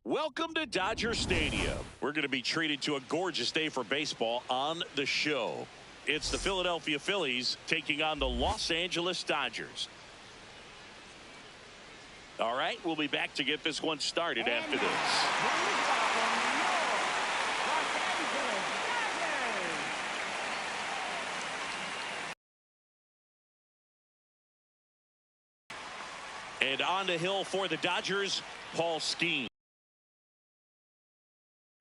Welcome to Dodger Stadium. We're going to be treated to a gorgeous day for baseball on the show. It's the Philadelphia Phillies taking on the Los Angeles Dodgers. All right, we'll be back to get this one started after this. And on the hill for the Dodgers, Paul Skenes.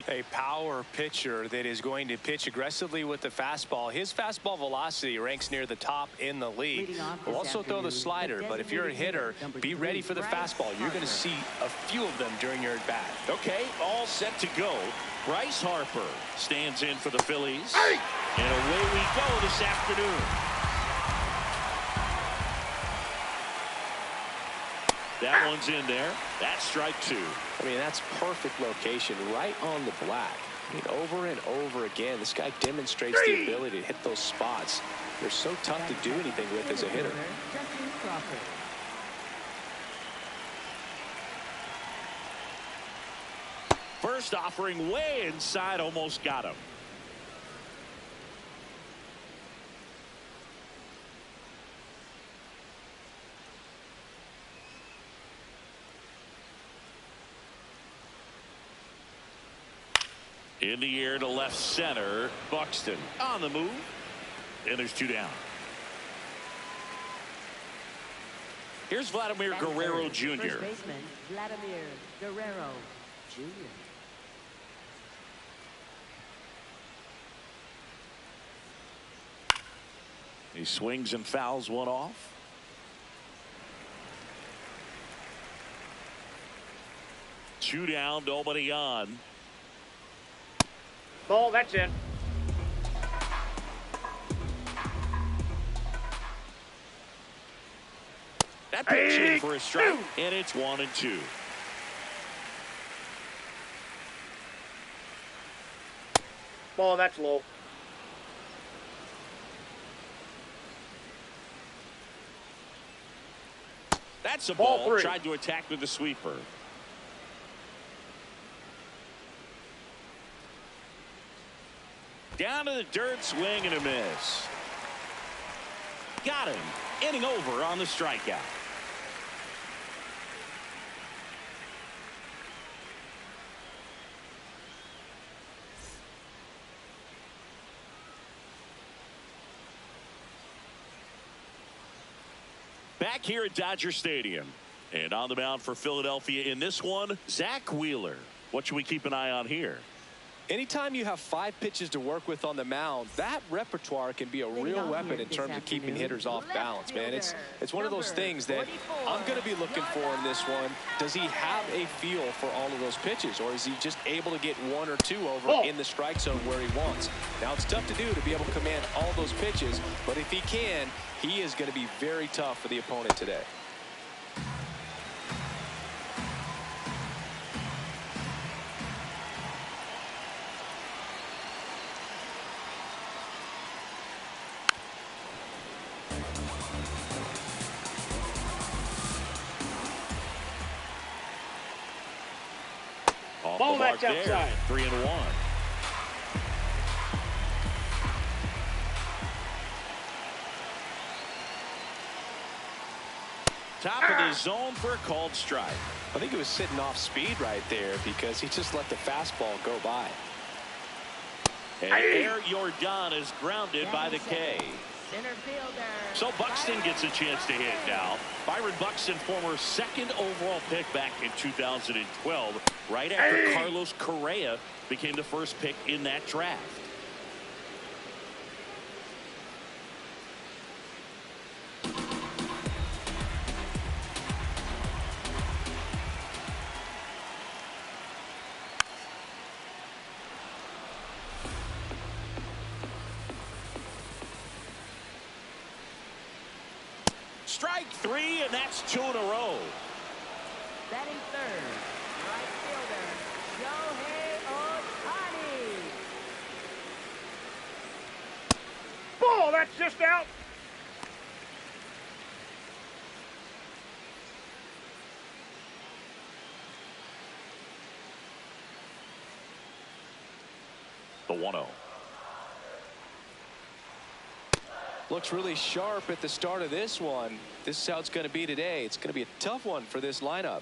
A power pitcher that is going to pitch aggressively with the fastball. His fastball velocity ranks near the top in the league. Will also throw the slider, but if you're a hitter, be ready for the fastball. You're going to see a few of them during your at bat. Okay, all set to go. Bryce Harper stands in for the Phillies. And away we go this afternoon. That one's in there. That's strike two. I mean, that's perfect location right on the black. I mean, over and over again, this guy demonstrates the ability to hit those spots. They're so tough to do anything with as a hitter. First offering way inside, almost got him. In the air to left center. Buxton on the move. And there's two down. Here's Vladimir Guerrero Jr. First baseman, Vladimir Guerrero Jr. He swings and fouls one off. Two down, nobody on. Ball, that's in. That pitch in for a strike, and it's 1-2. Ball, that's low. That's a Ball ball. three. Tried to attack with the sweeper. Down to the dirt, swing and a miss. Got him. Inning over on the strikeout. Back here at Dodger Stadium. And on the mound for Philadelphia in this one, Zach Wheeler. What should we keep an eye on here? Anytime you have 5 pitches to work with on the mound, that repertoire can be a real weapon in terms of keeping hitters off balance, man. It's one of those things that I'm going to be looking for in this one. Does he have a feel for all of those pitches, or is he just able to get 1 or 2 over in the strike zone where he wants? Now, it's tough to do to be able to command all those pitches, but if he can, he is going to be very tough for the opponent today. Ball, that's outside. 3-1. Top of the zone for a called strike. I think he was sitting off speed right there because he just let the fastball go by. And there Jordan is grounded by the K. Center fielder. So Buxton gets a chance to hit now. Byron Buxton, former second overall pick back in 2012, right after Carlos Correa became the first pick in that draft. Strike 3, and that's 2 in a row. Batting third, right fielder, Shohei Ohtani. Ball, that's just out. 1-0. Looks really sharp at the start of this one. This is how it's going to be today. It's going to be a tough one for this lineup.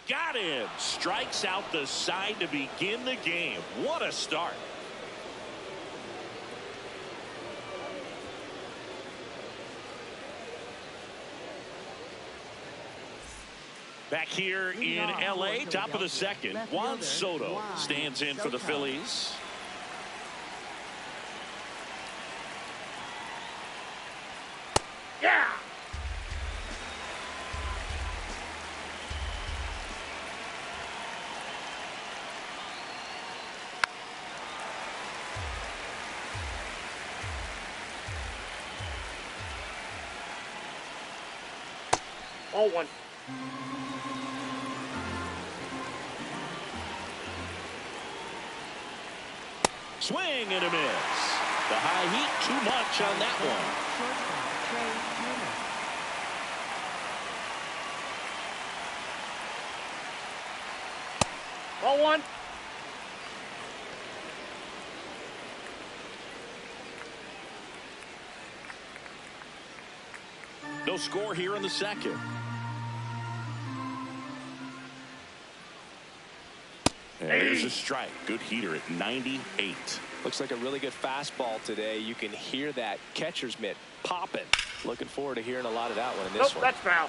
Got him. Strikes out the side to begin the game. What a start. Back here in L.A., top of the second, Juan Soto stands in for the Phillies. Yeah. Oh, one. Swing and a miss. The high heat, too much on that one. Oh, one. No score here in the second. And there's a strike. Good heater at 98. Looks like a really good fastball today. You can hear that catcher's mitt popping. Looking forward to hearing a lot of that one in this Nope, one. that's foul.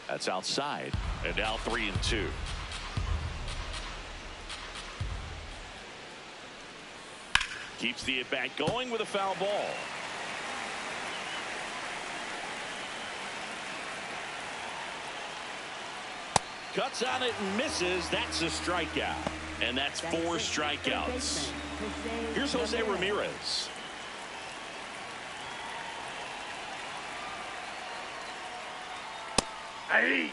That's outside. And now 3-2. Keeps the at-bat going with a foul ball. Cuts on it and misses. That's a strikeout. And that's 4 strikeouts. Here's Jose Ramirez. Hey.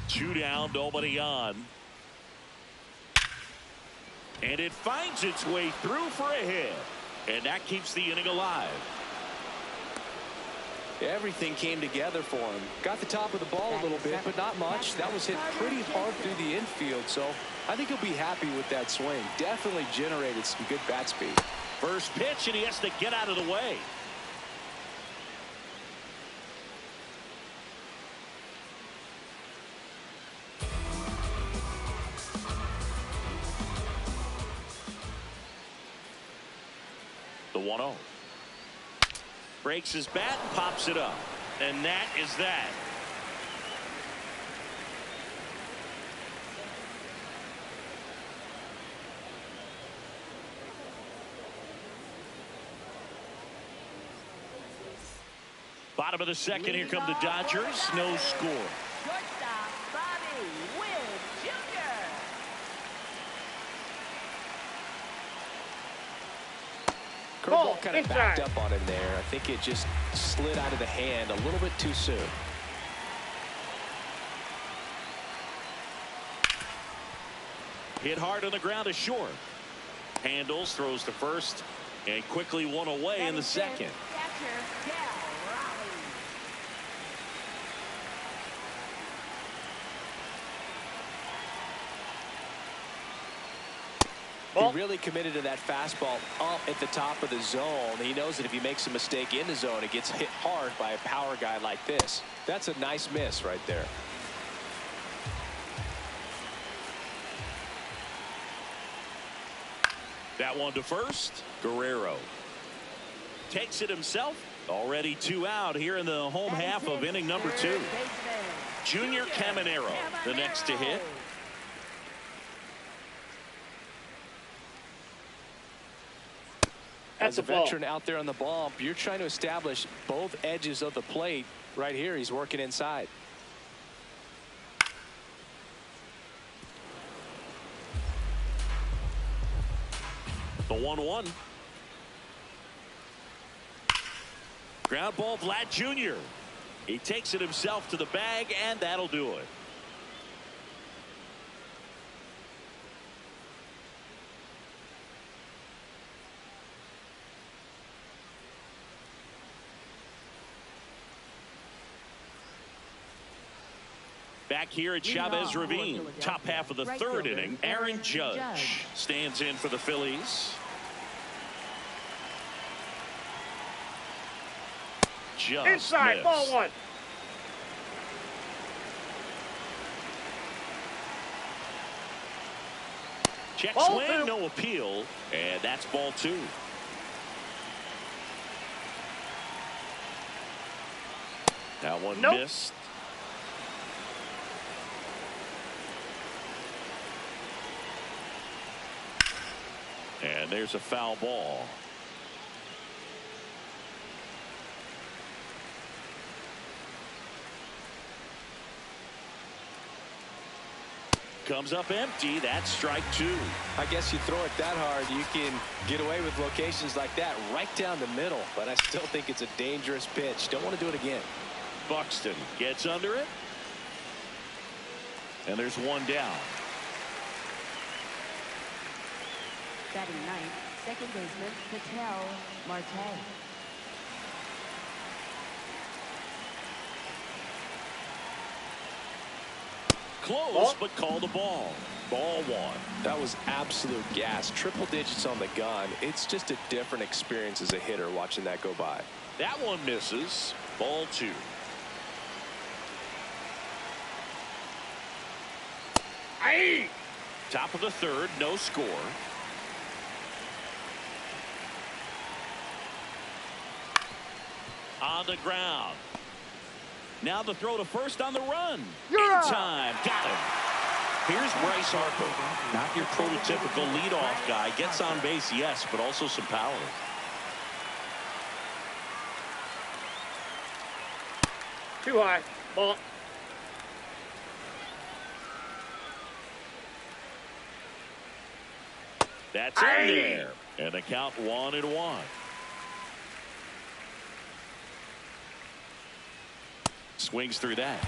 Two down, nobody on. And it finds its way through for a hit. And that keeps the inning alive. Everything came together for him. Got the top of the ball a little bit, but not much. That was hit pretty hard through the infield, so I think he'll be happy with that swing. Definitely generated some good bat speed. First pitch, and he has to get out of the way. The 1-0. Breaks his bat and pops it up. And that is that. Bottom of the second, here come the Dodgers. No score. Shortstop Bobby Witt Jr. Curveball kind of inside. backed up on him there. I think it just slid out of the hand a little bit too soon. Hit hard on the ground to short. Handles, throws to first, and quickly one away in the second. Catcher Del Raleigh. Ball. He really committed to that fastball up at the top of the zone. He knows that if he makes a mistake in the zone, it gets hit hard by a power guy like this. That's a nice miss right there. That one to first. Guerrero takes it himself. Already 2 out here in the home half of inning number 2. Junior Caminero, the next to hit. That's As a a ball. veteran out there on the bump, you're trying to establish both edges of the plate. Right here, he's working inside. The 1-1. Ground ball, Vlad Jr. He takes it himself to the bag, and that'll do it. Back here at Chavez Ravine, top half of the third inning, Aaron Judge stands in for the Phillies. Just inside, missed. ball one. Check Ball swing, two. no appeal, and that's ball 2. That one Nope. missed. And there's a foul ball. Comes up empty. That's strike 2. I guess you throw it that hard, you can get away with locations like that right down the middle. But I still think it's a dangerous pitch. Don't want to do it again. Buxton gets under it. And there's one down. Batting ninth, second baseman Ketel Marte. Close, but call the ball. Ball 1. That was absolute gas. Triple digits on the gun. It's just a different experience as a hitter watching that go by. That one misses. Ball 2. Aye. Top of the third, no score. On the ground. Now the throw to first on the run. In time. Got him. Here's Bryce Harper. Not your prototypical leadoff guy. Gets on base, yes, but also some power. Too high. Ball. That's in there. And the count 1-1. Swings through that.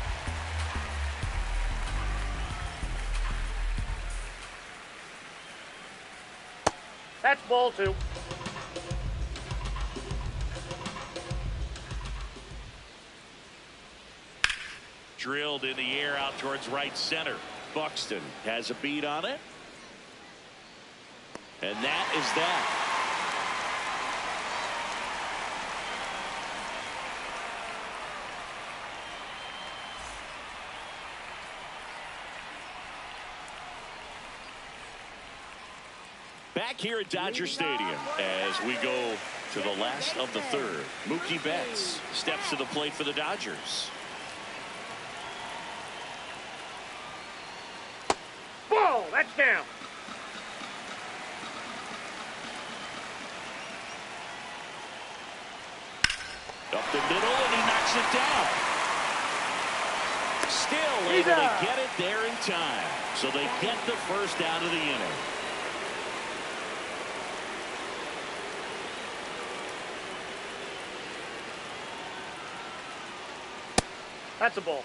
That's ball 2. Drilled in the air out towards right center. Buxton has a beat on it. And that is that. Back here at Dodger Stadium as we go to the last of the third. Mookie Betts steps to the plate for the Dodgers. Ball. That's down. Up the middle, and he knocks it down. Still able to get it there in time. So they get the first out of the inning. That's a ball.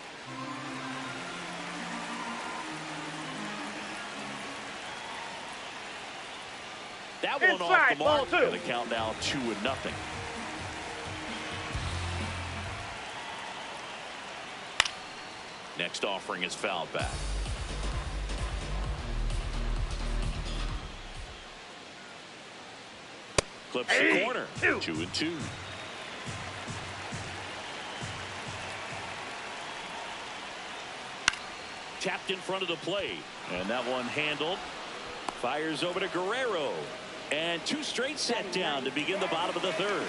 That one Inside, off the mark. ball 2. And the count now 2-0. Next offering is fouled back. Clips the corner. 2-2. Tapped in front of the plate. And that one handled. Fires over to Guerrero. And 2 straight set down to begin the bottom of the third.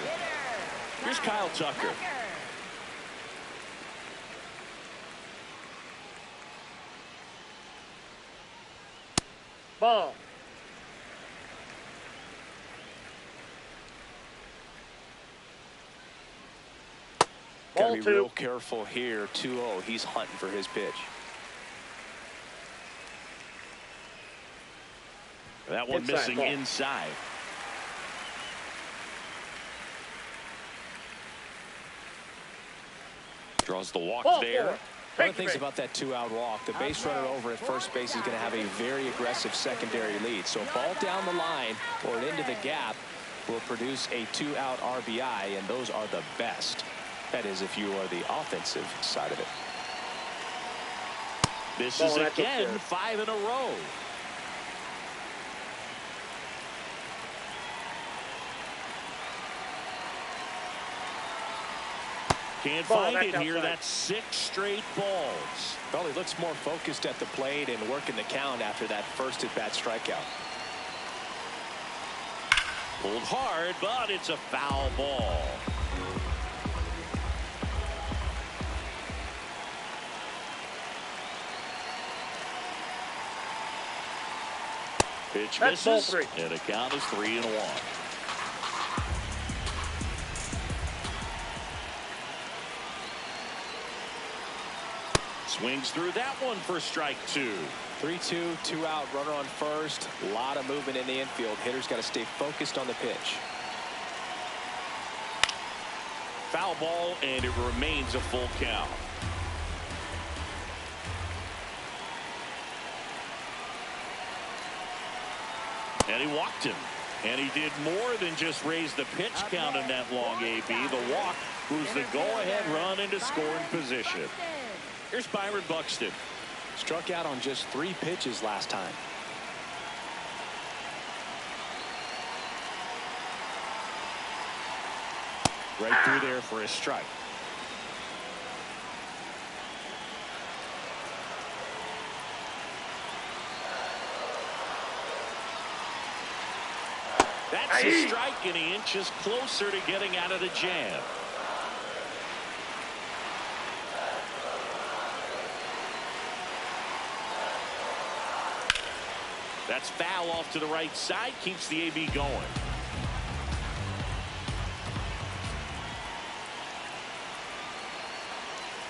Here's Kyle Tucker. Ball. Got to Ball be 2. real careful here. 2-0. He's hunting for his pitch. That one Inside, missing ball. inside. Draws the walk Ball there. 4. One of the things about that 2-out walk, the base runner over at first base is going to have a very aggressive secondary lead. So a ball down the line or into the gap will produce a 2-out RBI, and those are the best. That is, if you are the offensive side of it. This Ball, is that's again up there. 5 in a row. Can't Ball, find that's it here. outside. That's 6 straight balls. Well, he looks more focused at the plate and working the count after that first at-bat strikeout. Pulled hard, but it's a foul ball. Pitch That's ball misses, 3. and the count is 3-1. Swings through that one for strike 2. 3-2, 2-out, runner on first. A lot of movement in the infield. Hitter's got to stay focused on the pitch. Foul ball, and it remains a full count. And he walked him. And he did more than just raise the pitch count in that long AB. The walk moves the go-ahead run into scoring position. Here's Byron Buxton. Struck out on just 3 pitches last time. Right through there for a strike. That's a strike, and he inches closer to getting out of the jam. That's foul off to the right side, keeps the AB going.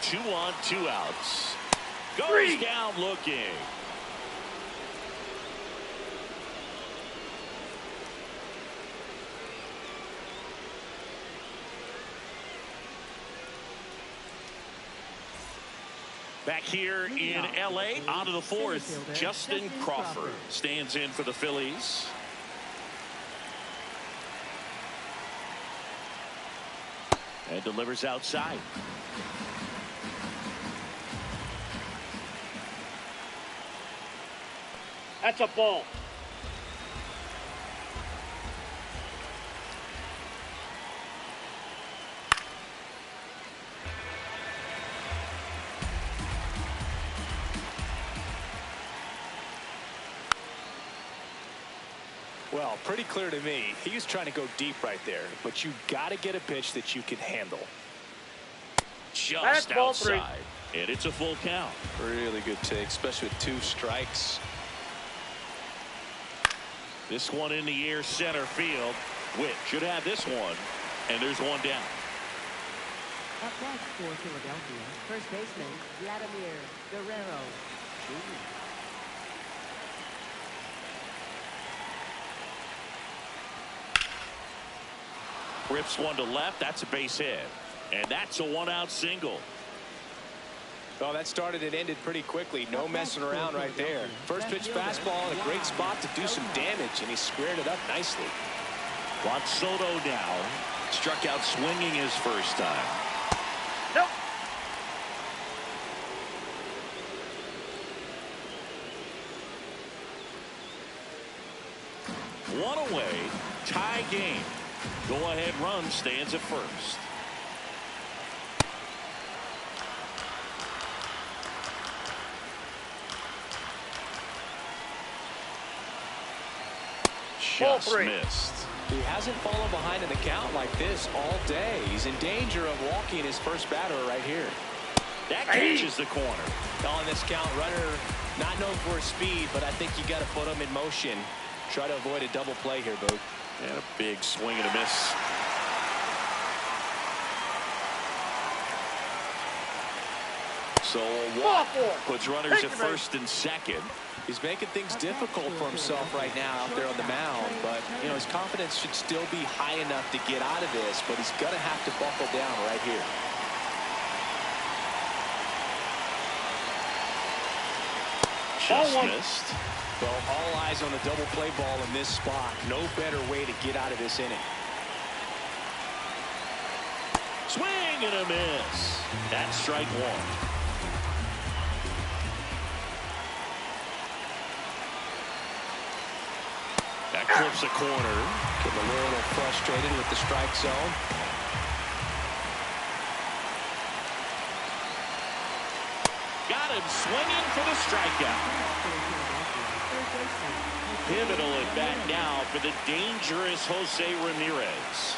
Two on, 2 outs. Goes down looking. Back here in L.A., on to the 4th, Justin Crawford stands in for the Phillies. And delivers outside. That's a ball. Well, pretty clear to me. He was trying to go deep right there, but you got to get a pitch that you can handle. Just ball 3. outside. And it's a full count. Really good take, especially with 2 strikes. This one in the air center field. Witt should have this one. And there's one down. Up next for Philadelphia, first baseman Vladimir Guerrero Jr. Rips one to left. That's a base hit. And that's a 1-out single. Well, that started and ended pretty quickly. No messing around right there. First pitch fastball in a great spot to do some damage, and he squared it up nicely. Juan Soto now struck out swinging his first time. Nope. One away, tie game. Go-ahead run stands at first. Just 3. missed. He hasn't fallen behind in the count like this all day. He's in danger of walking his first batter right here. That catches the corner. On this count, runner not known for his speed, but I think you got to put him in motion. Try to avoid a double play here, Boog. And a big swing and a miss. So a walk puts runners at first and second. He's making things difficult for himself right now out there on the mound, but you know his confidence should still be high enough to get out of this, but he's gonna have to buckle down right here. Just missed. Well, all eyes on the double play ball in this spot. No better way to get out of this inning. Swing and a miss. That's strike one. That clips a corner. Getting a little frustrated with the strike zone. Got him swinging for the strikeout. Pivotal at bat now for the dangerous Jose Ramirez.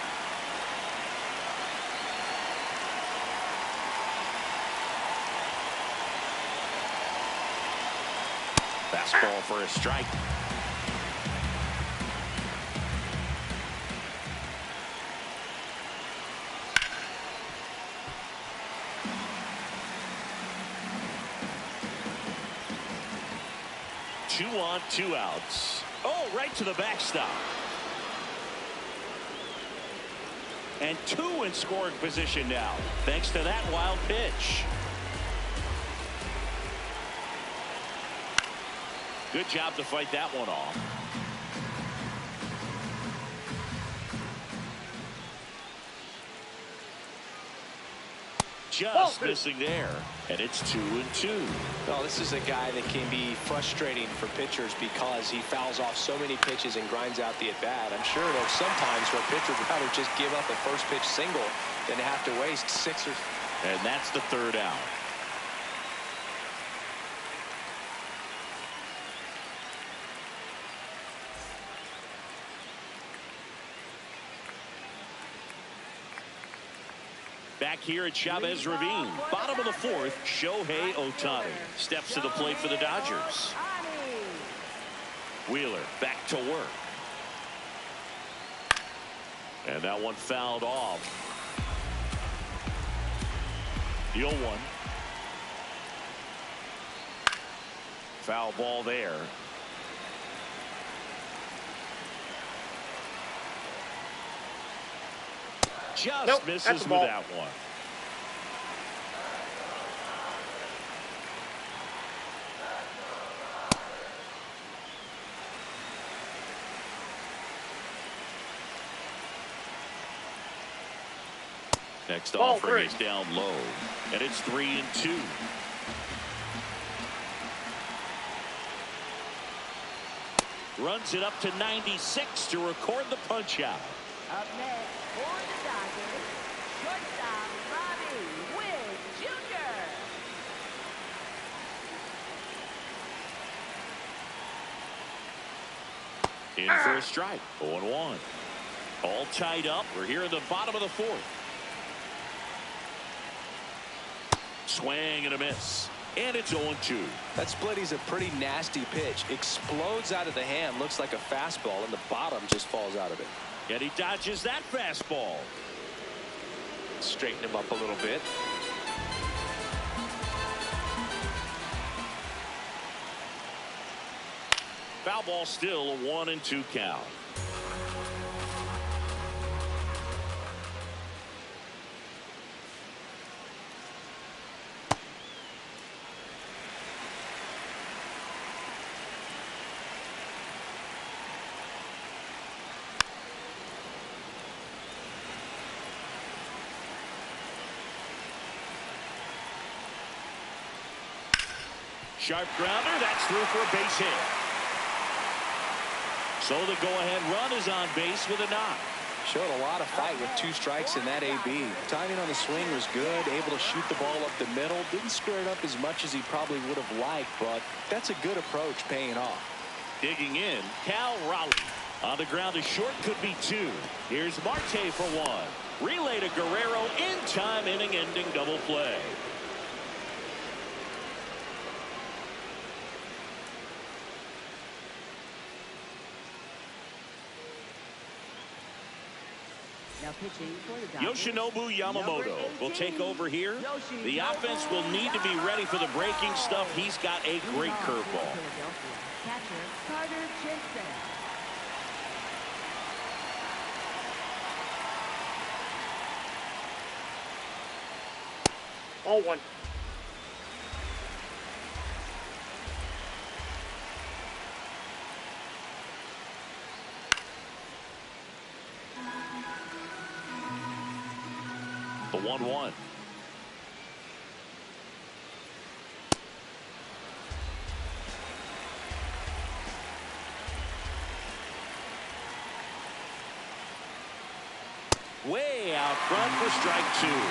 Fastball for a strike. Two on, two outs. Oh, right to the backstop. And two in scoring position now, thanks to that wild pitch. Good job to fight that one off. Just missing there, and it's 2-2. Well, this is a guy that can be frustrating for pitchers because he fouls off so many pitches and grinds out the at-bat. I'm sure there's sometimes where pitchers would rather just give up a first pitch single than to have to waste 6 or... And that's the third out. Back here at Chavez Ravine, bottom of the fourth, Shohei Ohtani steps to the plate for the Dodgers. Wheeler back to work. And that one fouled off. The 0-1. Foul ball there. Just misses with that one. Next offering is down low, and it's 3-2. Runs it up to 96 to record the punch out. Up next for the Dodgers, shortstop Bobby Witt Jr. In for a strike. 0-1. All tied up. We're here in the bottom of the fourth. Swing and a miss. And it's 0-2. That splitty's a pretty nasty pitch. Explodes out of the hand. Looks like a fastball, and the bottom just falls out of it. And he dodges that fastball. Straighten him up a little bit. Foul ball still a 1-2 count. Sharp grounder, that's through for a base hit. So the go-ahead run is on base with a knock. Showed a lot of fight with 2 strikes in that AB. Timing on the swing was good, able to shoot the ball up the middle. Didn't square it up as much as he probably would have liked, but that's a good approach paying off. Digging in, Cal Raleigh. On the ground, a short could be 2. Here's Marte for 1. Relay to Guerrero in time, inning-ending double play. Now pitching for the Dodgers, Yoshinobu Yamamoto will take over here. The offense will need to be ready for the breaking stuff. He's got a great curveball. Catcher Carter Jensen. Ball one. The 1-1. Way out front for strike two.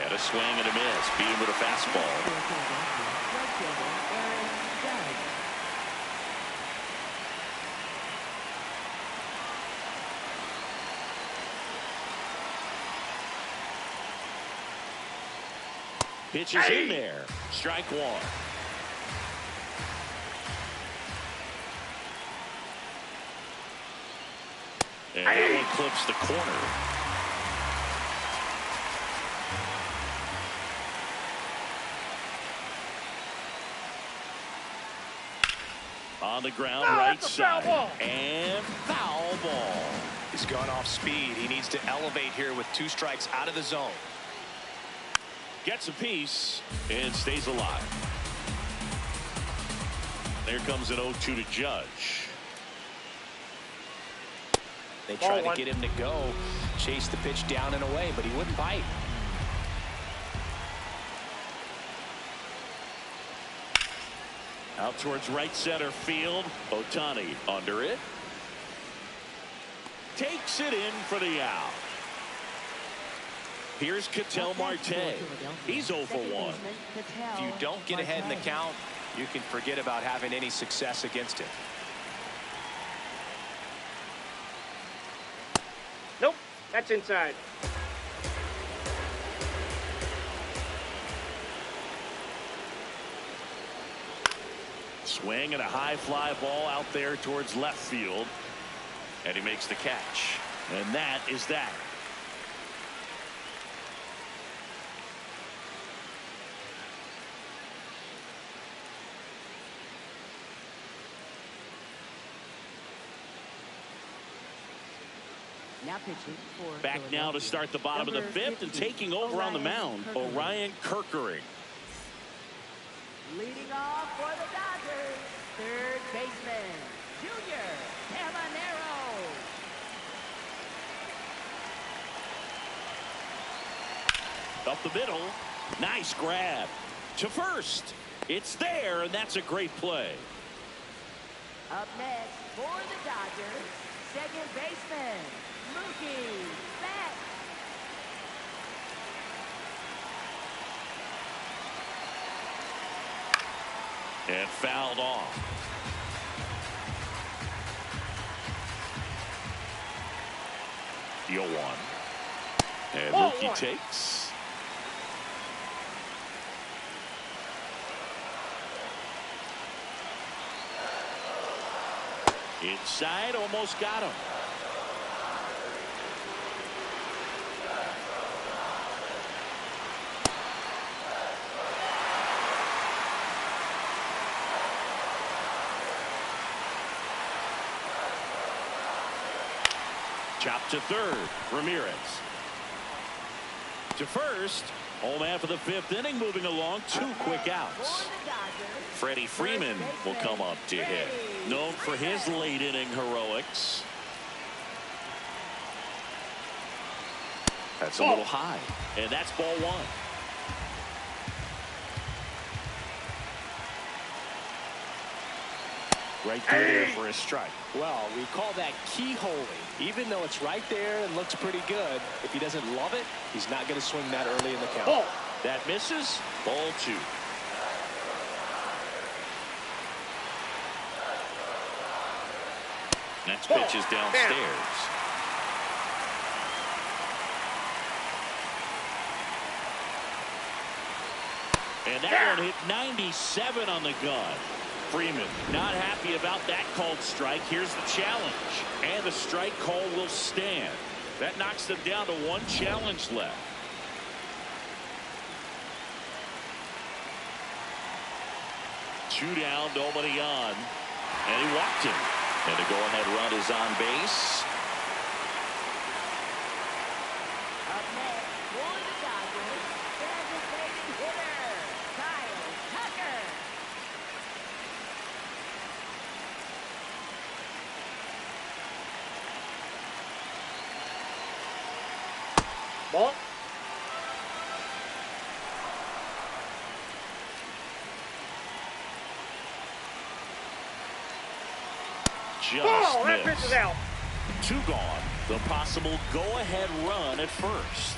And a swing and a miss. Beat him with a fastball. Pitches in there. Strike one. And that one clips the corner. On the ground, right side. And foul ball. He's gone off speed. He needs to elevate here with 2 strikes out of the zone. Gets a piece and stays alive. There comes an 0-2 to Judge. They tried to get him to go, chase the pitch down and away, but he wouldn't bite. Out towards right center field. Ohtani under it. Takes it in for the out. Here's Ketel Marte. He's 0 for 1. If you don't get ahead in the count, you can forget about having any success against him. Nope, that's inside. Swing and a high fly ball out there towards left field. And he makes the catch. And that is that. Now pitching for Back now to start the bottom of the 5th and taking over on the mound, Orion Kerkering. Leading off for the Dodgers, third baseman, Junior Caminero. Up the middle. Nice grab. To first. It's there, and that's a great play. Up next for the Dodgers, second baseman, Mookie Betts. And fouled off. The 0-1. And Mookie takes. Inside, almost got him. Chop to third. Ramirez. To first. Home half of the 5th inning, moving along. 2 quick outs. Freddie Freeman will come up to hit. Known for his late inning heroics. That's a little high. And that's ball 1. Right through there for a strike. Well, we call that keyholing. Even though it's right there and looks pretty good, if he doesn't love it, he's not going to swing that early in the count. That misses. Ball 2. Next pitch is downstairs. And that one hit 97 on the gun. Freeman not happy about that called strike. Here's the challenge. And the strike call will stand. That knocks them down to one challenge left. Two down, nobody on. And he walked him. And the go-ahead run is on base. Up next, for the Dodgers, designated hitter, Kyle Tucker. Ball. Just Oh, that missed. pitch is out. Two gone. The possible go-ahead run at first.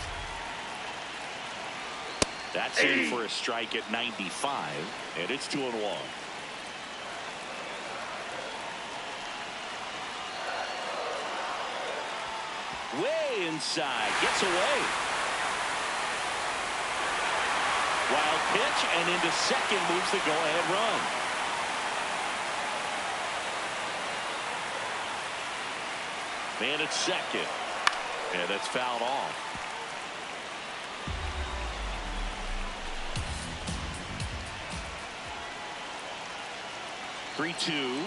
That's in for a strike at 95, and it's 2-1. Way inside, gets away. Wild pitch, and into second moves the go-ahead run. Man at second, and that's fouled off. Three-two.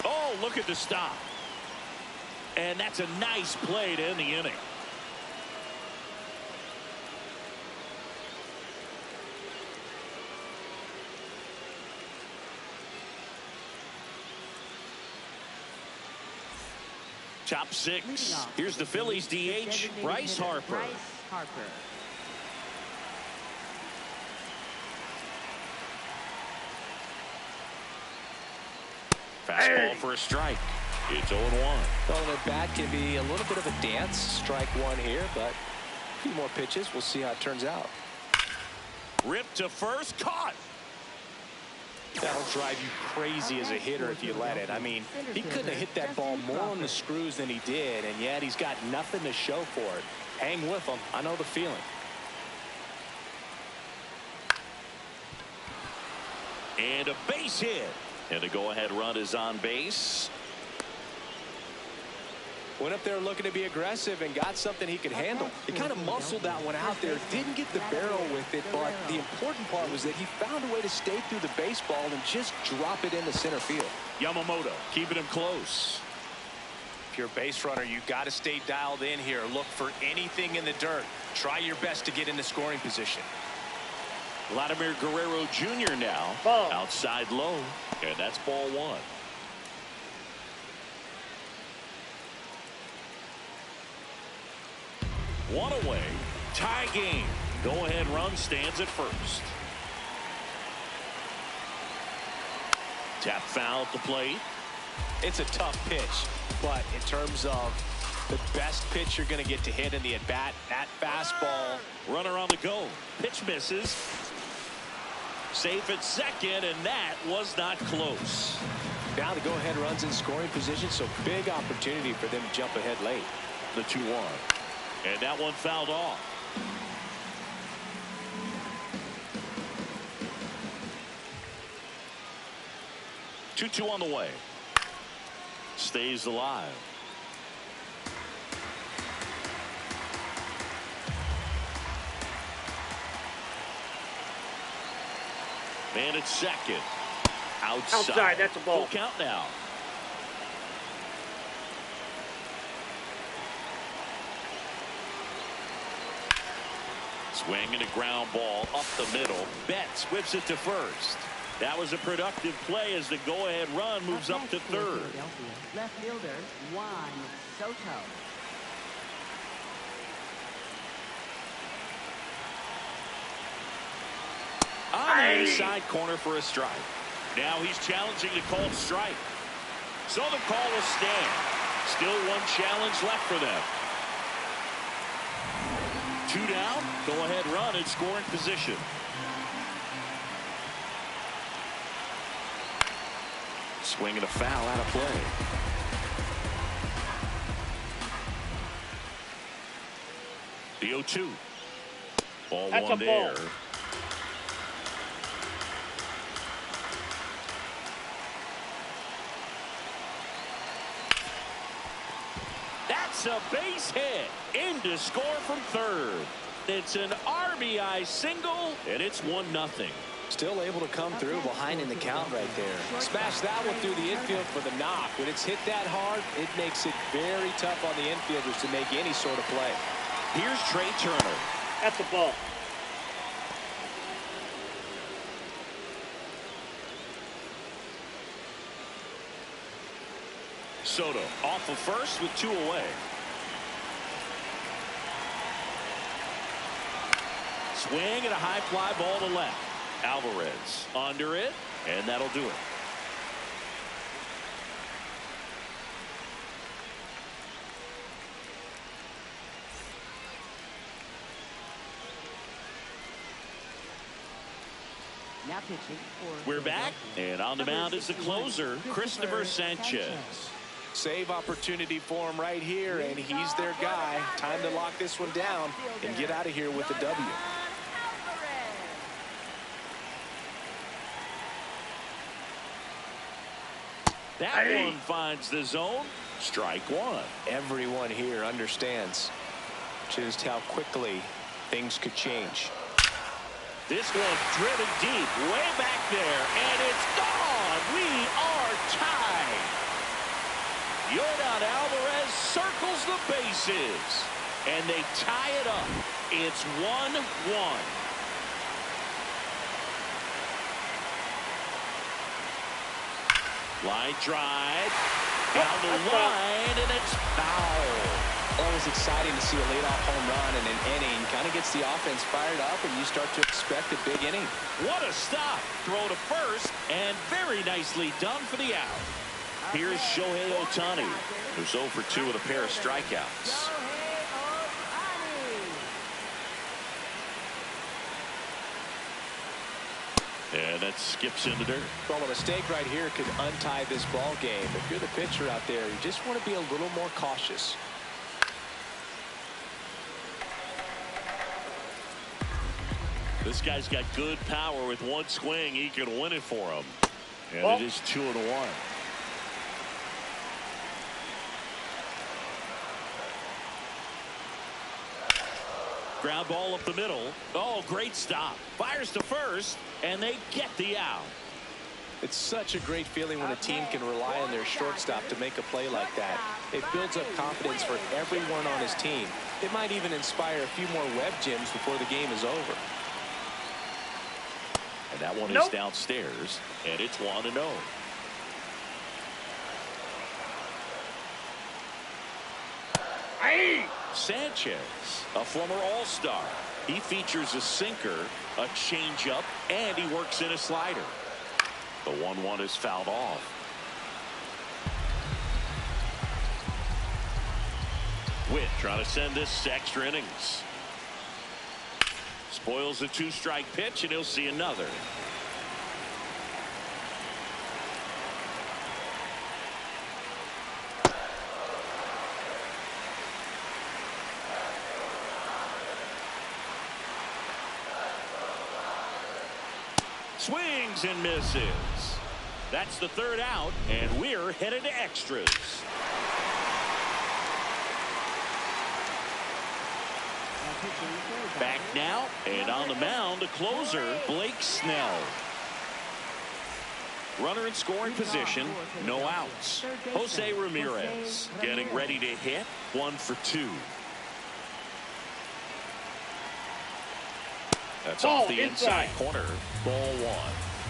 Oh, look at the stop. And that's a nice play to end the inning. Top six. Here's the Phillies DH, Bryce Harper. Bryce Harper. Fastball for a strike. It's 0-1. Well, the bat can be a little bit of a dance. Strike one here, but a few more pitches. We'll see how it turns out. Ripped to first, caught. That'll drive you crazy as a hitter if you let it. I mean, he couldn't have hit that ball more on the screws than he did, and yet he's got nothing to show for it. Hang with him. I know the feeling. And a base hit. And the go-ahead run is on base. Went up there looking to be aggressive and got something he could handle. He kind of muscled that one out there. Didn't get the barrel with it, but the important part was that he found a way to stay through the baseball and just drop it into center field. Yamamoto keeping him close. If you're a base runner, you got to stay dialed in here. Look for anything in the dirt. Try your best to get into scoring position. Vladimir Guerrero Jr. now. Ball. Outside low. And that's ball one. One away. Tie game. Go-ahead run stands at first. Tap foul at the plate. It's a tough pitch, but in terms of the best pitch you're going to get to hit in the at-bat, that fastball. Runner on the go. Pitch misses. Safe at second, and that was not close. Now the go-ahead runs in scoring position, so big opportunity for them to jump ahead late. The 2-1. And that one fouled off. Two on the way. Stays alive. Man at second. Outside. That's a ball. Full count now. Swinging a ground ball up the middle. Betts whips it to first. That was a productive play as the go-ahead run moves up to third. Left fielder Juan Soto. On the inside corner for a strike. Now he's challenging the called strike. So the call will stand. Still one challenge left for them. Two down. Go ahead run in scoring position. Swinging a foul out of play. The 0-2. Ball That's one a ball. there. Gets a base hit. In to score from third. It's an RBI single, and it's 1-0. Still able to come through behind in the count right there. Smash that one through the infield for the knock. When it's hit that hard, it makes it very tough on the infielders to make any sort of play. Here's Trey Turner. That's the ball. Soto off of first with 2 away. Swing and a high fly ball to left. Alvarez under it, and that'll do it. Now pitching for We're back, and on the mound is the closer, Christopher Sanchez. Save opportunity for him right here, and he's their guy. Time to lock this one down and get out of here with the W. That one finds the zone. Strike one. Everyone here understands just how quickly things could change. This one driven deep, way back there, and it's gone. We are tied. Yordan Alvarez circles the bases, and they tie it up. It's 1-1. Line drive, down the line, and it's foul. Well, it was exciting to see a leadoff home run in an inning. Kind of gets the offense fired up, and you start to expect a big inning. What a stop. Throw to first, and very nicely done for the out. Here's Shohei Ohtani, who's 0 for 2 with a pair of strikeouts. And that skips into dirt. Well, a mistake right here could untie this ball game. If you're the pitcher out there, you just want to be a little more cautious. This guy's got good power. With one swing, he can win it for him. And it is 2-1. Ground ball up the middle. Oh, great stop. Fires to first, and they get the out. It's such a great feeling when a team can rely on their shortstop to make a play like that. It builds up confidence for everyone on his team. It might even inspire a few more web gyms before the game is over. And that one is downstairs, and it's 1-0. Sanchez, a former All-Star. He features a sinker, a changeup, and he works in a slider. The 1-1 is fouled off. Witt trying to send this to extra innings. Spoils a 2-strike pitch, and he'll see another. Swings and misses. That's the third out, and we're headed to extras. Back now, and on the mound, the closer, Blake Snell. Runner in scoring position, no outs. Jose Ramirez getting ready to hit, 1 for 2. That's off the inside corner, ball 1.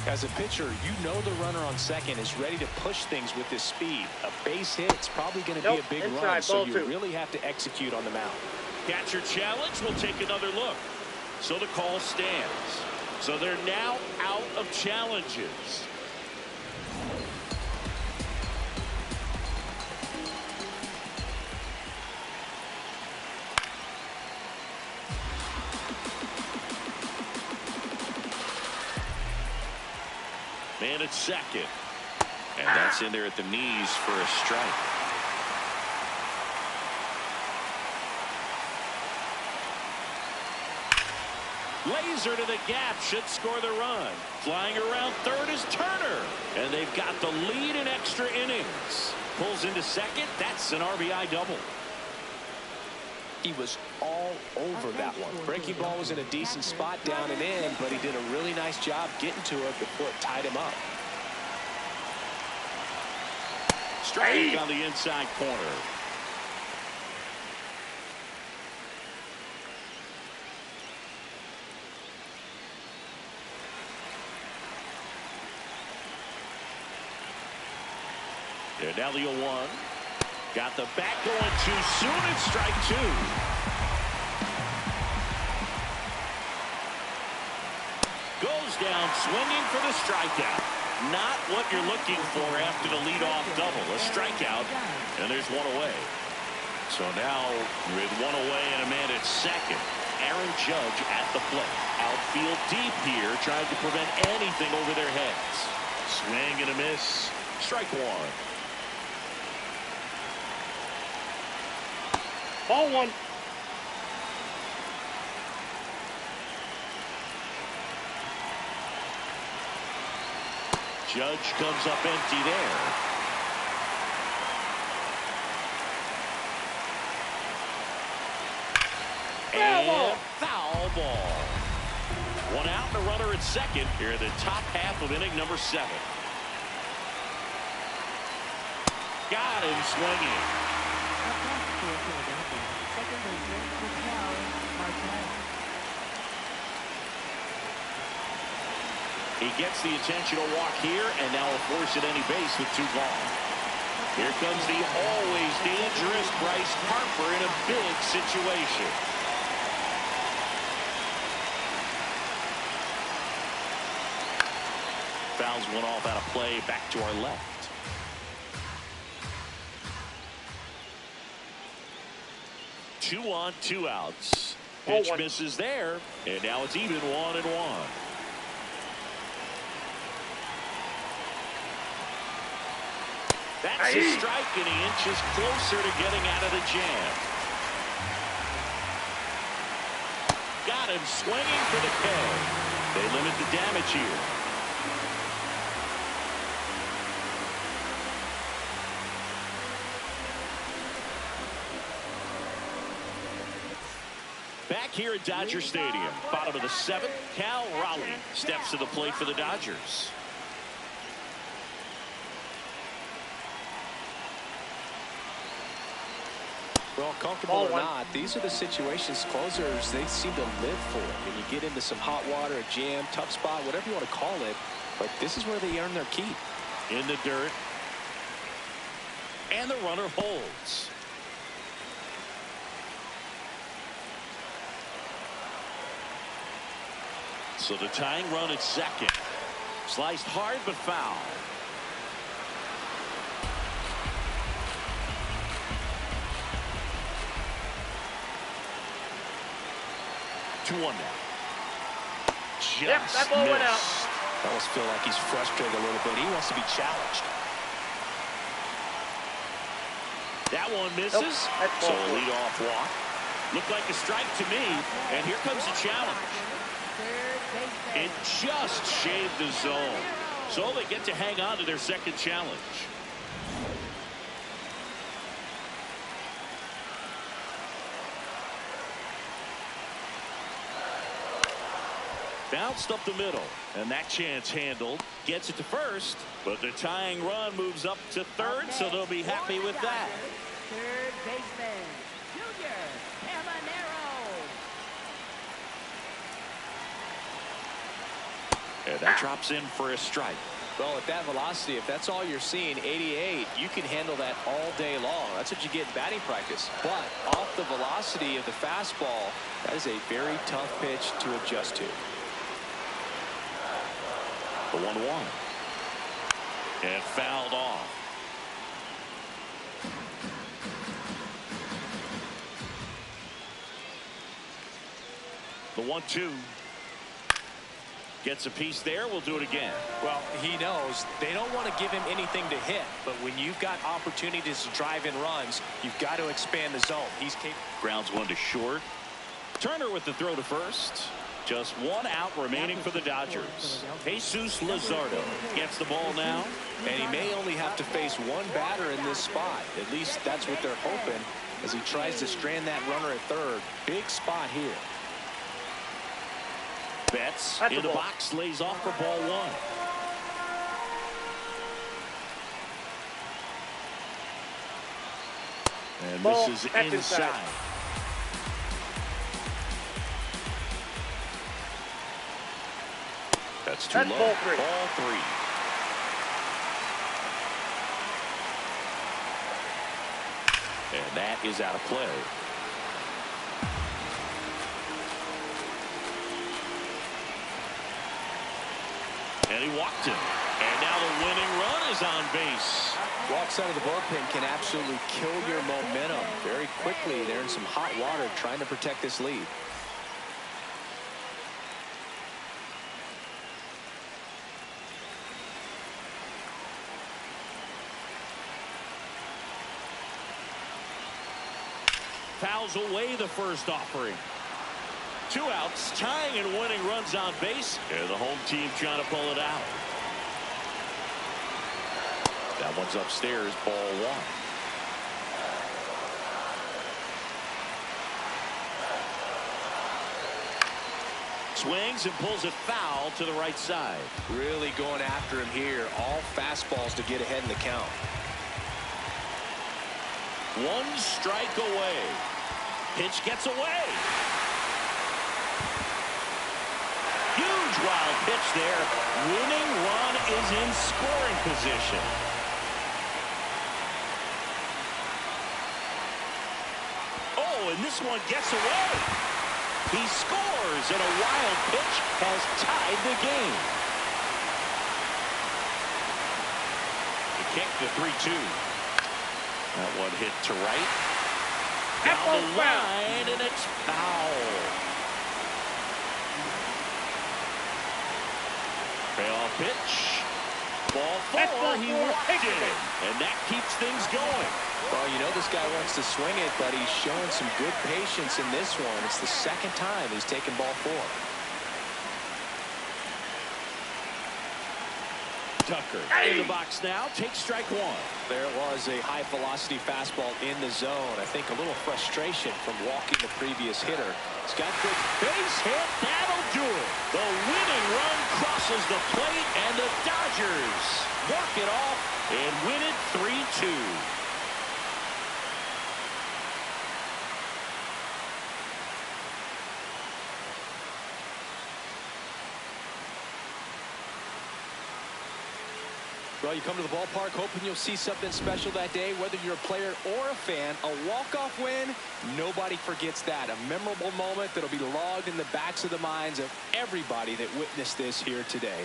As a pitcher, you know the runner on second is ready to push things with his speed. A base hit's probably going to be a big run, so you really have to execute on the mound. Catcher challenge. We'll take another look. So the call stands. So they're now out of challenges. Man at second. And that's in there at the knees for a strike. Laser to the gap should score the run. Flying around third is Turner. And they've got the lead in extra innings. Pulls into second. That's an RBI double. He was all over that one. Breaking ball was in a decent spot down and in, but he did a really nice job getting to it before it tied him up. Strike on the inside corner. And now the 0-1. Got the bat going too soon. It's strike two. Goes down swinging for the strikeout. Not what you're looking for after the leadoff double. A strikeout, and there's one away. So now with one away and a man at second. Aaron Judge at the plate. Outfield deep here, trying to prevent anything over their heads. Swing and a miss. Strike one. Ball one. Judge comes up empty there. And foul ball. One out and a runner at second here in the top half of inning number 7. Got him swinging. He gets the intentional walk here, and now will force at any base with 2 gone. Here comes the always dangerous Bryce Harper in a big situation. Fouls one off out of play, back to our left. Two on, 2 outs. Pitch misses there, and now it's even 1-1. That's a strike, and he inches closer to getting out of the jam. Got him swinging for the K. They limit the damage here. Back here at Dodger Stadium, bottom of the 7th, Cal Raleigh steps to the plate for the Dodgers. Well, comfortable or not, these are the situations closers, they seem to live for. When you get into some hot water, a jam, tough spot, whatever you want to call it, but this is where they earn their keep. In the dirt. And the runner holds. So the tying run at second. Sliced hard but foul. 2-1 now. Yep, that ball went out. I almost feel like he's frustrated a little bit. He wants to be challenged. That one misses. Nope, so a leadoff walk. Looked like a strike to me. And here comes the challenge. It just shaved the zone. So they get to hang on to their second challenge. Bounced up the middle, and that chance handled. Gets it to first, but the tying run moves up to third, so they'll be happy with that. Third baseman, Junior Caminero. And that drops in for a strike. Well, at that velocity, if that's all you're seeing, 88, you can handle that all day long. That's what you get in batting practice. But off the velocity of the fastball, that is a very tough pitch to adjust to. The 1-1. And fouled off. The 1-2. Gets a piece there. We'll do it again. Well, he knows they don't want to give him anything to hit, but when you've got opportunities to drive in runs, you've got to expand the zone. He's capable. Grounds one to short. Turner with the throw to first. Just 1 out remaining for the Dodgers. Jesus Luzardo gets the ball now. And he may only have to face 1 batter in this spot. At least that's what they're hoping. as he tries to strand that runner at third. Big spot here. Betts That's in a the ball. box, lays off for ball one. And Ball. this is That's inside. inside. That's too That's low. ball three. Ball three. And that is out of play. And he walked him. And now the winning run is on base. Walks out of the bullpen can absolutely kill your momentum very quickly. They're in some hot water trying to protect this lead. Fouls away the first offering. 2 outs, tying and winning runs on base. And the home team trying to pull it out. That one's upstairs, ball one. Swings and pulls it foul to the right side. Really going after him here. All fastballs to get ahead in the count. 1 strike away. Pitch gets away. Huge wild pitch there. Winning run is in scoring position. Oh, and this one gets away. He scores, and a wild pitch has tied the game. The kick, the 3-2. That one hit to right. Down the line, and it's foul. Payoff pitch. Ball 4, he walked it. And that keeps things going. Well, you know this guy wants to swing it, but he's showing some good patience in this one. It's the second time he's taken ball 4. Tucker in the box now, takes strike 1. There was a high-velocity fastball in the zone. I think a little frustration from walking the previous hitter. He's got good Base hit, that'll do it. The winning run crosses the plate, and the Dodgers work it off and win it 3-2. Well, you come to the ballpark hoping you'll see something special that day, whether you're a player or a fan. A walk-off win, nobody forgets that. A memorable moment that'll be logged in the backs of the minds of everybody that witnessed this here today.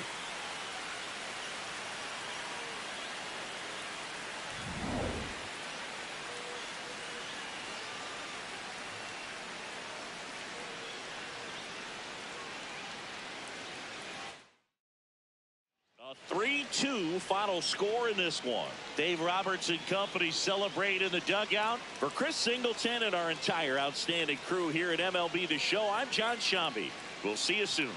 A 3-2 final score in this one. Dave Roberts and company celebrate in the dugout. For Chris Singleton and our entire outstanding crew here at MLB The Show, I'm John Shambi. We'll see you soon.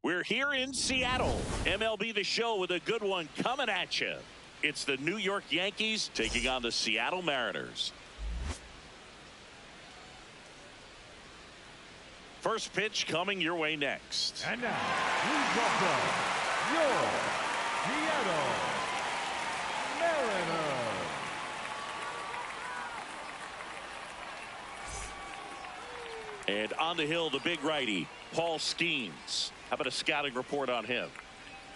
We're here in Seattle. MLB The Show with a good one coming at you. It's the New York Yankees taking on the Seattle Mariners. First pitch coming your way next. And now, please welcome your Seattle Mariners. And on the hill, the big righty, Paul Skeens. How about a scouting report on him?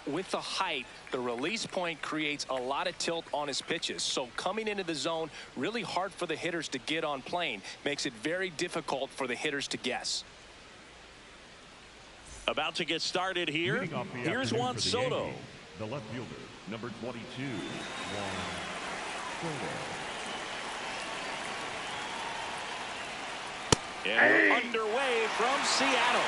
With the height, the release point creates a lot of tilt on his pitches. So coming into the zone, really hard for the hitters to get on plane. Makes it very difficult for the hitters to guess. About to get started here. Here's Juan Soto. Yankees, the left fielder, number 22, Juan Soto. And we're underway from Seattle.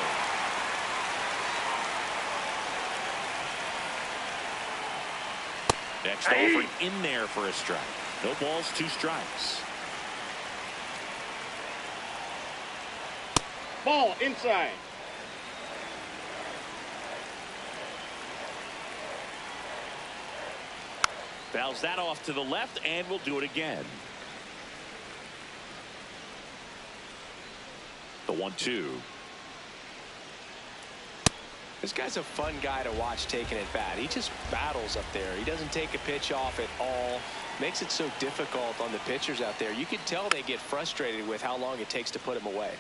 Next over in there for a strike. No balls, 2 strikes. Ball inside. Fouls that off to the left, and we'll do it again. The 1-2. This guy's a fun guy to watch taking at bat. He just battles up there. He doesn't take a pitch off at all. Makes it so difficult on the pitchers out there. You can tell they get frustrated with how long it takes to put him away.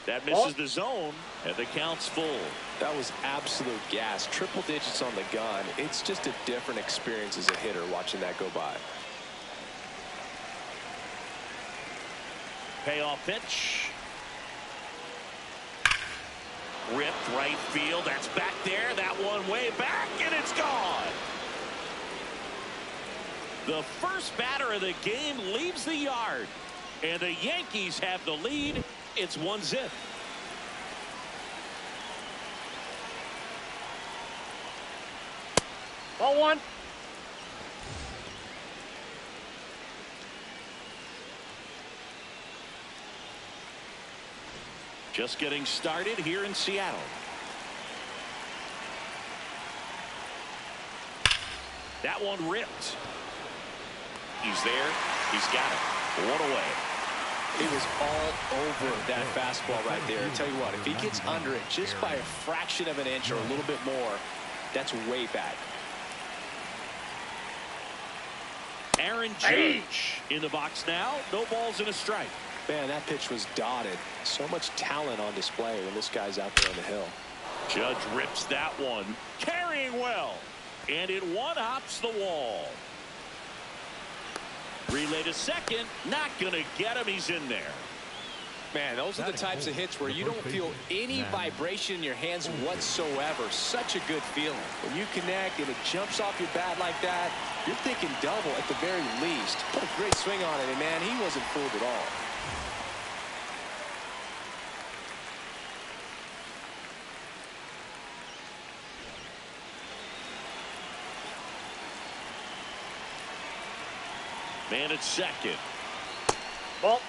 That misses the zone, and the count's full. That was absolute gas. Triple digits on the gun. It's just a different experience as a hitter watching that go by. Payoff pitch. Ripped right field. That's back there. That one way back, and it's gone. The first batter of the game leaves the yard, and the Yankees have the lead. It's 1-0. Ball 1. Just getting started here in Seattle. That one ripped. He's there. He's got it. One away. He was all over that fastball right there. I tell you what, if he gets under it just by a fraction of an inch or a little bit more, that's way back. Aaron Judge in the box now. No balls and a strike. Man, that pitch was dotted. So much talent on display when this guy's out there on the hill. Judge rips that one. Carrying well. And it one-hops the wall. Relay to second. Not going to get him. He's in there. Man, those are the types of hits where you don't feel any vibration in your hands whatsoever. Such a good feeling. When you connect and it jumps off your bat like that, you're thinking double at the very least. Put a great swing on it, and man, he wasn't fooled at all. Man at second. Ball.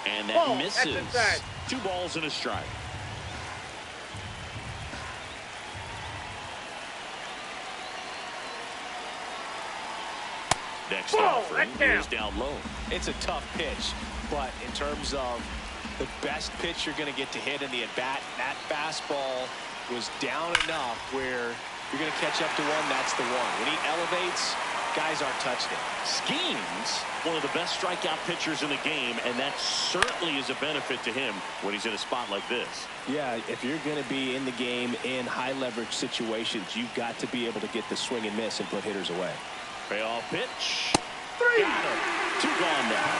And that misses. That's inside. 2 balls and a strike. Next offering is down low. It's a tough pitch, but in terms of the best pitch you're going to get to hit in the at-bat, that fastball was down enough where you're going to catch up to one. That's the one. When he elevates, guys aren't touching it. Skeens, one of the best strikeout pitchers in the game, and that certainly is a benefit to him when he's in a spot like this. Yeah, if you're going to be in the game in high-leverage situations, you've got to be able to get the swing and miss and put hitters away. Payoff pitch. Got him. 2 gone now.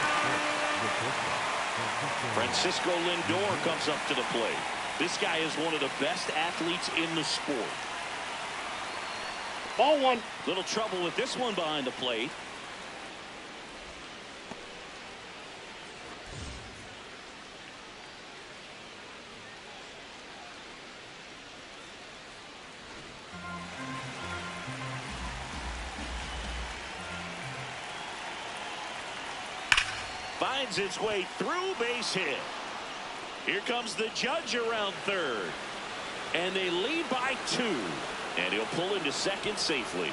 Francisco Lindor comes up to the plate. This guy is one of the best athletes in the sport. Ball 1. Little trouble with this one behind the plate. Finds its way through, base hit. Here comes the judge around third. And they lead by 2. And he'll pull into second safely.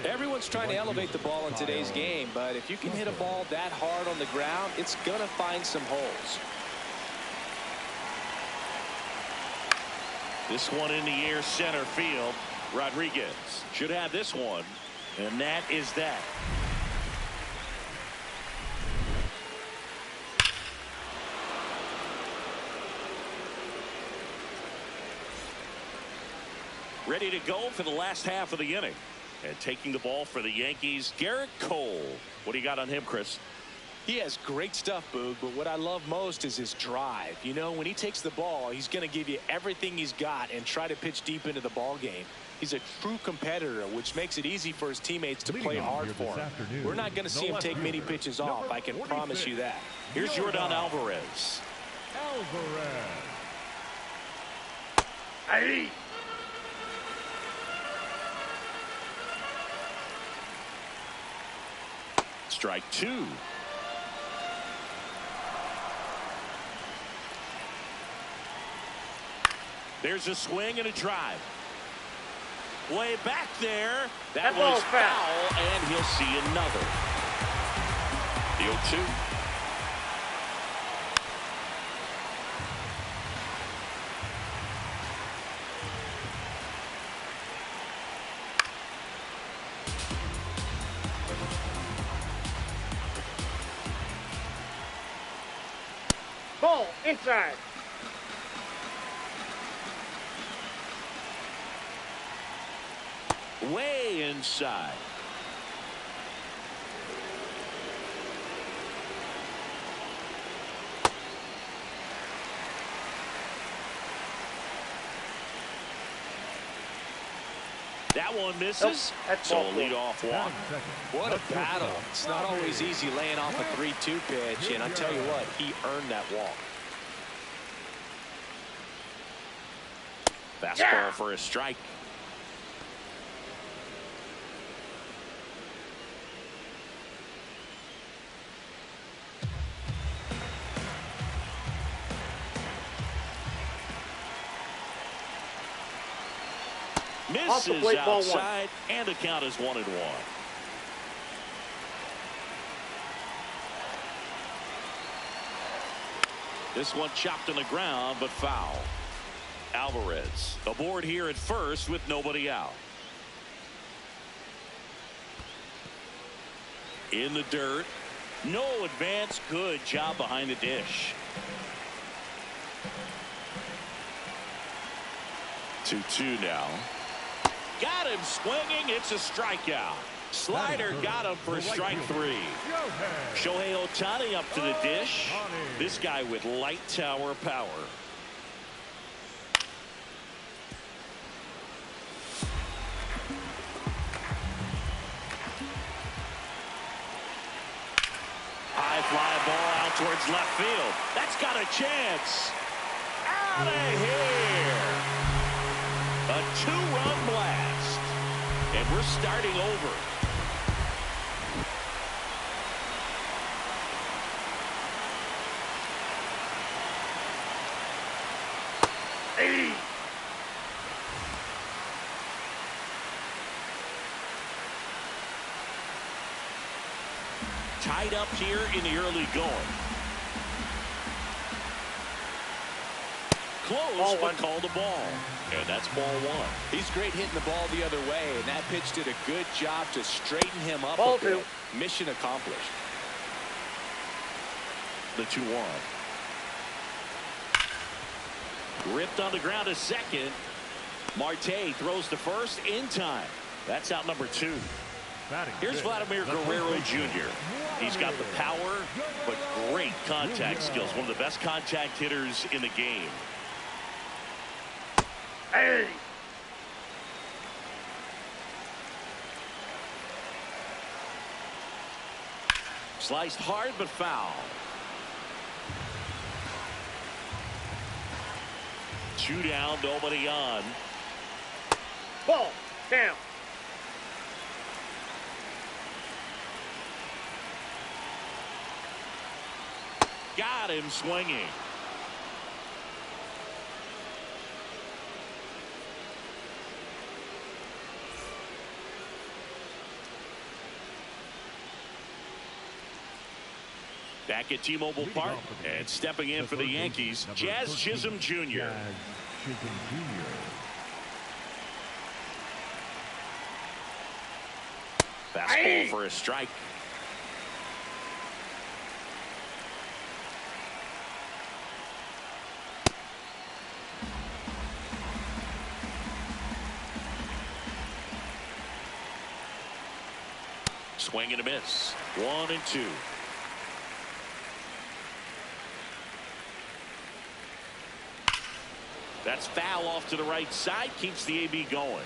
Everyone's trying to elevate the ball in today's game, but if you can hit a ball that hard on the ground, it's going to find some holes. This one in the air center field. Rodriguez should have this one. And that is that. Ready to go for the last half of the inning. And taking the ball for the Yankees, Garrett Cole. What do you got on him, Chris? He has great stuff, Boog, but what I love most is his drive. You know, when he takes the ball, he's going to give you everything he's got and try to pitch deep into the ball game. He's a true competitor, which makes it easy for his teammates to play hard for him. We're not going to see him take many pitches off, I can promise you that. Here's Yordan Alvarez. Hey. Strike 2. There's a swing and a drive. Way back there. That was foul, and he'll see another. The 0-2. Ball inside. Way inside. That one misses. So a leadoff walk. What a battle. It's not always easy laying off a 3-2 pitch, and I tell you what, he earned that walk. Fastball for a strike. Misses outside, and the count is 1-1. This one chopped on the ground, but foul. Alvarez aboard here at first with nobody out. In the dirt. No advance. Good job behind the dish. 2-2 now. Got him swinging. It's a strikeout. Slider got him for strike 3. Shohei Ohtani up to the dish. This guy with light tower power. High fly ball out towards left field. That's got a chance. Out of here. A 2-run blast. And we're starting over. Hey. Tied up here in the early going. Close, but called a ball. And that's ball 1. He's great hitting the ball the other way, and that pitch did a good job to straighten him up Ball a bit. 2. Mission accomplished. The 2-1. Ripped on the ground a second. Marte throws to first in time. That's out number 2. Here's Vladimir Guerrero Jr. He's got the power, but great contact skills. One of the best contact hitters in the game. Hey. Sliced hard, but foul. 2 down, nobody on. Ball down. Got him swinging. Back at T-Mobile Park and stepping in for the Yankees, Jazz Chisholm Jr. Jazz Chisholm Jr. Fastball for a strike. Swing and a miss. 1-2. That's foul off to the right side. Keeps the AB going.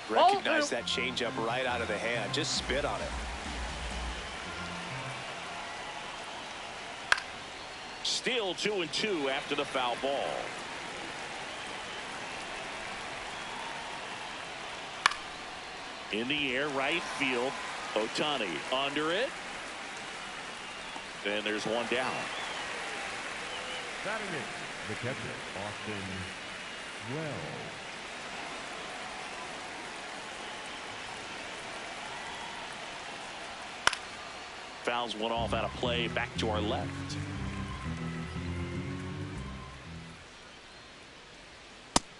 Recognize that changeup right out of the hand. Just spit on it. Still 2-2 after the foul ball. In the air, right field. Ohtani under it. And there's one down. Batting it, the catcher, Austin Wells. Fouls one off out of play. Back to our left.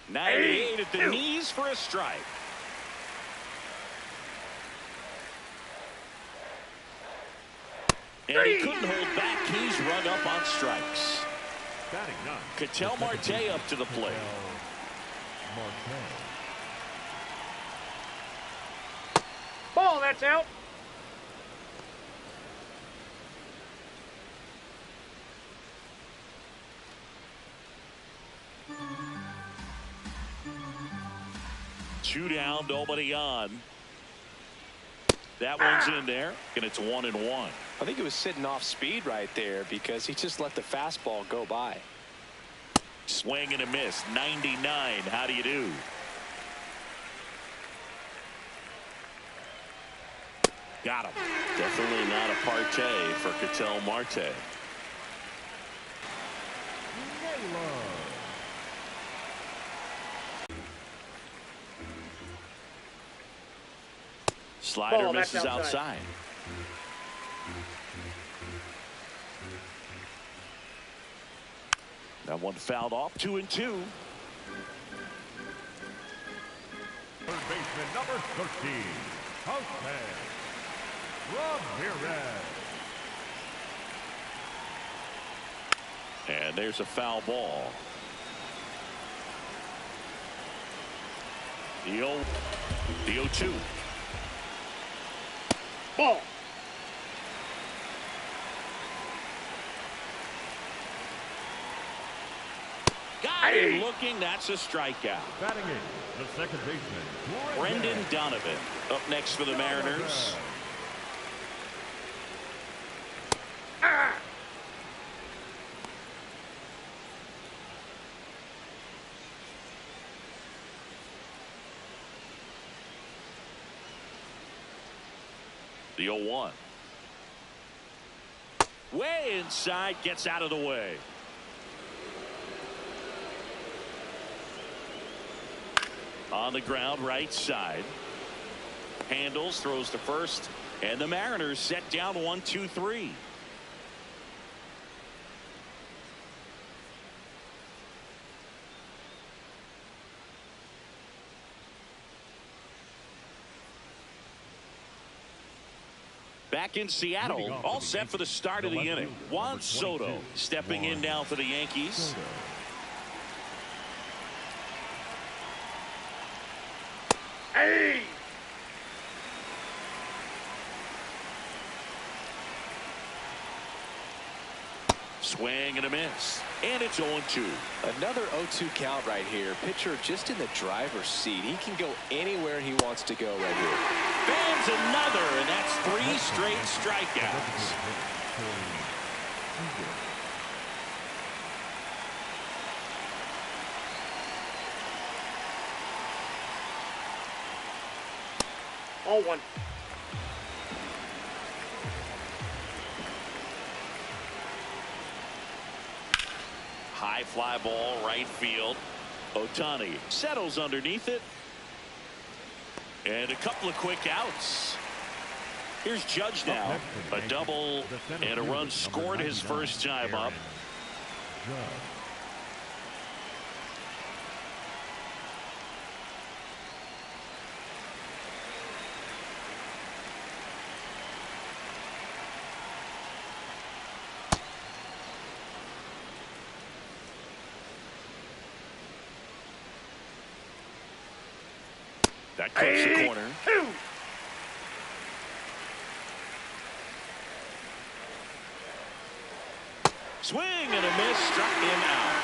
'98 at the knees for a strike. And he couldn't hold back. He's run up on strikes. Batting ninth, Ketel Marte up to the plate. Marte. Ball, that's out. Two down, nobody on. That one's in there, and it's 1-1. I think he was sitting off speed right there because he just let the fastball go by. Swing and a miss. 99. How do you do? Got him. Definitely not a partay for Ketel Marte. Slider Ball, misses that's outside. That one fouled off. 2-2. Third baseman number 13, Jose Ramirez. And there's a foul ball. The 0-2. Ball. Got him looking. That's a strikeout. Batting in, the second baseman, Brendan Donovan up next for the Mariners. The 0-1. Way inside, gets out of the way. On the ground, right side. Handles, throws to first, and the Mariners set down 1-2-3. Back in Seattle, all set for the start of the inning. Juan Soto stepping in now for the Yankees. Hey! Swing and a miss. And it's 0-2. Another 0-2 count right here. Pitcher just in the driver's seat. He can go anywhere he wants to go right here. Bands another, and that's 3 straight strikeouts. Ball one. High fly ball, right field. Ohtani settles underneath it. And a couple of quick outs. Here's Judge now. A double and a run scored his first time up. That clips the corner. Swing and a miss, struck him out.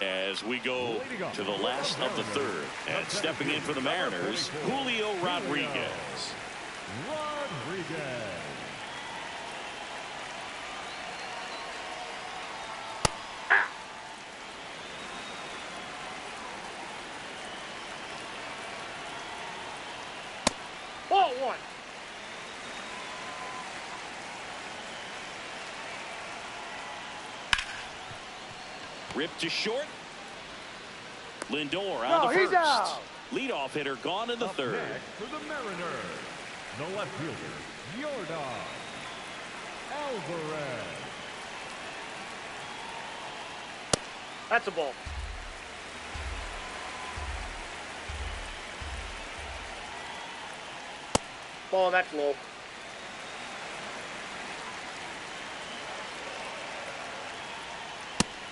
As we go to the last of the third, and stepping in for the Mariners, Julio Rodriguez. Ball one. Ripped to short. Lindor on the first. Out. Leadoff hitter gone in the third. For the Mariners, the left fielder, Yordan Alvarez. That's a ball. Ball, that's low.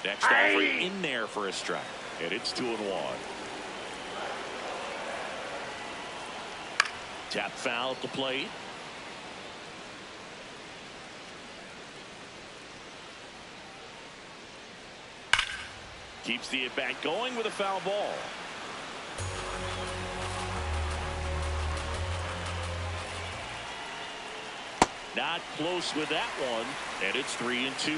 Next offering in there for a strike. And it's 2-1. Tap foul at the plate. Keeps the at-bat going with a foul ball. Not close with that one, and it's 3-2.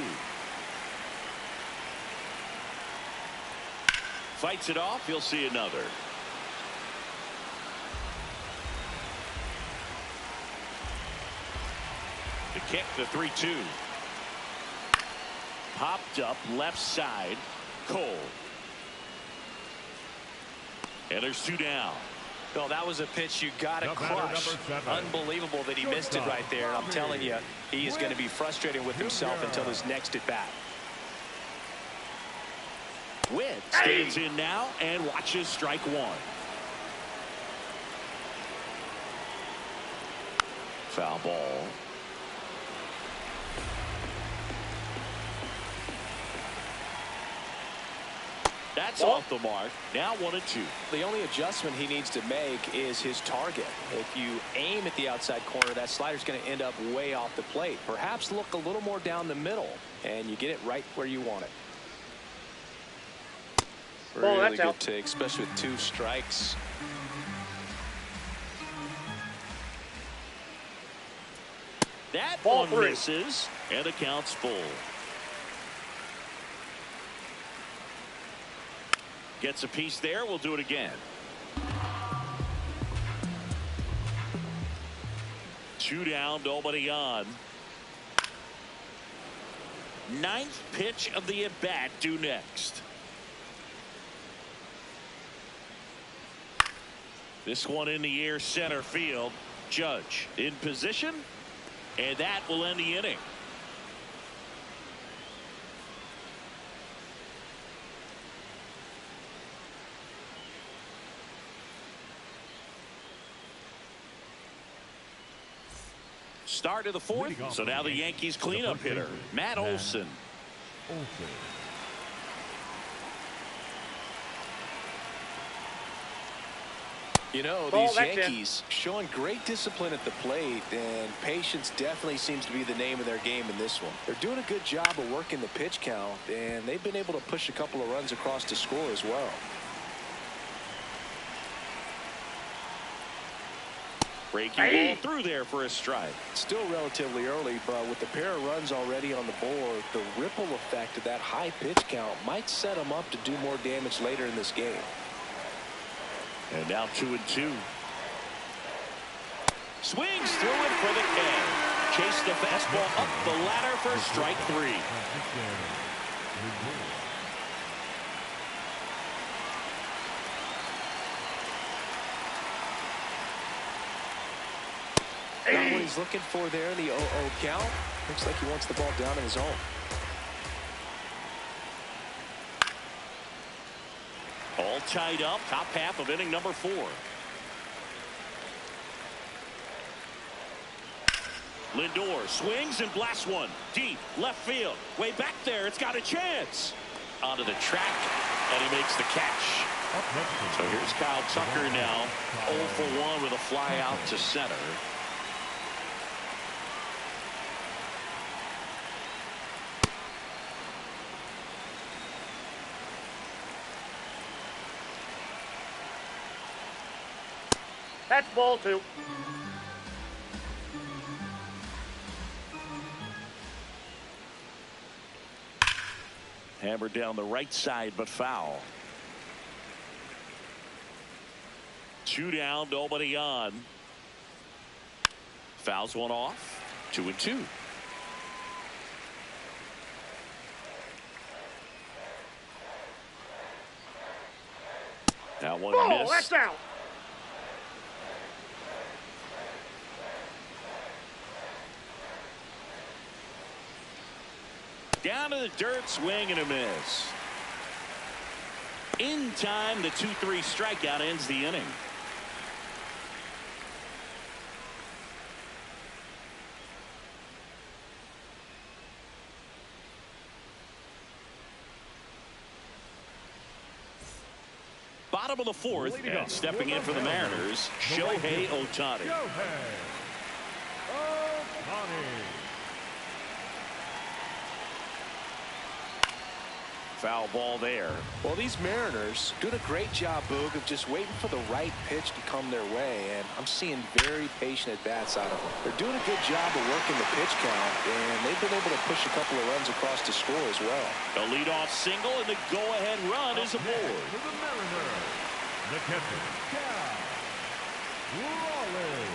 Fights it off. He'll see another. The kick, the 3-2. Popped up left side. Cole. And there's 2 down. Well, that was a pitch you got to crush. Unbelievable that he missed it right there. I'm telling you, he is going to be frustrated with himself until his next at bat. Witt stands in now and watches strike one. Foul ball. That's off the mark. Now 1-2. The only adjustment he needs to make is his target. If you aim at the outside corner, that slider's going to end up way off the plate. Perhaps look a little more down the middle, and you get it right where you want it. Really good take, especially with 2 strikes. That one misses, and the count's full. Gets a piece there. We'll do it again. 2 down, nobody on. 9th pitch of the at-bat due next. This one in the air, center field. Judge in position, and that will end the inning. Start of the 4th, so now the Yankees cleanup hitter, Matt Olson. You know, these Yankees showing great discipline at the plate, and patience definitely seems to be the name of their game in this one. They're doing a good job of working the pitch count, and they've been able to push a couple of runs across to score as well. Breaking ball through there for a strike. Still relatively early, but with the pair of runs already on the board, the ripple effect of that high pitch count might set him up to do more damage later in this game. And now 2-2. Swings through it for the K. Chase the fastball up the ladder for strike 3. Not what he's looking for there in the 0-0 count. Looks like he wants the ball down in his zone. All tied up, top half of inning number 4. Lindor swings and blasts one deep left field. Way back there, it's got a chance. Onto the track, and he makes the catch. So here's Kyle Tucker now, 0 for 1 with a fly out to center. That's ball 2. Hammered down the right side, but foul. 2 down, nobody on. Fouls one off. 2-2. That one missed. That's out. Down to the dirt, swing and a miss. In time, the 2-3 strikeout ends the inning. Bottom of the 4th, and stepping in for the Mariners, Shohei Ohtani. Foul ball there. Well, these Mariners doing a great job, Boog, of just waiting for the right pitch to come their way, and I'm seeing very patient at-bats out of them. They're doing a good job of working the pitch count, and they've been able to push a couple of runs across to score as well. The leadoff single, and the go-ahead run is aboard. The Mariners, the catcher, Cal Raleigh.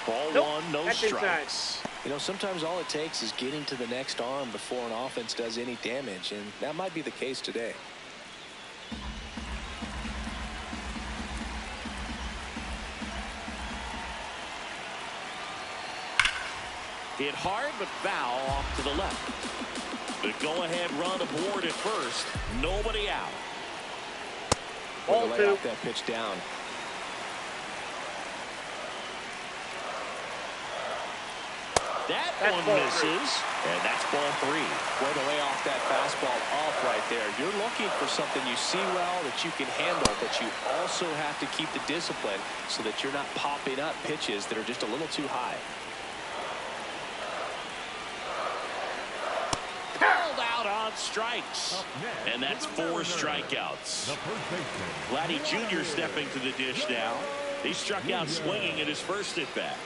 Ball 1, no That's strikes. inside. You know, sometimes all it takes is getting to the next arm before an offense does any damage, and that might be the case today. Hit hard, but foul off to the left. The go-ahead run aboard at first. Nobody out. Ball Lay 2. off that pitch down. That That's one ball misses, and that's ball 3. Way to lay off that fastball off right there. You're looking for something you see well that you can handle, but you also have to keep the discipline so that you're not popping up pitches that are just a little too high. Held out on strikes, and that's 4 strikeouts. The first baseman, Vladdy Jr. stepping to the dish now. He struck out swinging in his first at-bat.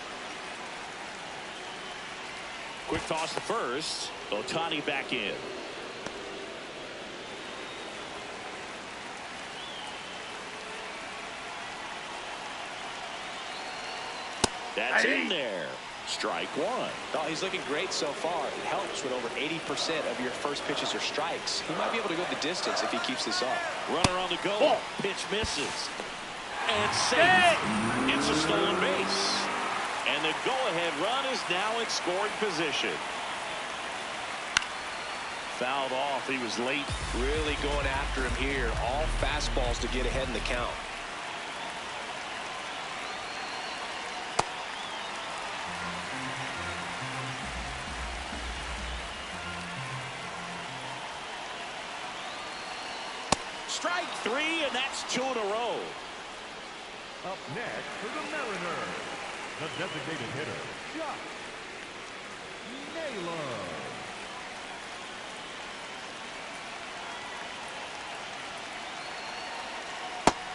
Quick toss to first. Ohtani back in. That's in there. Strike 1. Oh, he's looking great so far. It helps when over 80% of your first pitches are strikes. He might be able to go the distance if he keeps this up. Runner on the go. Ball. Pitch misses. And safe. It's a stolen base. And the go-ahead run is now in scoring position. Fouled off. He was late. Really going after him here. All fastballs to get ahead in the count. Strike 3, and that's 2 in a row. up next for the Mariners, the designated hitter, Josh Naylor.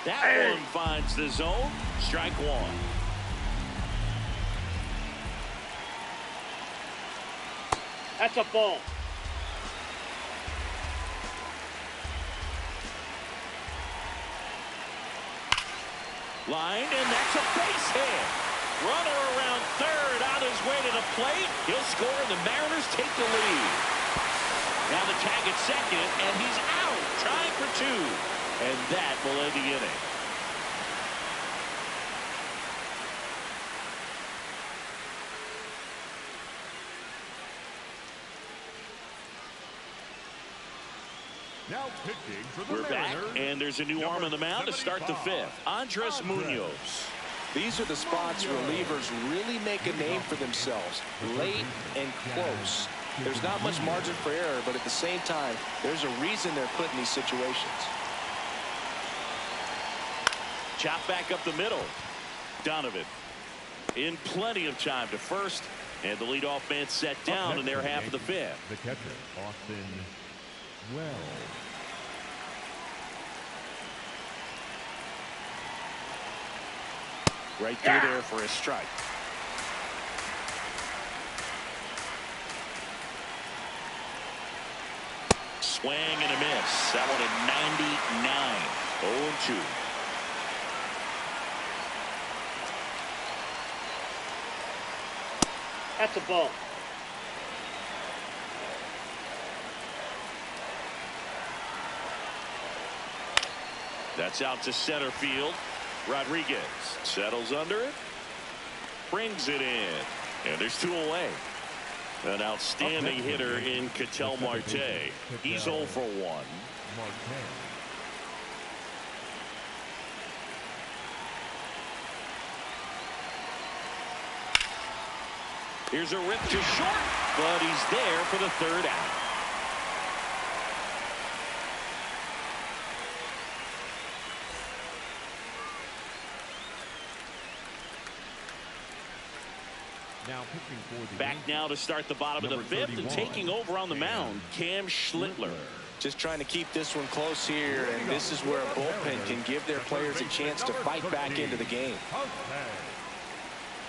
That one finds the zone. Strike one. That's a ball. Line, and that's a base hit. Runner around third, on his way to the plate. He'll score, and the Mariners take the lead. Now the tag at second, and he's out, trying for two. And that will end the inning. Now pitching for the We're back, Mariners. and there's a new arm on the mound to start the fifth. Andres Munoz. These are the spots relievers really make a name for themselves. Late and close. There's not much margin for error, but at the same time, there's a reason they're put in these situations. Chop back up the middle. Donovan in plenty of time to first, and the leadoff man set down in their half of the fifth. The catcher, Austin Wells. Right through there for a strike. Swing and a miss. That one at 99. 0-2. That's a ball. That's out to center field. Rodriguez settles under it, brings it in, and there's two away. An outstanding hitter in Ketel Marte. He's 0 for 1. Here's a rip to short, but he's there for the third out. Now pitching for the Back now to start the bottom of the fifth, and taking over on the mound, Cam Schlittler. Just trying to keep this one close here, and this is where a bullpen can give their players a chance to fight back into the game.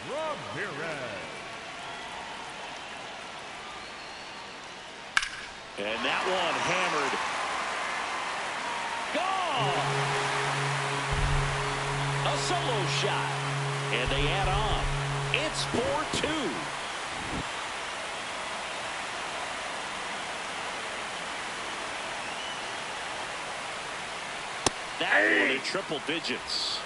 Ramirez. And that one hammered. Gone! A solo shot. And they add on. It's 4-2. That one in triple digits.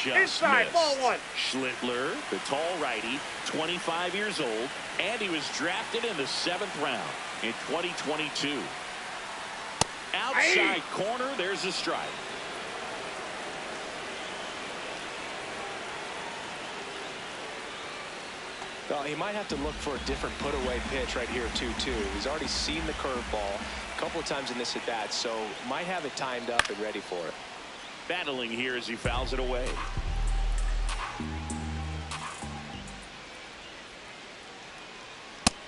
Just Inside, missed. ball one. Schlittler, the tall righty, 25 years old, and he was drafted in the 7th round in 2022. Outside corner, there's a strike. Well, he might have to look for a different put-away pitch right here, too. He's already seen the curveball a couple of times in this at-bat, so might have it timed up and ready for it. Battling here as he fouls it away.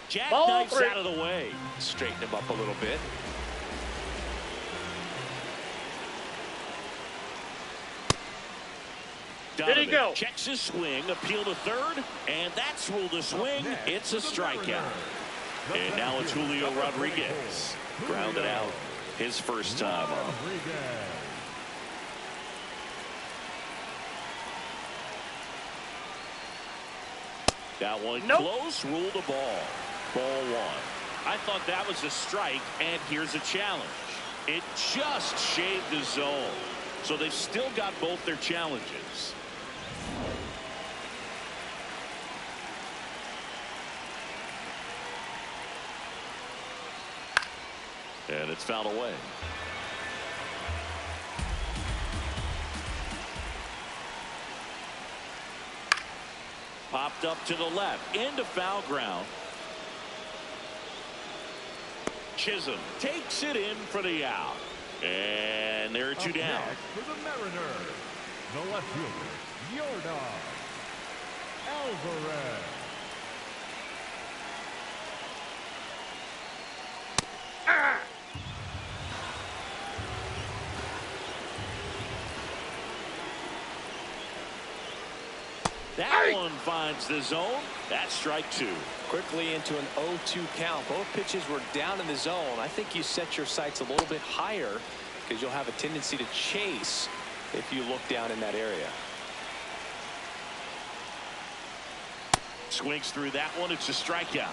Jackknifes out of the way. Straighten him up a little bit. Donovan Did he go? checks his swing, appeal to third, and that's ruled a swing. It's a strikeout. And now it's Julio Rodriguez. Grounded out his first time up. That one close, ruled a ball. Ball one. I thought that was a strike, and here's a challenge. It just shaved the zone. So they've still got both their challenges. And it's fouled away. Popped up to the left, into foul ground. Chisholm takes it in for the out. And there are two down. For the Mariners, The left fielder, Yordan Alvarez. That one finds the zone. That's strike two. Quickly into an 0-2 count. Both pitches were down in the zone. I think you set your sights a little bit higher because you'll have a tendency to chase if you look down in that area. Swings through that one. It's a strikeout.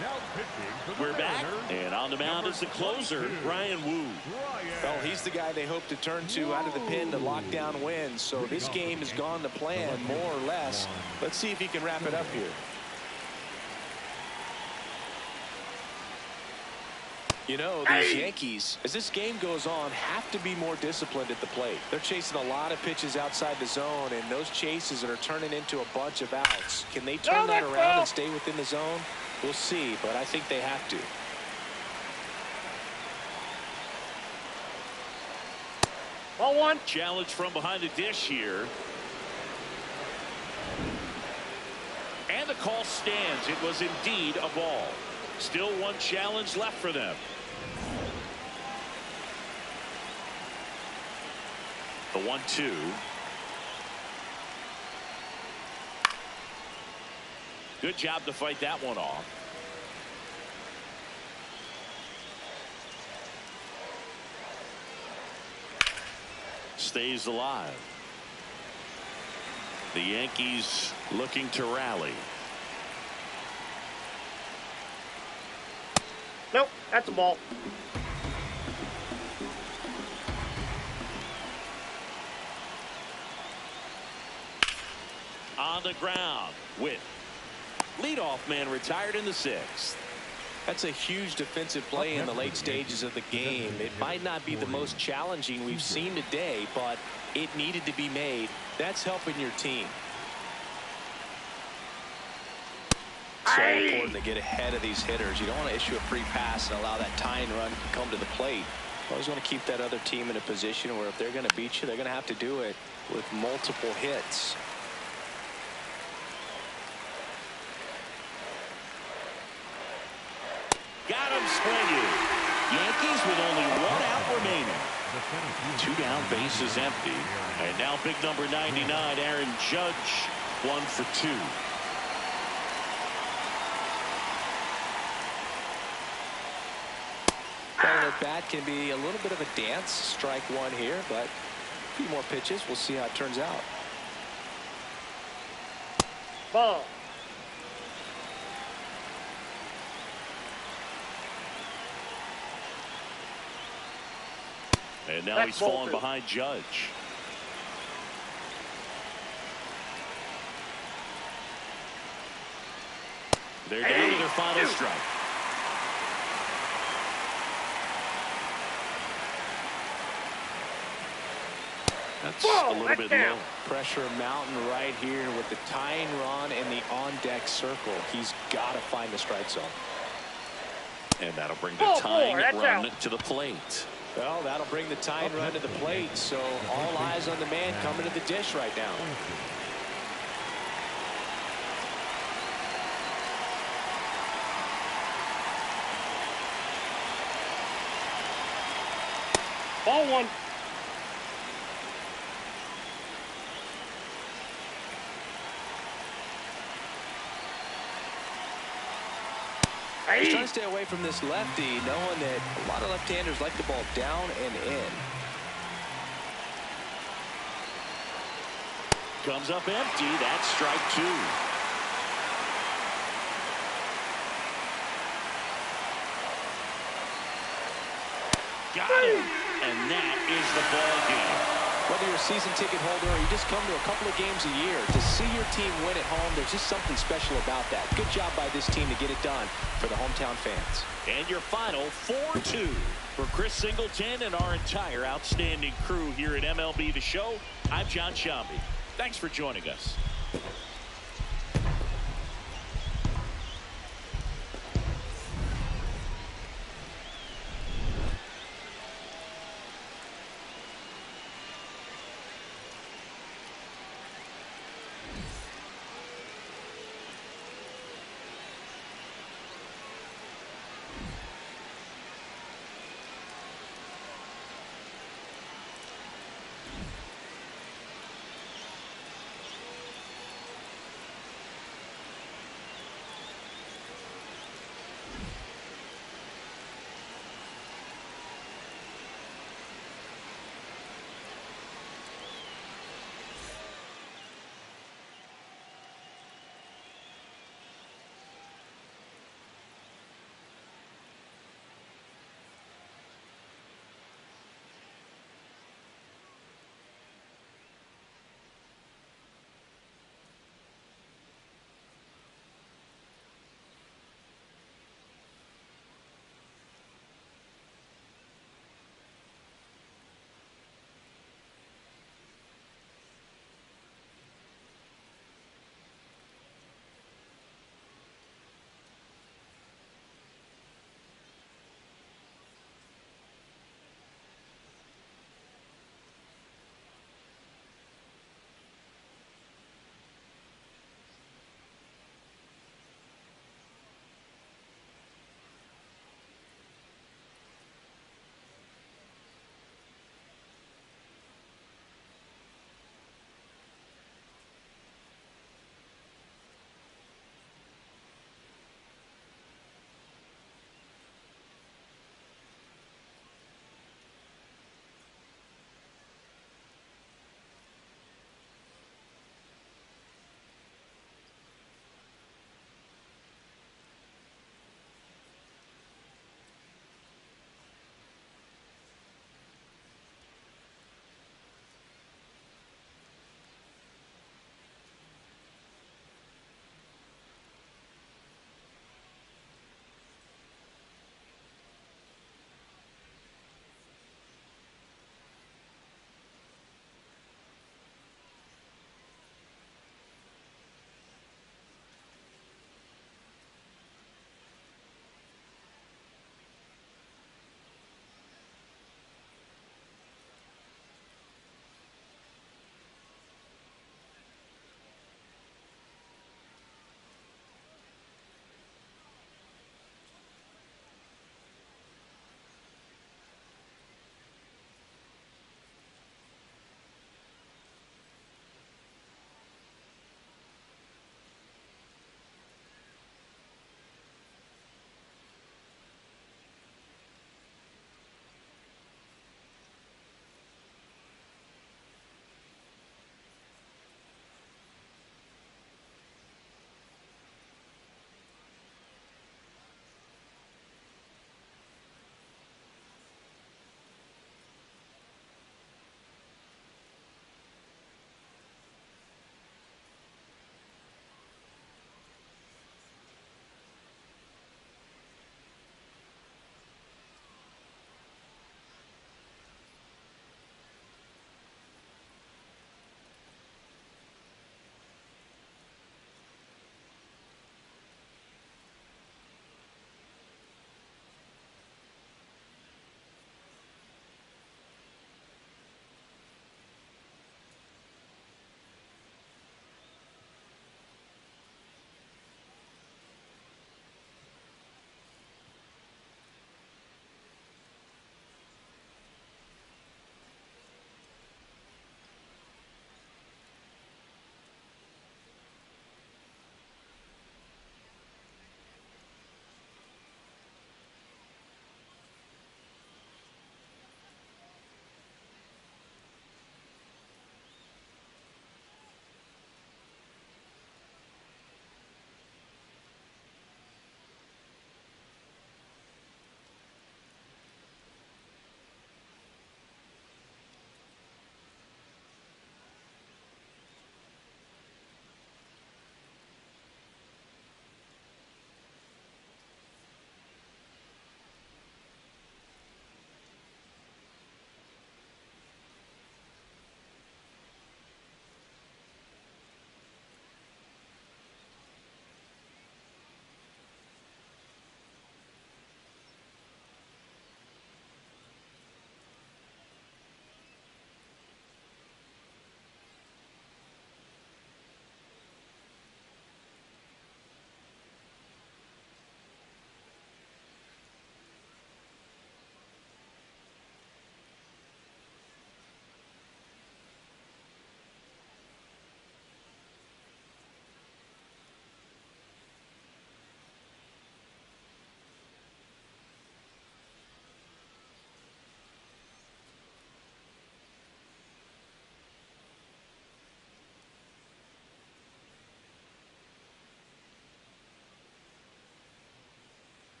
Now pitching for the We're back, Mariners, and on the mound is the closer, 22, Ryan Wu. Well, he's the guy they hope to turn to out of the pen to lock down wins. So this game has gone to plan, more or less. Let's see if he can wrap it up here. You know, these Yankees, as this game goes on, have to be more disciplined at the plate. They're chasing a lot of pitches outside the zone, and those chases are turning into a bunch of outs. Can they turn that around and stay within the zone? We'll see, but I think they have to. Ball one. Challenge from behind the dish here. And the call stands. It was indeed a ball. Still one challenge left for them. The 1-2. Good job to fight that one off. Stays alive. The Yankees looking to rally. Nope, that's a ball. On the ground with leadoff man retired in the sixth. That's a huge defensive play in the late stages of the game. It might not be the most challenging we've seen today, but it needed to be made. That's helping your team. So important to get ahead of these hitters. You don't want to issue a free pass and allow that tying run to come to the plate. You always want to keep that other team in a position where if they're going to beat you, they're going to have to do it with multiple hits. Got him swinging. Yankees with only one out remaining. Two down, bases empty. And now big number 99, Aaron Judge, 1 for 2. Well, the bat can be a little bit of a dance. Strike one here, but a few more pitches. We'll see how it turns out. Ball. And now he's fallen behind Judge. They're down to their final strike. That's a little bit low. Pressure mountain right here with the tying run and the on-deck circle. He's got to find the strike zone. And that'll bring the tying run to the plate. Well, that'll bring the tying run to the plate. So all eyes on the man coming to the dish right now. Ball one. He's trying to stay away from this lefty, knowing that a lot of left-handers like the ball down and in. Comes up empty. That's strike two. Got him. And that is the ball game. Whether you're a season ticket holder or you just come to a couple of games a year, to see your team win at home, there's just something special about that. Good job by this team to get it done for the hometown fans. And your final 4-2 for Chris Singleton and our entire outstanding crew here at MLB The Show. I'm John Sciambi. Thanks for joining us.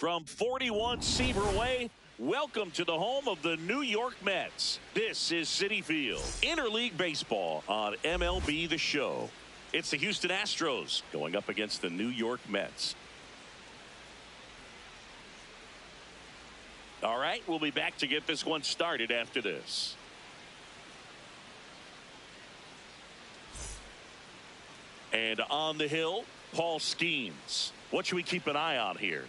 From 41 Seaver Way, welcome to the home of the New York Mets. This is Citi Field, Interleague Baseball on MLB The Show. It's the Houston Astros going up against the New York Mets. All right, we'll be back to get this one started after this. And on the hill, Paul Skeens. What should we keep an eye on here?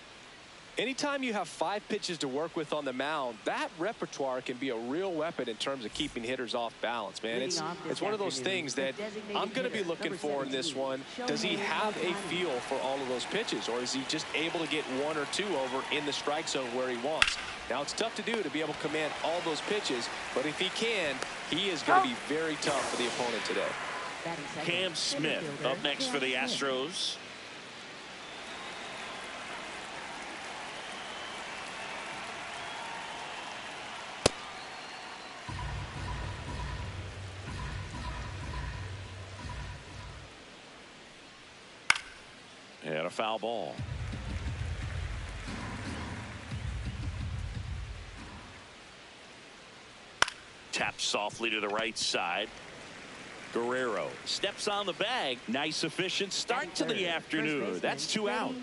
Anytime you have 5 pitches to work with on the mound, that repertoire can be a real weapon in terms of keeping hitters off balance, man. It's one of those things that I'm going to be looking for in this one. Does he have a feel for all of those pitches, or is he just able to get 1 or 2 over in the strike zone where he wants? Now, it's tough to do to be able to command all those pitches, but if he can, he is going to be very tough for the opponent today. Cam Smith up next for the Astros. And a foul ball. Taps softly to the right side. Guerrero steps on the bag. Nice efficient start to the afternoon. That's 2 out.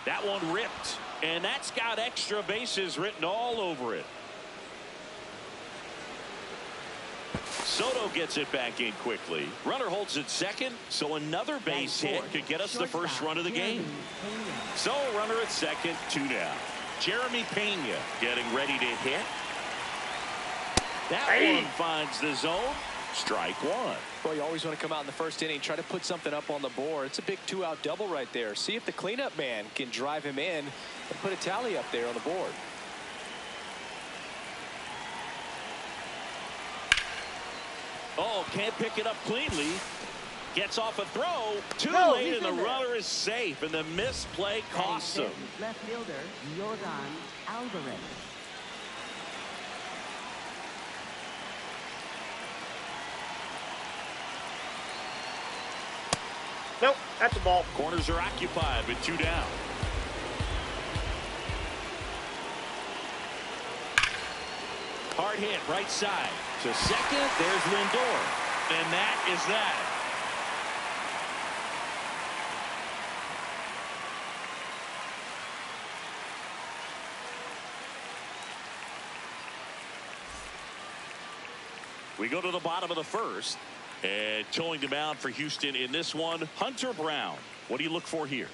That one ripped, and that's got extra bases written all over it. Soto gets it back in quickly. Runner holds at second, so another base hit could get us the first run of the game. So runner at second, 2 down. Jeremy Pena getting ready to hit. That one finds the zone. Strike 1. Well, you always want to come out in the first inning, try to put something up on the board. It's a big 2-out double right there. See if the cleanup man can drive him in and put a tally up there on the board. Oh, can't pick it up cleanly. Gets off a throw. Too late, and the runner is safe, and the misplay costs him. Left fielder, Yordan Alvarez. Nope, that's a ball. Corners are occupied with 2 down. Hard hit, right side. To second, there's Lindor. And that is that. We go to the bottom of the first. And towing the mound for Houston in this one, Hunter Brown. What do you look for here?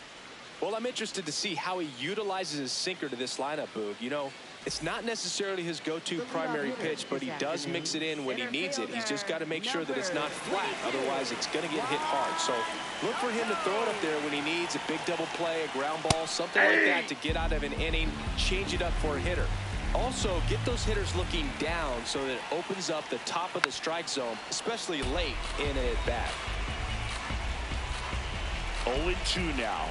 Well, I'm interested to see how he utilizes his sinker to this lineup, Boog. You know, it's not necessarily his go-to primary pitch, but he does mix it in when he needs it. He's just got to make sure that it's not flat. Otherwise, it's going to get hit hard. So look for him to throw it up there when he needs a big double play, a ground ball, something like that to get out of an inning, change it up for a hitter. Also, get those hitters looking down so that it opens up the top of the strike zone, especially late in an at-bat. 0-2 now.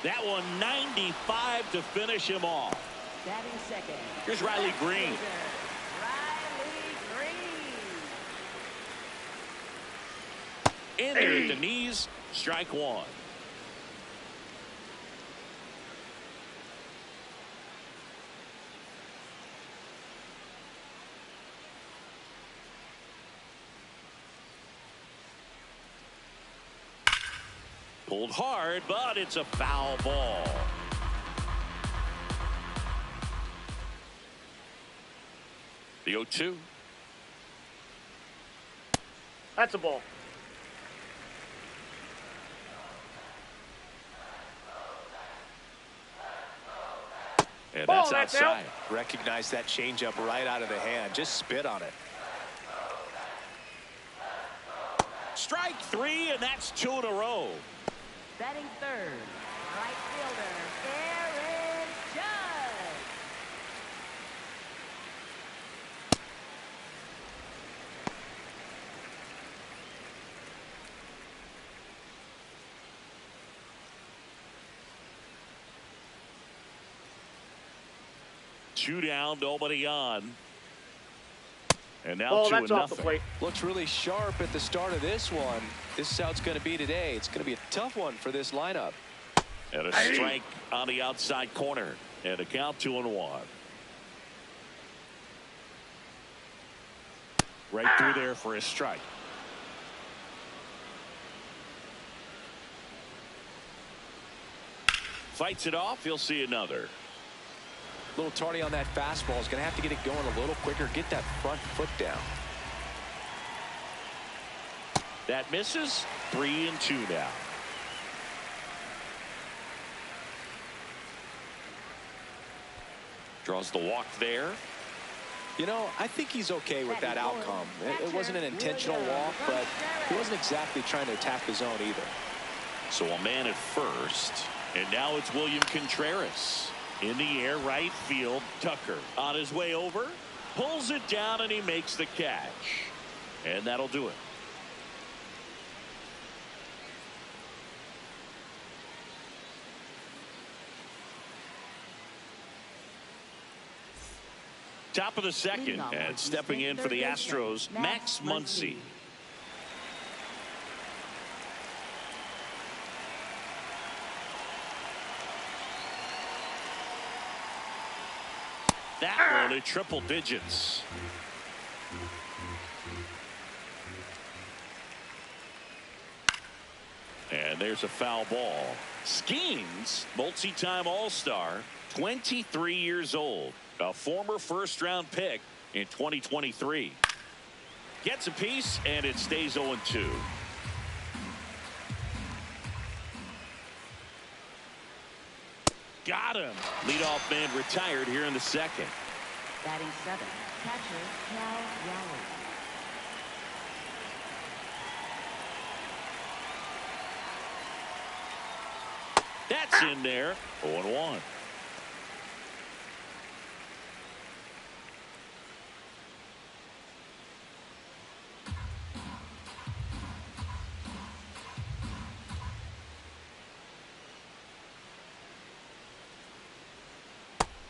That one 95 to finish him off. Batting second. Here's Riley Green. In there at the knees, strike 1. Pulled hard, but it's a foul ball. The 0-2. That's a ball. And that's outside. Recognize that changeup right out of the hand. Just spit on it. Strike 3, and that's 2 in a row. Batting third, right fielder, Aaron Judge. 2 down, nobody on. And now Oh, 2-0. that's off the plate. Looks really sharp at the start of this one. This is how it's going to be today. It's going to be a tough one for this lineup. And a strike on the outside corner. And a count 2-1. Right through there for a strike. Fights it off. He'll see another. A little tardy on that fastball. Is going to have to get it going a little quicker. Get that front foot down. That misses. 3-2 now. Draws the walk there. You know, I think he's okay with that outcome. It wasn't an intentional walk, but he wasn't exactly trying to attack the zone either. So a man at first. And now it's William Contreras. In the air, right field. Tucker on his way over. Pulls it down and he makes the catch. And that'll do it. Top of the second, and stepping in for the Astros, Max Muncy. That one at triple digits. And there's a foul ball. Skeens, multi-time All-Star, 23 years old. A former first-round pick in 2023. Gets a piece, and it stays 0-2. Got him. Leadoff man retired here in the second. Batting 7, catcher Cal Raleigh. That's in there. 0-1.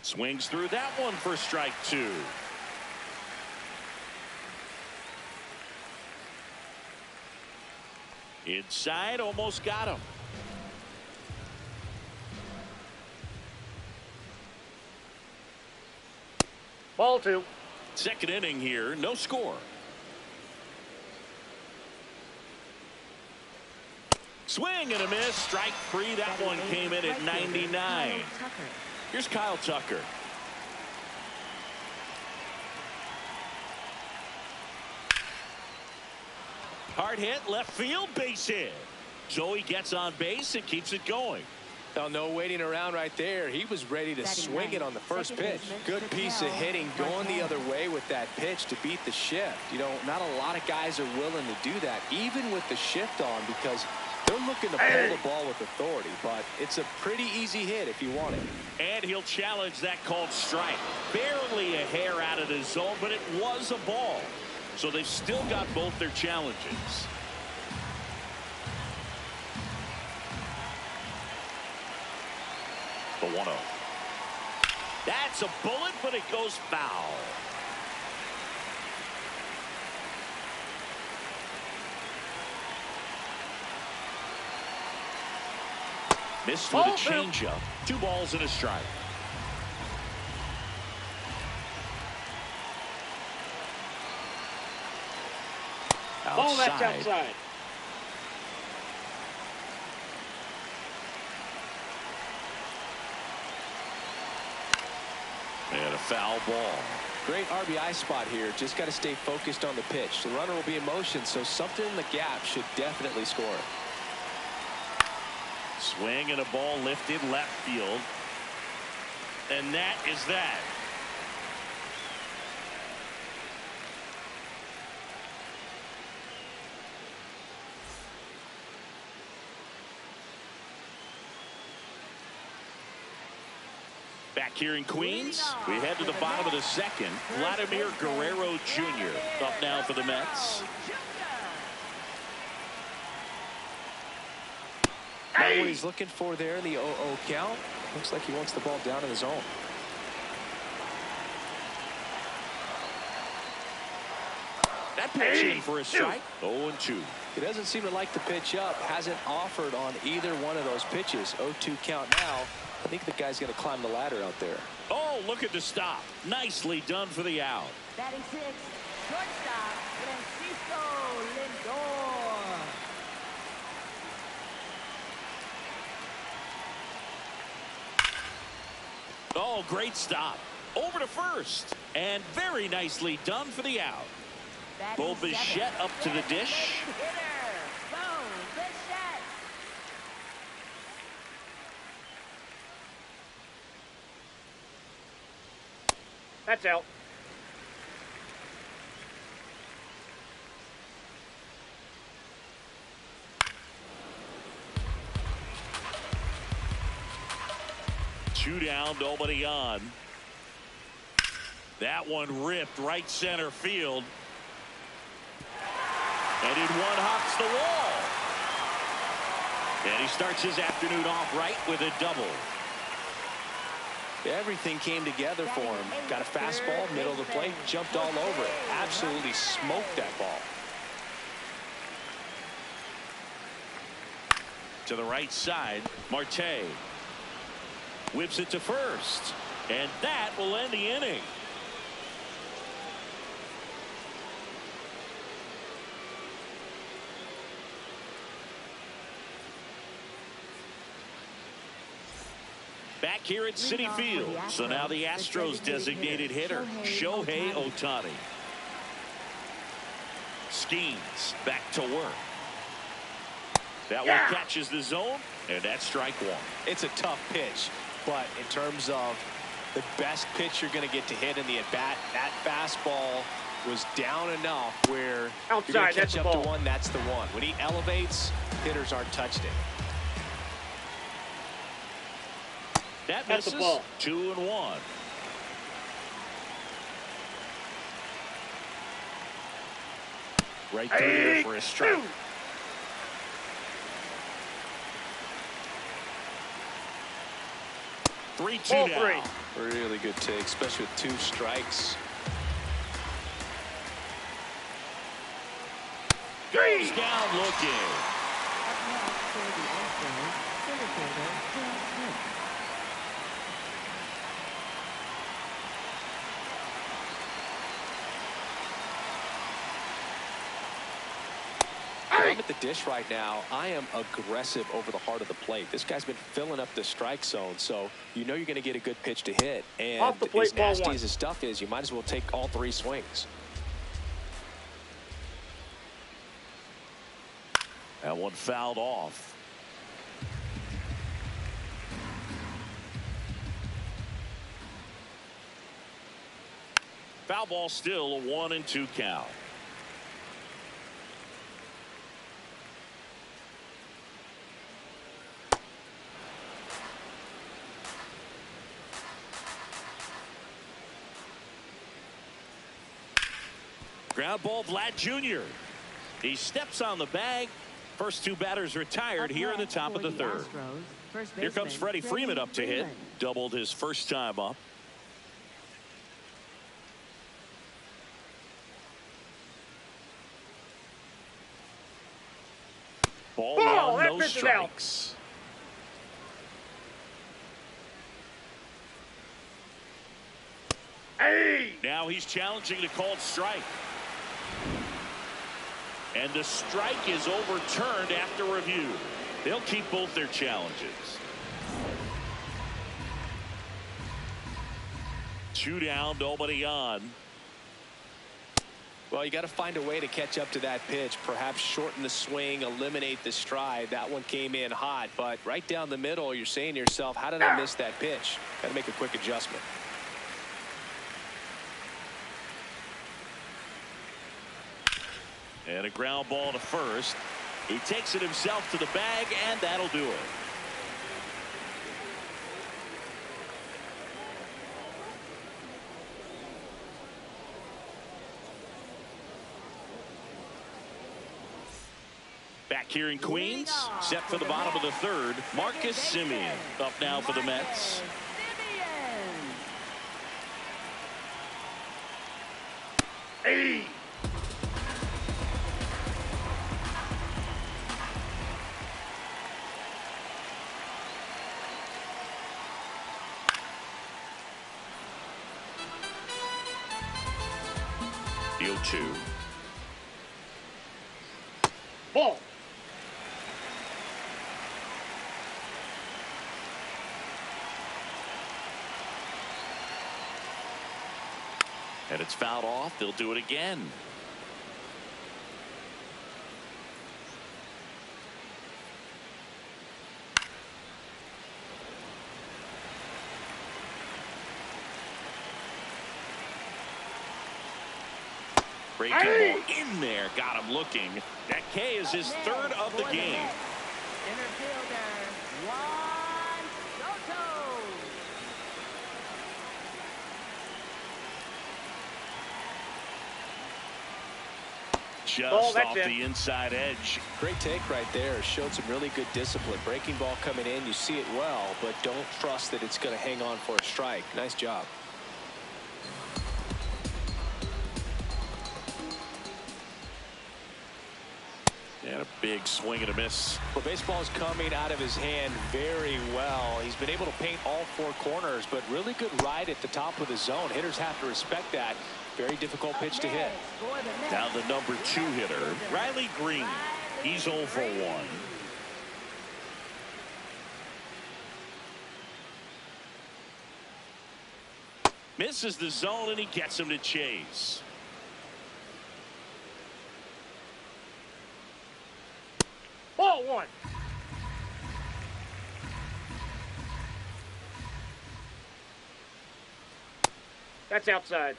Swings through that one for strike 2. Inside, almost got him. Ball 2. Second inning here, no score. Swing and a miss. Strike 3. That one came in at 99. Here's Kyle Tucker. Hard hit, left field, base hit. Joey gets on base and keeps it going. Now, no waiting around right there. He was ready to swing it on the first pitch. Good piece of hitting, going the other way with that pitch to beat the shift. You know, not a lot of guys are willing to do that, even with the shift on, because they're looking to pull the ball with authority, but it's a pretty easy hit if you want it. And he'll challenge that called strike. Barely a hair out of the zone, but it was a ball. So they've still got both their challenges. The 1-0. That's a bullet, but it goes foul. Missed with a changeup. 2 balls and a strike. Ball, that's outside. And a foul ball. Great RBI spot here. Just got to stay focused on the pitch. The runner will be in motion, so something in the gap should definitely score. Swing and a ball lifted left field. And that is that. Back here in Queens, we head to the bottom of the second. Vladimir Guerrero Jr. up now for the Mets. Not what he's looking for there in the 0-0 count. Looks like he wants the ball down in the zone. Pitch in for a strike. 0-2. He doesn't seem to like the pitch up. Hasn't offered on either one of those pitches. 0-2 count now. I think the guy's going to climb the ladder out there. Oh, look at the stop. Nicely done for the out. Batting six, shortstop, Francisco Lindor. Oh, great stop. Over to first. And very nicely done for the out. Bo Bichette up to the dish. That's out. Two down, nobody on. That one ripped right center field. And in one hops the wall. And he starts his afternoon off right with a double. Everything came together for him. Got a fastball, middle of the plate, jumped all over it. Absolutely smoked that ball. To the right side, Marte whips it to first. And that will end the inning. Back here at Citi Field. So now the Astros designated hitter, Shohei Ohtani. Skeens back to work. That one catches the zone, and that's strike one. It's a tough pitch, but in terms of the best pitch you're going to get to hit in the at-bat, that fastball was down enough where outside, you're going to catch that's up the to one. That's the one. When he elevates, hitters aren't touched it. That That's misses. the ball. 2-1. Right through there for a strike. 3-2 now. Really good take, especially with 2 strikes. Goes down looking. I'm at the dish right now. I am aggressive over the heart of the plate. This guy's been filling up the strike zone, so you know you're going to get a good pitch to hit. And off the plate, as nasty ball 1. as his stuff is, you might as well take all 3 swings. That one fouled off. Foul ball, still a 1-2 count. Ground ball, Vlad Jr. He steps on the bag. First 2 batters retired here in the top of the 3rd. Here comes Freddie Freeman up to hit. Doubled his first time up. Ball one, no strikes. Now he's challenging the called strike. And the strike is overturned after review. They'll keep both their challenges. 2 down, nobody on. Well, you got to find a way to catch up to that pitch. Perhaps shorten the swing, eliminate the stride. That one came in hot, but right down the middle, you're saying to yourself, how did I miss that pitch? Got to make a quick adjustment. And a ground ball to first. He takes it himself to the bag, and that'll do it. Back here in Queens, set for the bottom of the 3rd, Marcus Semien up now for the Mets. 0-2. Ball. And it's fouled off. They'll do it again. Breaking ball in there. Got him looking. That K is his third of the game. Center fielder, Juan Soto. Just off the inside edge. Great take right there. Showed some really good discipline. Breaking ball coming in. You see it well, but don't trust that it's going to hang on for a strike. Nice job. And a big swing and a miss. Well, baseball's coming out of his hand very well. He's been able to paint all four corners, but really good ride at the top of the zone. Hitters have to respect that. Very difficult pitch to hit. Now the number 2 hitter, Riley Green. He's 0 for 1. Misses the zone, and he gets him to chase. Ball 1. That's outside.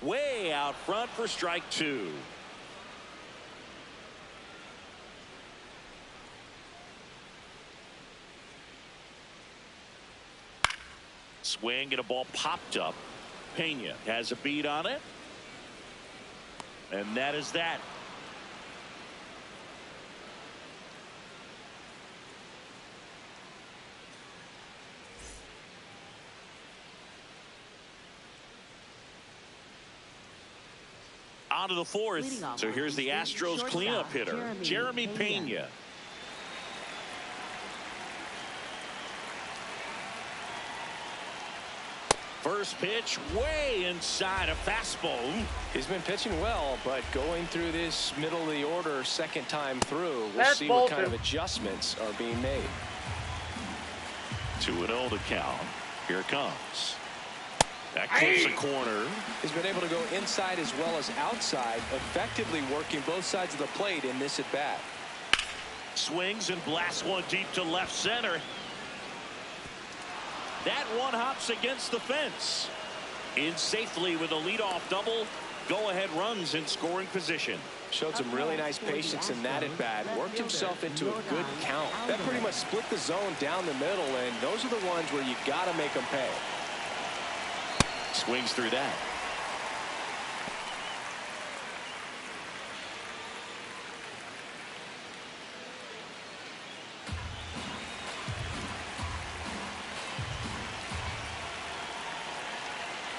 Way out front for strike 2. Swing and a ball popped up. Pena has a beat on it. And that is that. On to the fourth. So here's the Astros cleanup hitter, Jeremy Pena. First pitch way inside a fastball. He's been pitching well, but going through this middle of the order second time through, we'll see what kind of adjustments are being made. 2-0 to count. Here it comes. That clips the corner. He's been able to go inside as well as outside, effectively working both sides of the plate in this at bat. Swings and blasts one deep to left center. That one hops against the fence. In safely with a leadoff double. Go-ahead runs in scoring position. Showed some really nice patience in that at bat. Worked himself into a good count. That pretty much split the zone down the middle, and those are the ones where you got to make them pay. Swings through that.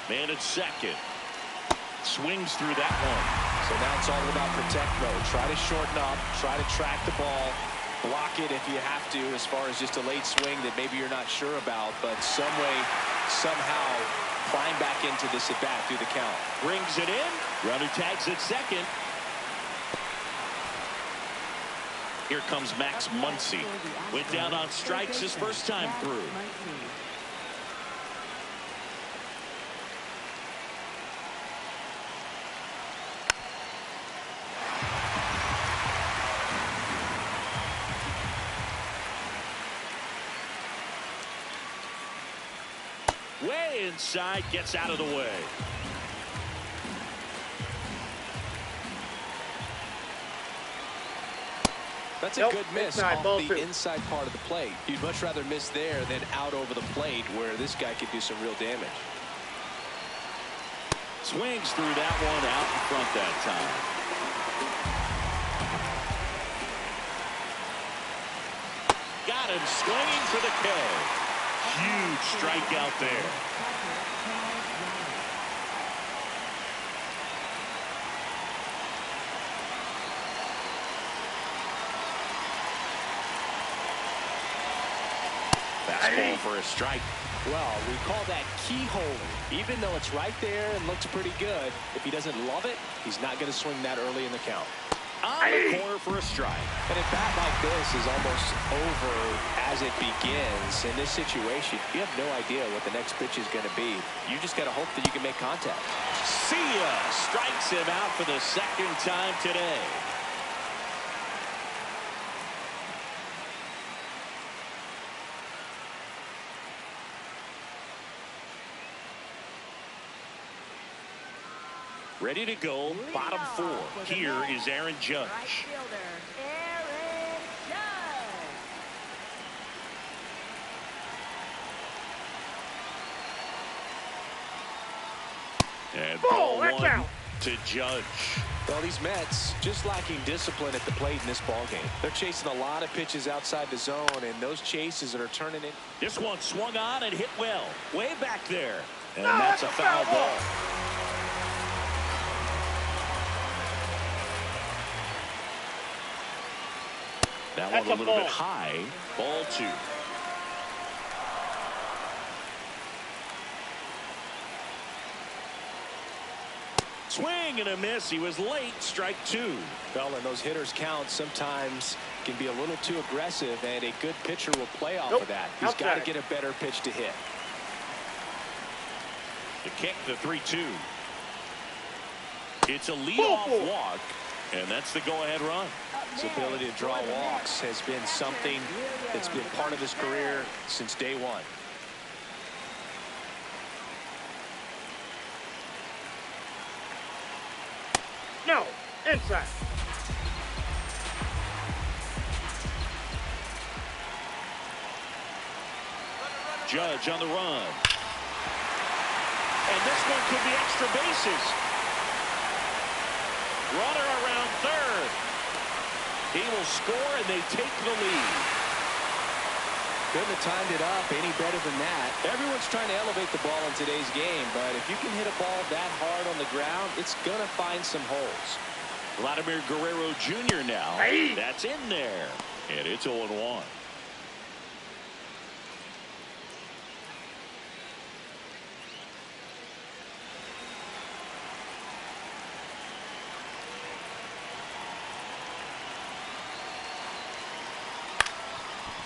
Man at second. Swings through that one. So now it's all about protect mode. Try to shorten up. Try to track the ball. Block it if you have to, as far as just a late swing that maybe you're not sure about. But some way, somehow, climb back into this at bat through the count. Brings it in. Runner tags at second. Here comes Max Muncy. Went down on strikes his first time through. Way inside, gets out of the way. That's a good miss off the inside part of the plate. You'd much rather miss there than out over the plate, where this guy could do some real damage. Swings through that one out in front that time. Got him swinging for the K. Huge strikeout there. Fastball for a strike. Well, we call that keyhole. Even though it's right there and looks pretty good, if he doesn't love it, he's not going to swing that early in the count. On the corner for a strike. And a bat like this is almost over as it begins. In this situation, you have no idea what the next pitch is going to be. You just got to hope that you can make contact. See ya! Strikes him out for the second time today. Ready to go, bottom four. Here is Aaron Judge. Right fielder, Aaron Judge. And Ball, ball that's one out. to Judge. Well, these Mets just lacking discipline at the plate in this ballgame. They're chasing a lot of pitches outside the zone, and those chases that are turning in. This one swung on and hit well. Way back there. And that's a foul ball. That That's one a a little ball. bit high. Ball two. Swing and a miss. He was late. Strike two. Well, and those hitters count sometimes can be a little too aggressive, and a good pitcher will play off Nope. of that. He's got to Outside. get a better pitch to hit. The kick, the 3-2. It's a leadoff walk, and that's the go-ahead run. His ability to draw walks has been something that's been part of his career since day one. No, inside. Judge on the run. And this one could be extra bases. Runner around third. He will score, and they take the lead. Couldn't have timed it up any better than that. Everyone's trying to elevate the ball in today's game, but if you can hit a ball that hard on the ground, it's going to find some holes. Vladimir Guerrero Jr. now. Hey. That's in there. And it's 0-1.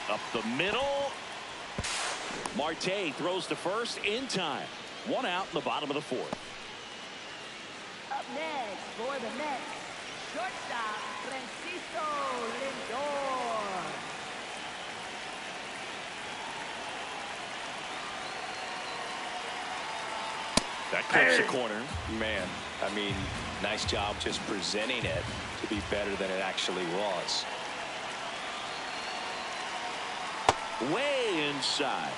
Up the middle. Marte throws to first in time. One out in the bottom of the fourth. Up next for the Mets, shortstop Francisco Lindor. That clips the corner. Man, I mean, nice job just presenting it to be better than it actually was. Way inside.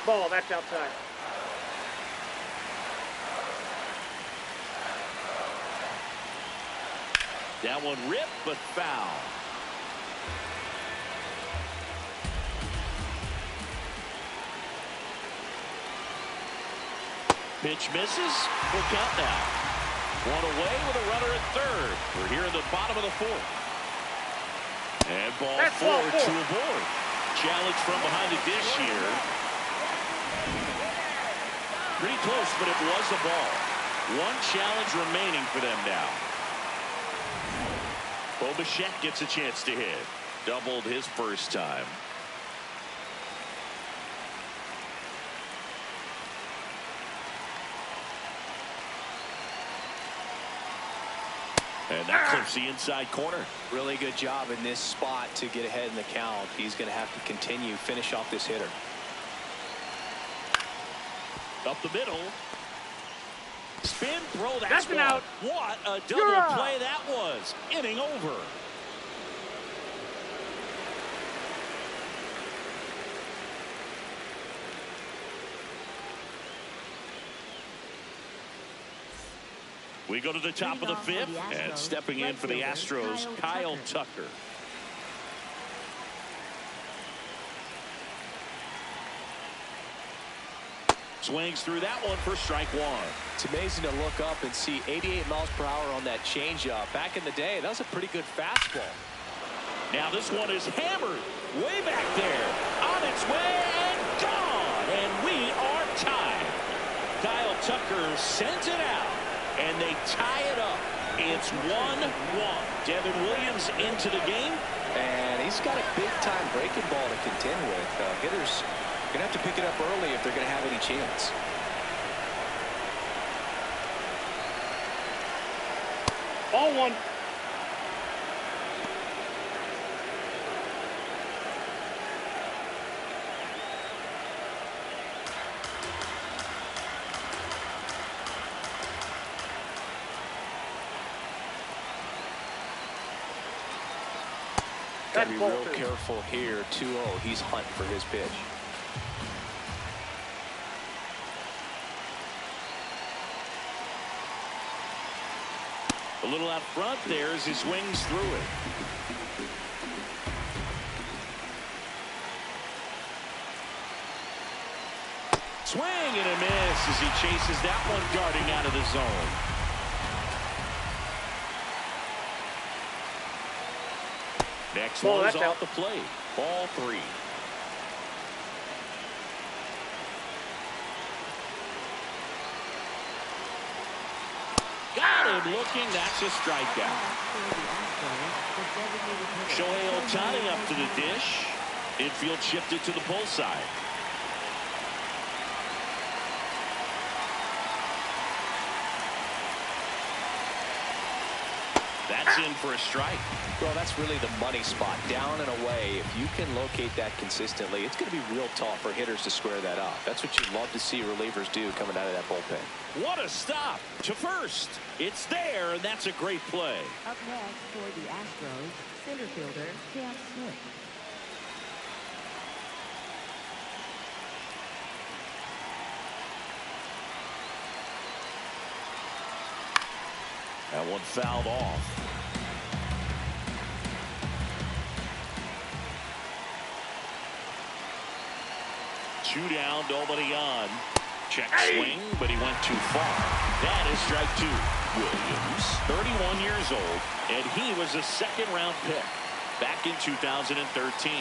Ball, that's outside. That one ripped, but foul. Pitch misses. Full count now. One away with a runner at third. We're here in the bottom of the fourth. And ball That's four ball four. to a board. Challenge from behind the dish here. Pretty close, but it was a ball. One challenge remaining for them now. Bo Bichette gets a chance to hit. Doubled his first time. And that clips the inside corner. Really good job in this spot to get ahead in the count. He's going to have to continue, finish off this hitter. Up the middle. Spin throw. That's an one. out. What a double You're out. play that was. Inning over. We go to the top of the fifth, and stepping in for the Astros, Kyle Tucker. Swings through that one for strike one. It's amazing to look up and see 88 miles per hour on that changeup. Back in the day, that was a pretty good fastball. Now this one is hammered way back there. On its way and gone. And we are tied. Kyle Tucker sends it out. And they tie it up. It's 1-1. Devin Williams into the game. And he's got a big-time breaking ball to contend with. Hitters are going to have to pick it up early if they're going to have any chance. Ball one. Got to be real careful here. 2-0. He's hunting for his pitch. A little out front there as he swings through it. Swing and a miss as he chases that one darting out of the zone. Next one is off the plate. Ball 3. Got him looking. That's a strikeout. Shohei Ohtani up to the dish. Infield shifted to the pull side. That's in for a strike. Well, that's really the money spot. Down and away. If you can locate that consistently, it's going to be real tough for hitters to square that up. That's what you love to see relievers do coming out of that bullpen. What a stop to first. It's there, and that's a great play. Up next for the Astros, center fielder Cam Smith. That one fouled off. Two down, nobody on. Check swing, but he went too far. That is strike 2. Williams, 31 years old, and he was a second-round pick back in 2013.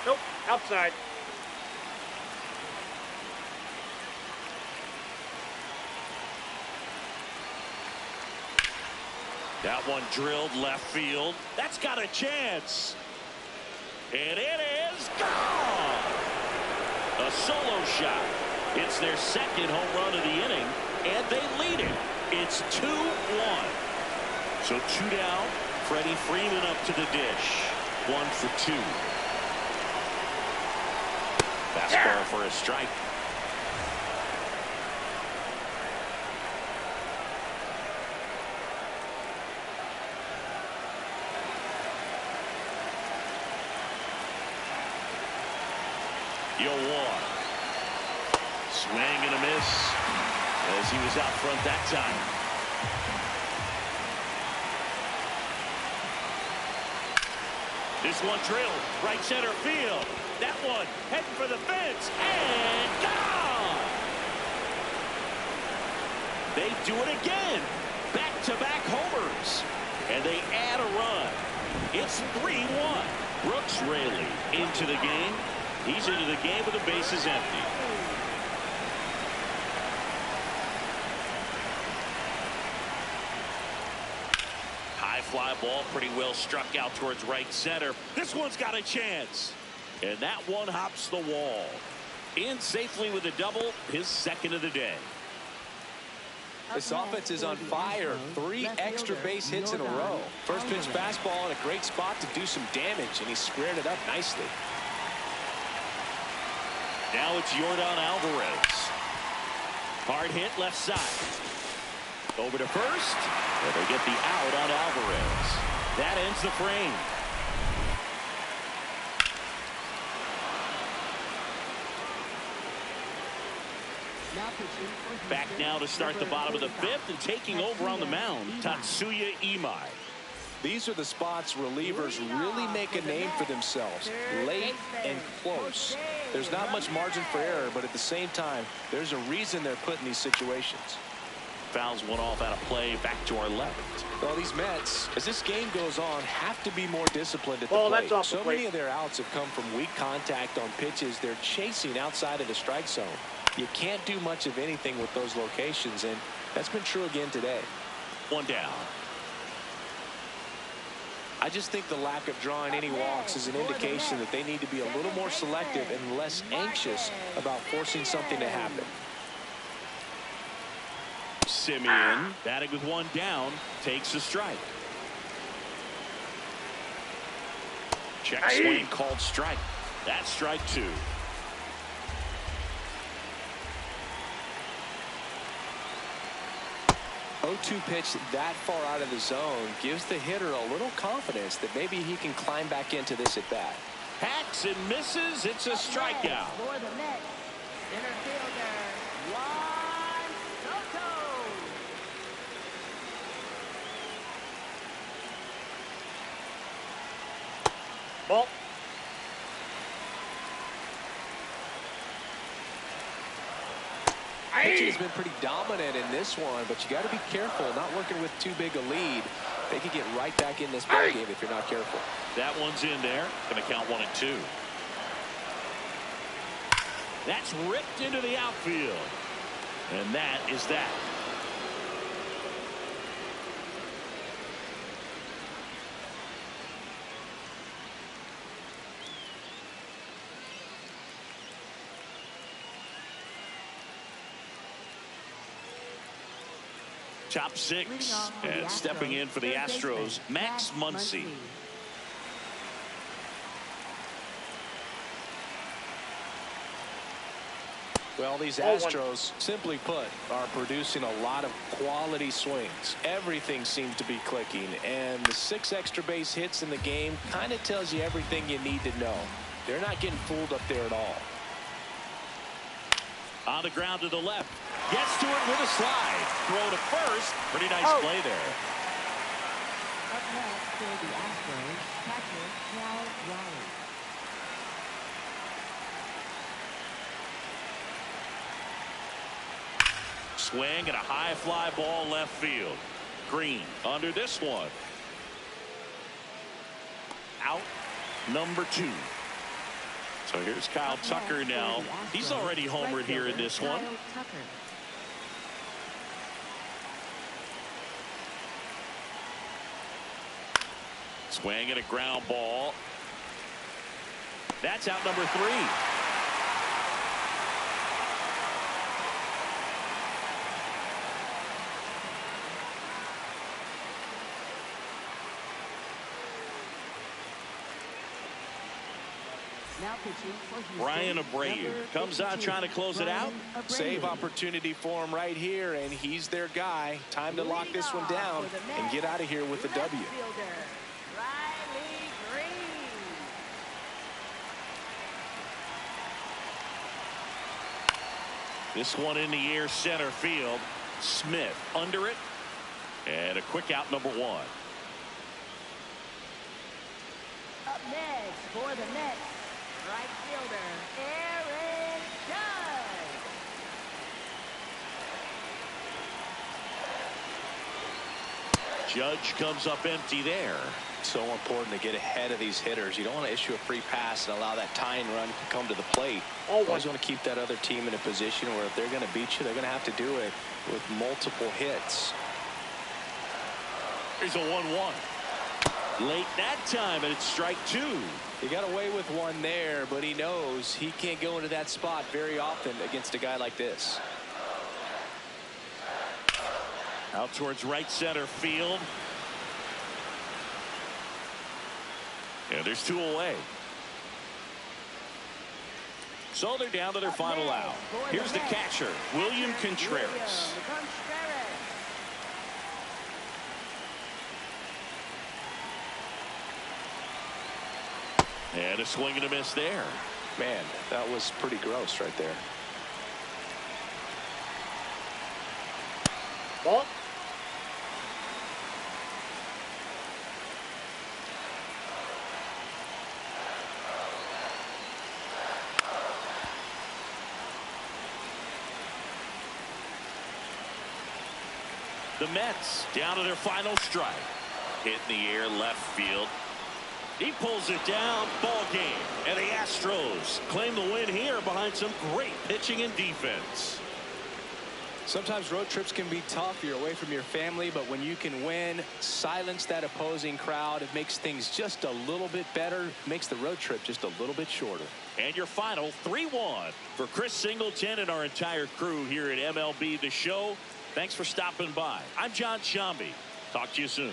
Nope, outside. That one drilled left field. That's got a chance. And it is gone. A solo shot. It's their second home run of the inning, and they lead it. It's 2-1. So 2 down. Freddie Freeman up to the dish. 1 for 2. Fastball for a strike. Yoan. Swing and a miss as he was out front that time. This one drilled right center field. That one heading for the fence and gone. They do it again. Back-to-back homers. And they add a run. It's 3-1. Brooks Raley into the game. He's into the game with the bases empty. High fly ball pretty well struck out towards right center. This one's got a chance. And that one hops the wall. In safely with a double, his second of the day. This offense is on fire. 3 extra base hits in a row. First pitch fastball in a great spot to do some damage, and he squared it up nicely. Now it's Yordan Alvarez. Hard hit left side. Over to first. And they get the out on Alvarez. That ends the frame. Back now to start the bottom of the 5th, and taking over on the mound, Tatsuya Imai. These are the spots relievers really make a name for themselves. Late and close. There's not much margin for error, but at the same time, there's a reason they're put in these situations. Fouls one off out of play. Back to our left. Well, these Mets, as this game goes on, have to be more disciplined at the Ball, plate. that's off the So plate. many of their outs have come from weak contact on pitches they're chasing outside of the strike zone. You can't do much of anything with those locations, and that's been true again today. One down. I just think the lack of drawing any walks is an indication that they need to be a little more selective and less anxious about forcing something to happen. Simeon, batting with one down, takes a strike. Check swing called strike. That's strike two. O2 pitch that far out of the zone gives the hitter a little confidence that maybe he can climb back into this at bat. Hacks and misses. It's a strikeout. For the Mets, center fielder, Juan Soto. Ball. Pitching has been pretty dominant in this one, but you got to be careful not working with too big a lead. They could get right back in this ball game if you're not careful. That one's in there. Going to count 1-2. That's ripped into the outfield. And that is that. Top six, and stepping in for the Astros, Max Muncy. Well, these Astros, simply put, are producing a lot of quality swings. Everything seems to be clicking, and the 6 extra base hits in the game kind of tells you everything you need to know. They're not getting fooled up there at all. On the ground to the left. Gets to it with a slide. Throw to first. Pretty nice play there. Up next for the Astros, catcher Cal Raleigh. Swing and a high fly ball left field. Green under this one. Out number 2. So here's Kyle Tucker now. He's already homered here in this one. Swing and a ground ball. That's out number 3. Brian Abreu comes out trying to close it out. Save opportunity for him right here, and he's their guy. Time to lock this one down and get out of here with the W. This one in the air, center field. Smith under it, and a quick out, number 1. Up next for the Mets, right fielder Aaron Judge. Judge comes up empty there. So important to get ahead of these hitters. You don't want to issue a free pass and allow that tying run to come to the plate. Always want to keep that other team in a position where if they're going to beat you, they're going to have to do it with multiple hits. Here's a 1-1. Late that time, and it's strike 2. He got away with one there, but he knows he can't go into that spot very often against a guy like this. Out towards right center field. And there's 2 away. So they're down to their final out. Here's the catcher, William Contreras. And a swing and a miss there. Man, that was pretty gross right there. Ball. The Mets down to their final strike. Hit in the air left field. He pulls it down. Ball game. And the Astros claim the win here behind some great pitching and defense. Sometimes road trips can be tough. You're away from your family, but when you can win, silence that opposing crowd, it makes things just a little bit better, makes the road trip just a little bit shorter. And your final 3-1 for Chris Singleton and our entire crew here at MLB The Show. Thanks for stopping by. I'm John Sciambi. Talk to you soon.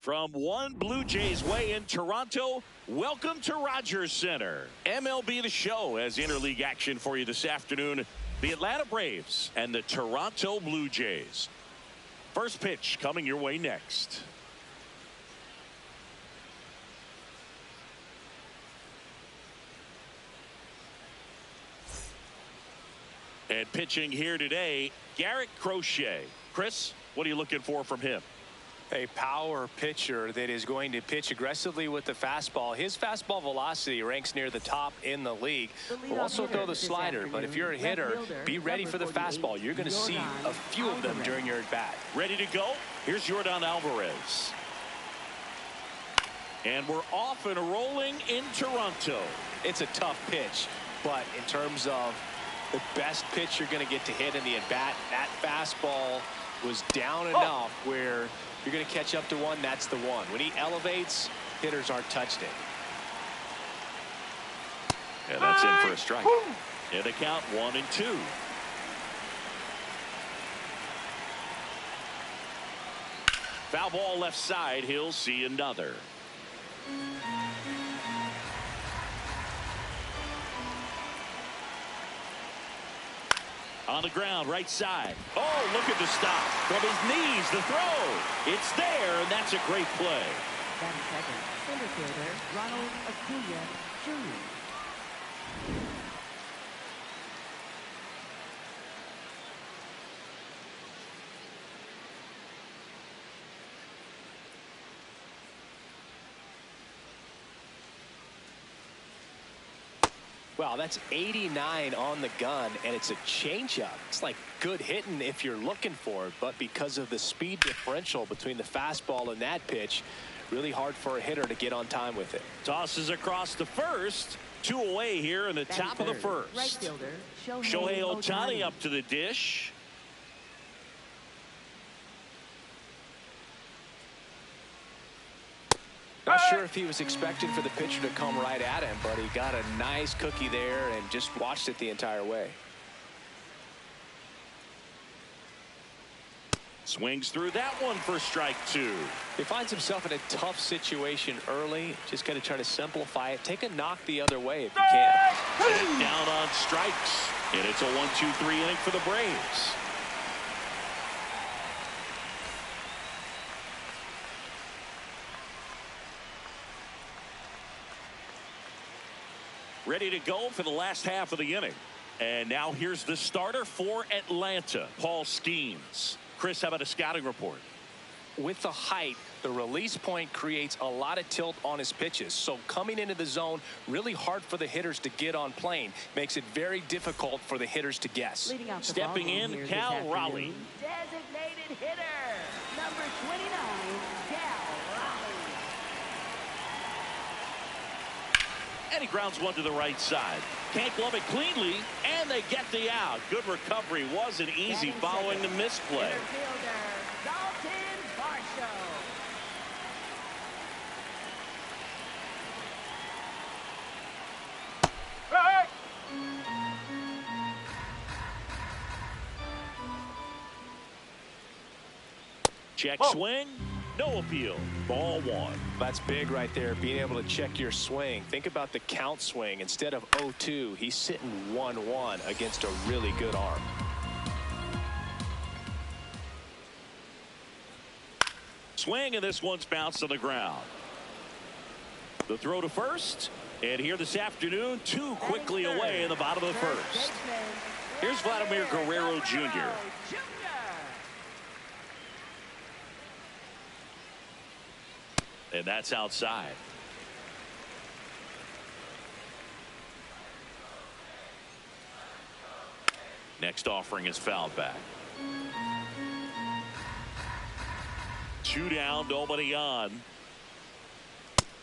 From One Blue Jays Way in Toronto, welcome to Rogers Center. MLB The Show has interleague action for you this afternoon. The Atlanta Braves and the Toronto Blue Jays. First pitch coming your way next. And pitching here today, Garrett Crochet. Chris, what are you looking for from him? A power pitcher that is going to pitch aggressively with the fastball. His fastball velocity ranks near the top in the league. Will also throw the slider, but if you're a hitter, be ready for the fastball. You're going to see a few of them during your at-bat. Ready to go? Here's Yordan Alvarez. And we're off and rolling in Toronto. It's a tough pitch, but in terms of the best pitch you're going to get to hit in the at-bat, that fastball was down enough where you're going to catch up to one. That's the one. When he elevates, hitters aren't touched it. And that's in for a strike. And the count 1-2. Foul ball left side. He'll see another. On the ground, right side. Oh, look at the stop. From his knees, the throw. It's there, and that's a great play. Then second, center fielder Ronald Acuna Jr. Wow, that's 89 on the gun, and it's a changeup. It's like good hitting if you're looking for it, but because of the speed differential between the fastball and that pitch, really hard for a hitter to get on time with it. Tosses across the first. 2 away here in the top of the first. Right fielder Shohei Ohtani up to the dish. Not sure if he was expecting for the pitcher to come right at him, but he got a nice cookie there and just watched it the entire way. Swings through that one for strike 2. He finds himself in a tough situation early. Just got to try to simplify it. Take a knock the other way if you can. Down on strikes. And it's a 1-2-3 inning for the Braves. Ready to go for the last half of the inning. And now here's the starter for Atlanta, Paul Skeens. Chris, how about a scouting report? With the height, the release point creates a lot of tilt on his pitches. So coming into the zone, really hard for the hitters to get on plane. Makes it very difficult for the hitters to guess. Stepping in, Cal Raleigh. Designated hitter, number 29, Cal Raleigh. And he grounds one to the right side. Can't glove it cleanly, and they get the out. Good recovery. Wasn't easy following the misplay. Center fielder, Dalton Varsho. Check swing. No appeal. Ball 1. That's big right there, being able to check your swing. Think about the count swing. Instead of 0-2, he's sitting 1-1 against a really good arm. Swing, and this one's bounced to the ground. The throw to first. And here this afternoon, 2 quickly away in the bottom of the first. Here's Vladimir Guerrero Jr. And that's outside. Next offering is fouled back. 2 down, nobody on.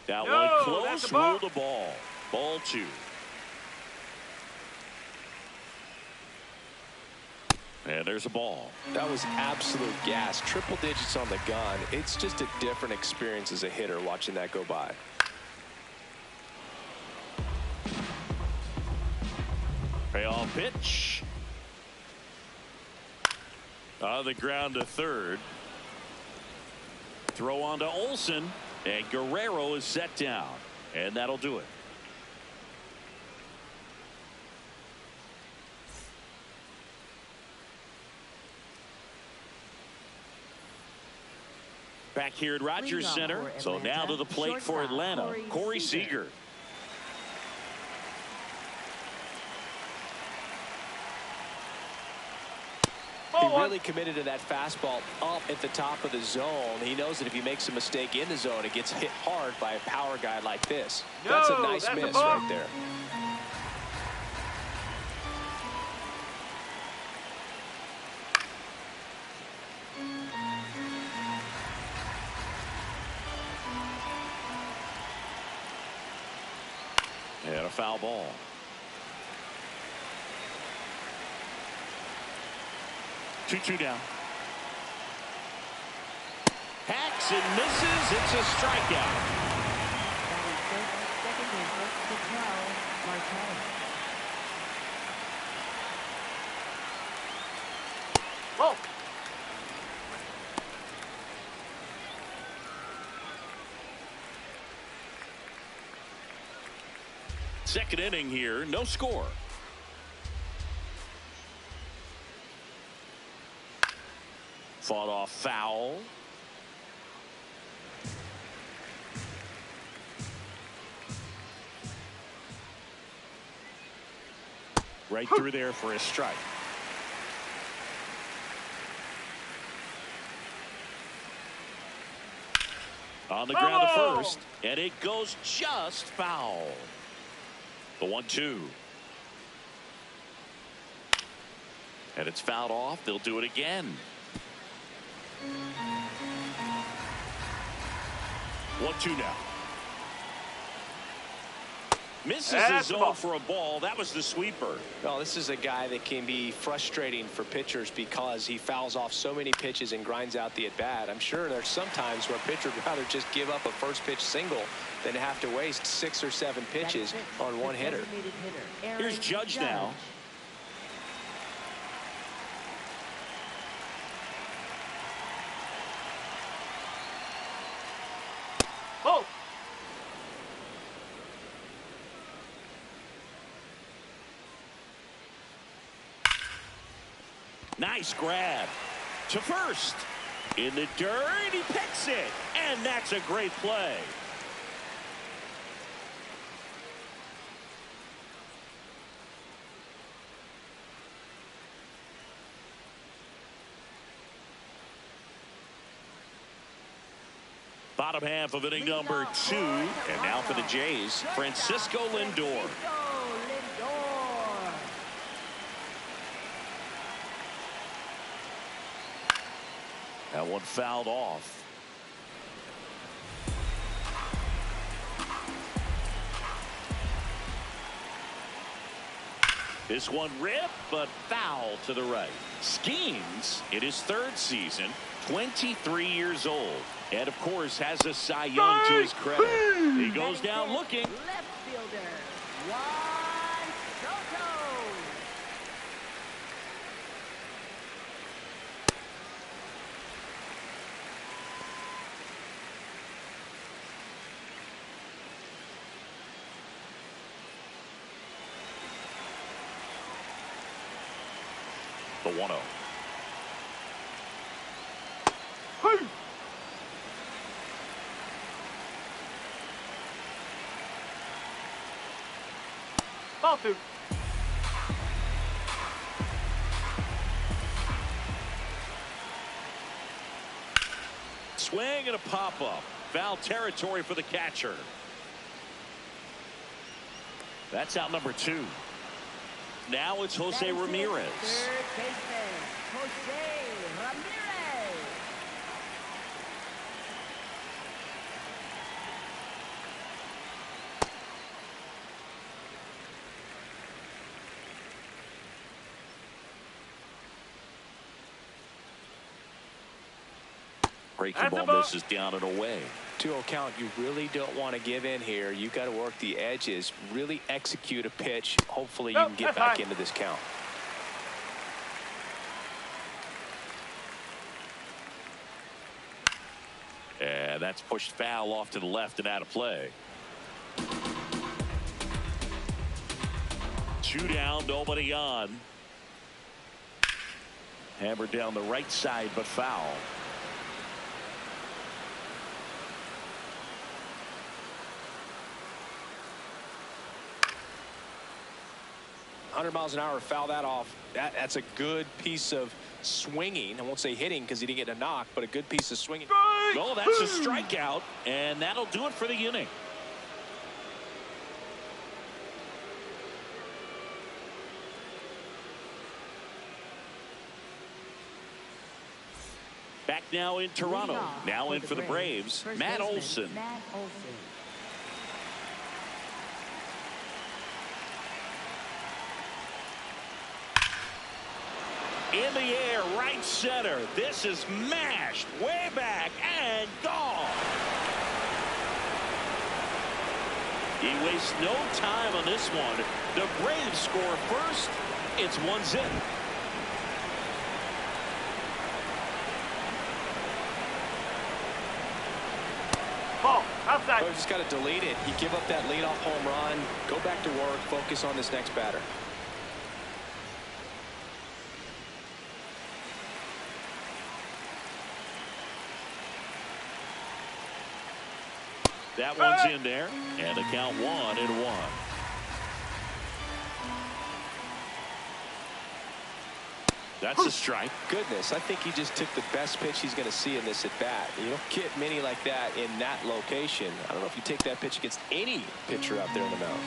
That one close, ruled the ball. Ball 2. And there's a ball. That was absolute gas. Triple digits on the gun. It's just a different experience as a hitter watching that go by. Payoff pitch. On the ground to third. throw on to Olsen, and Guerrero is set down, and that'll do it. Back here at Rogers Center. So now to the plate for Atlanta, Corey Seager. He really committed to that fastball up at the top of the zone. He knows that if he makes a mistake in the zone, it gets hit hard by a power guy like this. That's a nice miss right there. And a foul ball. Two down. Hacks and misses. It's a strikeout. Whoa. Second inning here, no score. Fought off foul. Right through there for a strike. On the ground to first, and it goes just foul. The 1-2. And it's fouled off. They'll do it again. 1-2 now. Misses the zone for a ball. That was the sweeper. Well, this is a guy that can be frustrating for pitchers because he fouls off so many pitches and grinds out the at-bat. I'm sure there's some times where a pitcher would rather just give up a first pitch single than have to waste 6 or 7 pitches on one hitter. Here's Judge now. Oh. Nice grab to first. In the dirt, he picks it, and that's a great play. Bottom half of inning number 2, and now for the Jays, Francisco Lindor. That one fouled off. This one ripped, but foul to the right. Skeens in his 3rd season, 23 years old, and of course has a Cy Young to his credit. He goes down looking. Left fielder, Juan Soto. The 1-0. Ball 2. Swing and a pop-up. Foul territory for the catcher. That's out number 2. Now it's Jose Ramirez. Third baseman, Jose Ramirez. Breaking ball misses down and away. 2-0 count. You really don't want to give in here. You got to work the edges, really execute a pitch. Hopefully you can get back into this count. And that's pushed foul off to the left and out of play. 2 down, nobody on. Hammered down the right side, but foul. 100 miles an hour, foul that off. That's a good piece of swinging. I won't say hitting because he didn't get a knock, but a good piece of swinging. Oh, that's a strikeout, and that'll do it for the inning. Back now in Toronto. Now in for the Braves, Matt Olson. In the air, right center. This is mashed way back and gone. He wastes no time on this one. The Braves score first. It's 1-0. Ball. Outside. Oh, just got to delete it. You give up that leadoff home run. Go back to work. Focus on this next batter. That one's in there, and the count 1-1. That's a strike. Goodness, I think he just took the best pitch he's going to see in this at bat. You don't get many like that in that location. I don't know if you take that pitch against any pitcher out there in the mound.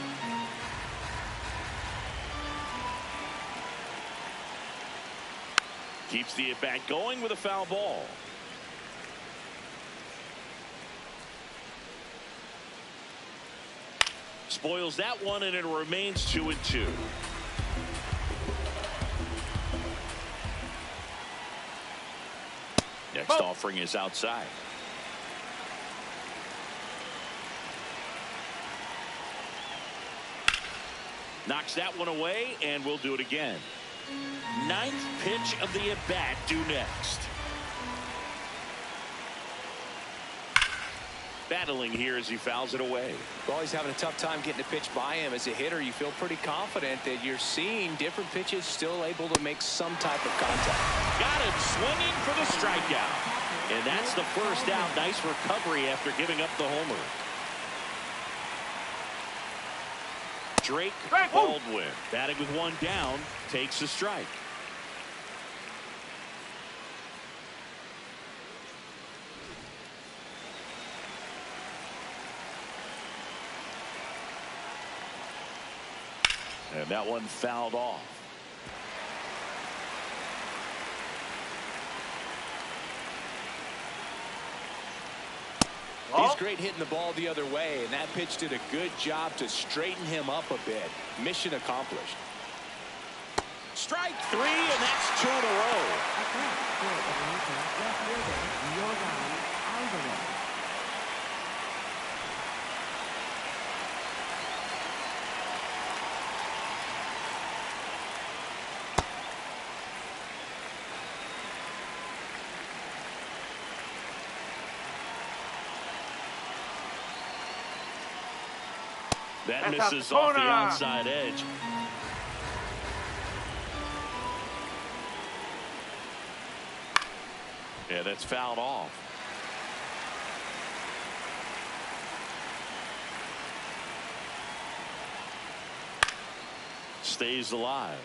Keeps the at bat going with a foul ball. Spoils that one, and it remains 2-2. Next offering is outside. Knocks that one away, and we'll do it again. 9th pitch of the at-bat due next. Battling here as he fouls it away. Well, he's having a tough time getting a pitch by him. As a hitter, you feel pretty confident that you're seeing different pitches still able to make some type of contact. Got him swinging for the strikeout. And that's the first out. Nice recovery after giving up the homer. Drake Baldwin batting with one down takes a strike. And that one fouled off. He's great hitting the ball the other way, and that pitch did a good job to straighten him up a bit. Mission accomplished. Strike 3, and that's 2 in a row. That misses off the outside edge. Yeah, that's fouled off. Stays alive.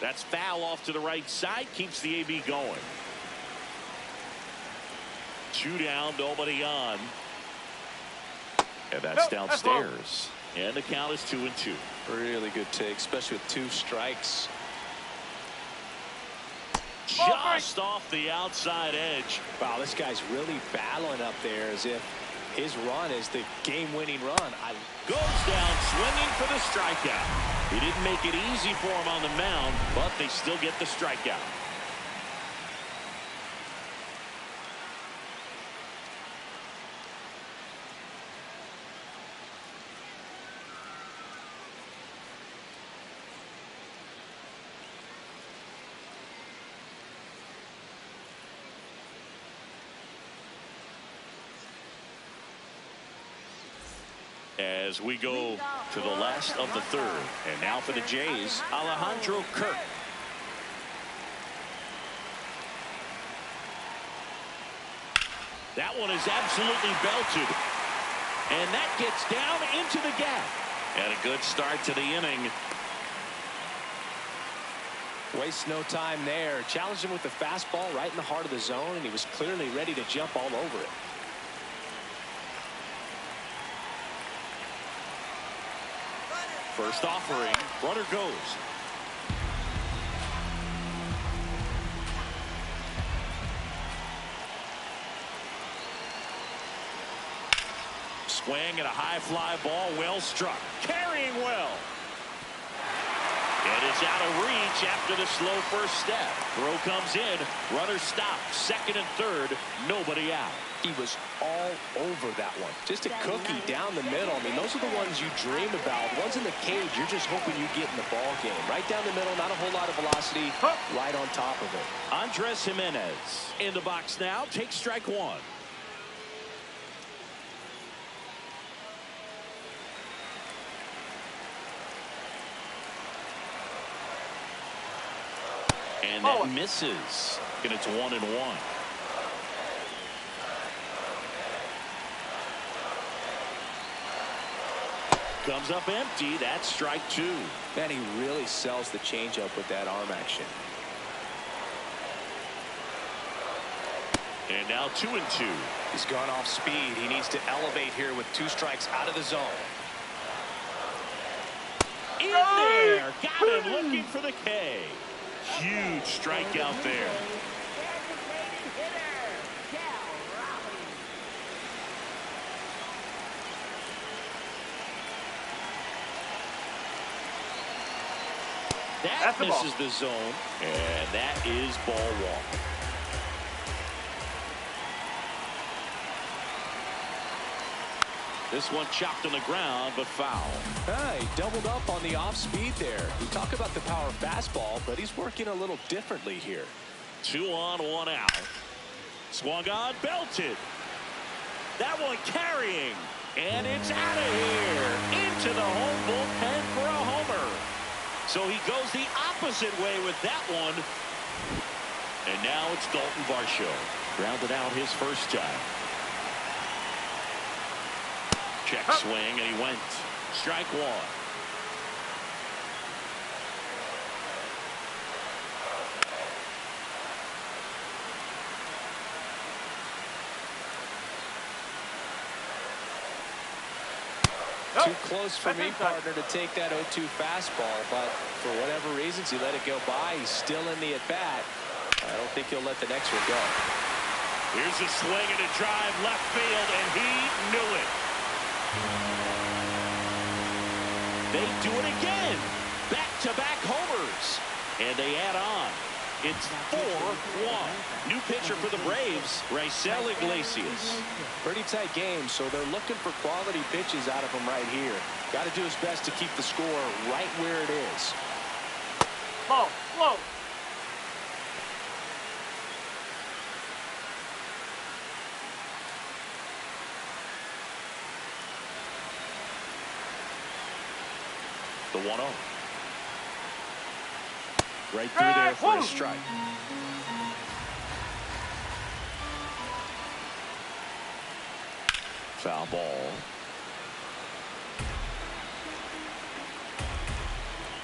That's foul off to the right side. Keeps the AB going. 2 down, nobody on. And that's downstairs. And the count is 2-2. Really good take, especially with 2 strikes. Just off the outside edge. Wow, this guy's really battling up there as if his run is the game-winning run. Goes down swinging for the strikeout. He didn't make it easy for him on the mound, but they still get the strikeout. As we go to the last of the third. And now for the Jays, Alejandro Kirk. That one is absolutely belted. And that gets down into the gap. And a good start to the inning. Wastes no time there. Challenged him with the fastball right in the heart of the zone, and he was clearly ready to jump all over it. First offering, runner goes. Swing and a high fly ball, well struck. Carrying well. And it's out of reach after the slow first step. Throw comes in. Runner stopped. Second and third. Nobody out. He was all over that one. Just a cookie down the middle. I mean, those are the ones you dream about. Ones in the cage, you're just hoping you get in the ball game. Right down the middle, not a whole lot of velocity. Right on top of it. Andres Gimenez in the box now. Takes strike one. And that misses. And it's 1-1. Comes up empty. That's strike two. Man, he really sells the changeup with that arm action. And now 2-2. He's gone off speed. He needs to elevate here with 2 strikes out of the zone. In there. Got him looking for the K. Huge strikeout there. That misses the zone, and that is ball one. This one chopped on the ground, but foul. He doubled up on the off speed there. We talk about the power fastball, but he's working a little differently here. 2 on, 1 out. Swung on, belted. That one carrying, and it's out of here into the home bullpen for a homer. So he goes the opposite way with that one. And now it's Dalton Varsho. Grounded out his first time. Check swing, and he went. Strike one. Too close for me, partner, to take that 0-2 fastball, but for whatever reasons, he let it go by. He's still in the at-bat. I don't think he'll let the next one go. Here's a swing and a drive left field, and he knew it. They do it again. Back-to-back homers, and they add on. It's 4-1. New pitcher for the Braves, Raisel Iglesias. Pretty tight game, so they're looking for quality pitches out of him right here. Got to do his best to keep the score right where it is. Low, low. The 1-0. Right through there for a strike. Foul ball.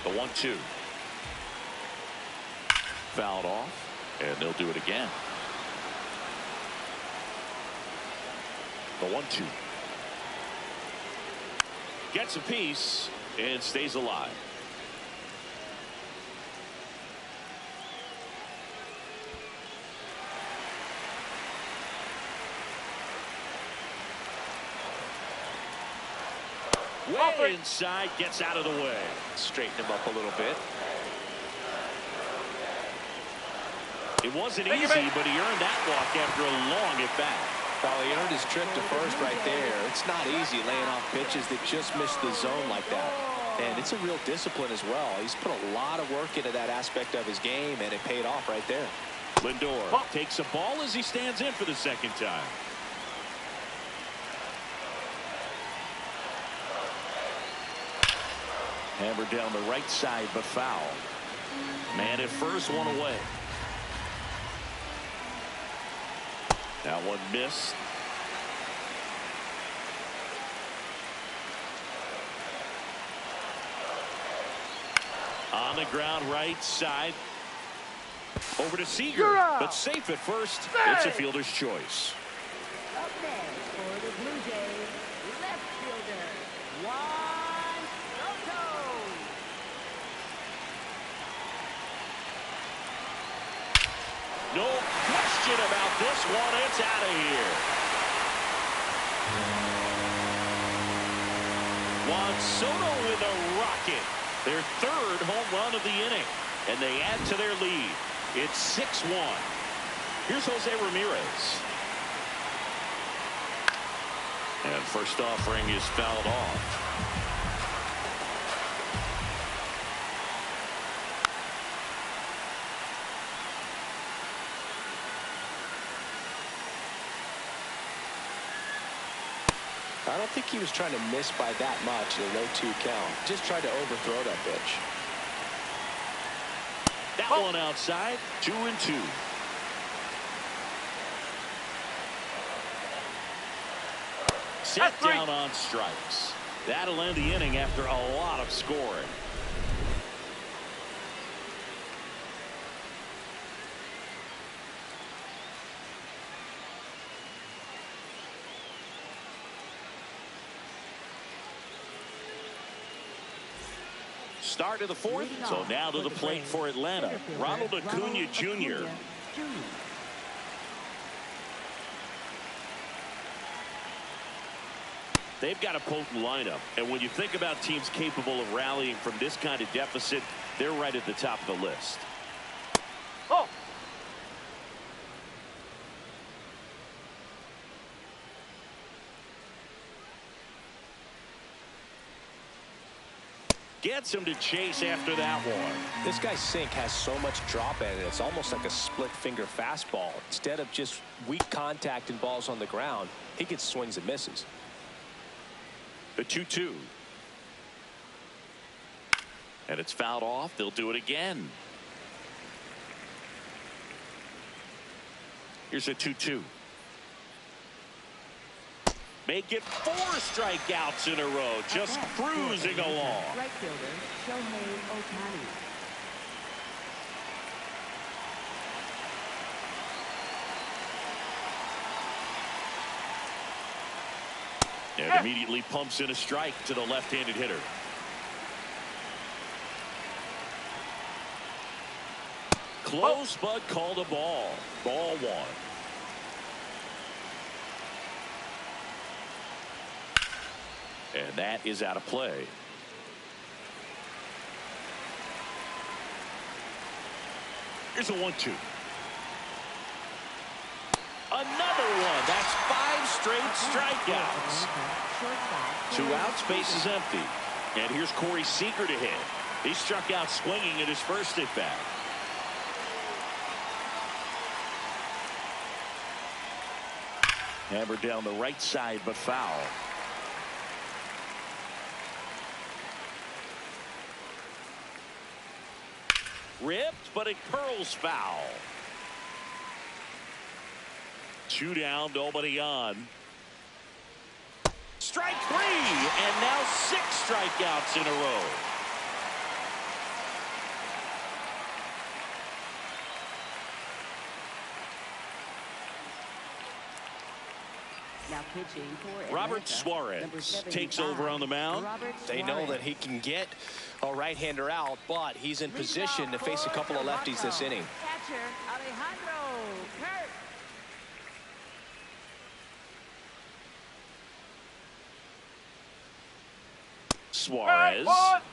The 1-2. Fouled off, and they'll do it again. The 1-2. Gets a piece and stays alive. Way inside, gets out of the way. Straighten him up a little bit. It wasn't easy, but he earned that walk after a long at-bat. Well, he earned his trip to first right there. It's not easy laying off pitches that just miss the zone like that. And it's a real discipline as well. He's put a lot of work into that aspect of his game, and it paid off right there. Lindor takes a ball as he stands in for the second time. Hammered down the right side, but foul. Man at first, one away. That one missed. On the ground, right side. Over to Seager, but safe at first. It's a fielder's choice. Up next for the Blue Jays, left fielder, Juan Soto. No question about this one. It's out of here. Juan Soto with a rocket. Their third home run of the inning. And they add to their lead. It's 6-1. Here's Jose Ramirez. And first offering is fouled off. I don't think he was trying to miss by that much in a 0-2 count. Just tried to overthrow that pitch. That one outside. 2-2. Set down on strikes. That'll end the inning after a lot of scoring. Start of the fourth. So now to the plate for Atlanta. Ronald Acuna Jr. They've got a potent lineup. And when you think about teams capable of rallying from this kind of deficit, they're right at the top of the list. Oh. Gets him to chase after that one. This guy's sink has so much drop in it. It's almost like a split finger fastball. Instead of just weak contact and balls on the ground, he gets swings and misses. The 2-2. And it's fouled off. They'll do it again. Here's a 2-2. Make it 4 strikeouts in a row. Just cruising along. Right fielder, Shohei Ohtani. And immediately pumps in a strike to the left-handed hitter. Close, but called a ball. Ball one. And that is out of play. Here's a 1-2. Another one. That's 5 straight strikeouts. 2 outs, base is empty. And here's Corey Seager to hit. He struck out swinging in his first at bat. Hammered down the right side, but foul. Ripped, but it curls foul. 2 down, nobody on. Strike 3, and now 6 strikeouts in a row. Now pitching for Robert Atlanta, Suarez number takes 75, over on the mound. Robert They know Suarez. that he can get a right-hander out, but he's in position to face a couple of lefties this inning. Catcher Alejandro Kirk. Suarez,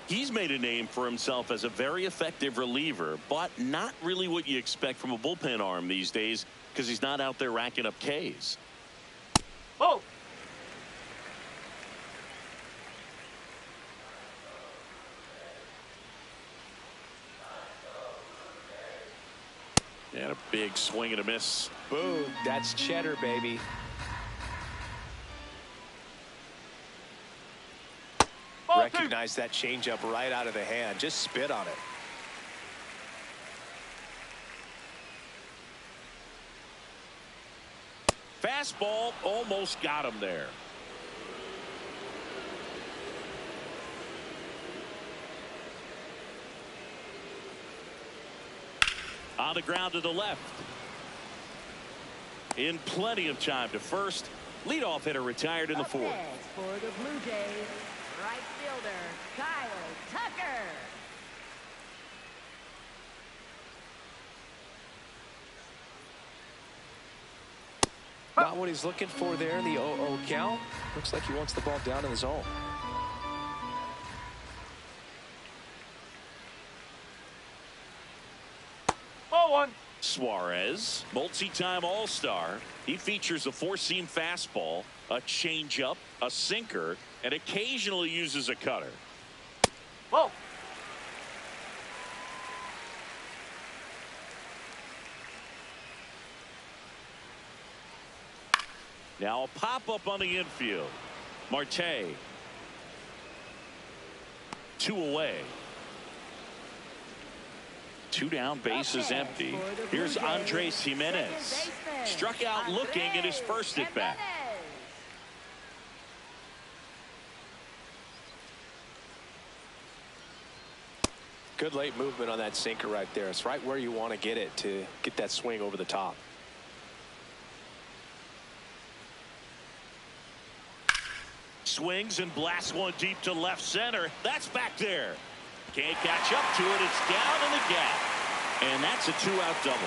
he's made a name for himself as a very effective reliever, but not really what you expect from a bullpen arm these days because he's not out there racking up Ks. Oh. And a big swing and a miss. Boom. That's cheddar, baby. Recognize that changeup right out of the hand. Just spit on it. Fastball almost got him there. On the ground to the left. In plenty of time to first. Leadoff hitter retired in the fourth. For the Blue Jays, right fielder Kyle Tucker. Not what he's looking for there in the 0-0 count. Looks like he wants the ball down in the zone. Suarez, multi-time All-Star. He features a four-seam fastball, a changeup, a sinker, and occasionally uses a cutter. Whoa. Now a pop-up on the infield. Marte. 2 away. 2 down, bases empty. Here's Andres Jimenez. Struck out looking at his first at bat. Good late movement on that sinker right there. It's right where you want to get it to get that swing over the top. Swings and blasts one deep to left center. That's back there. Can't catch up to it. It's down in the gap. And that's a 2-out double.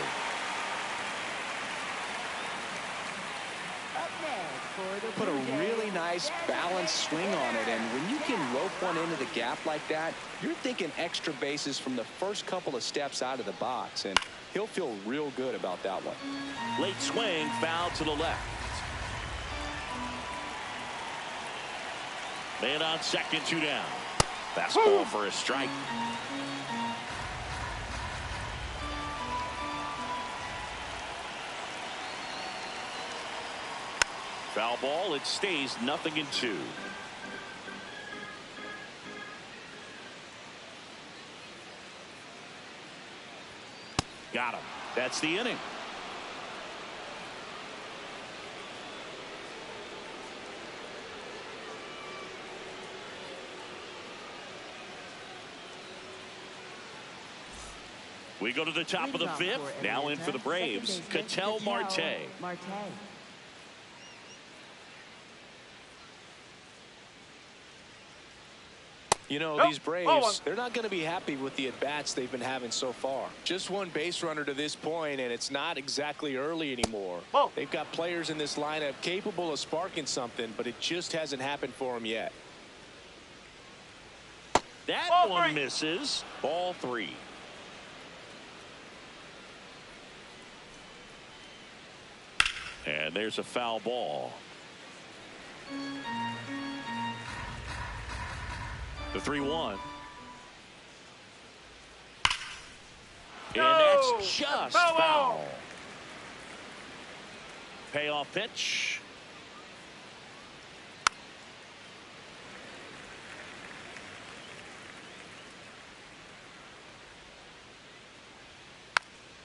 Put a really nice balanced swing on it, and when you can rope one into the gap like that, you're thinking extra bases from the first couple of steps out of the box, and he'll feel real good about that one. Late swing, foul to the left. Man on second, 2 down. Fastball for a strike. Foul ball. It stays 0-2. Got him. That's the inning. We go to the top of the 5th. Now in for the Braves, Ketel Marte. You know, these Braves, they're not going to be happy with the at-bats they've been having so far. Just one base runner to this point, and it's not exactly early anymore. They've got players in this lineup capable of sparking something, but it just hasn't happened for them yet. That one misses. Ball 3. And there's a foul ball. The 3-1. And that's just foul. Payoff pitch.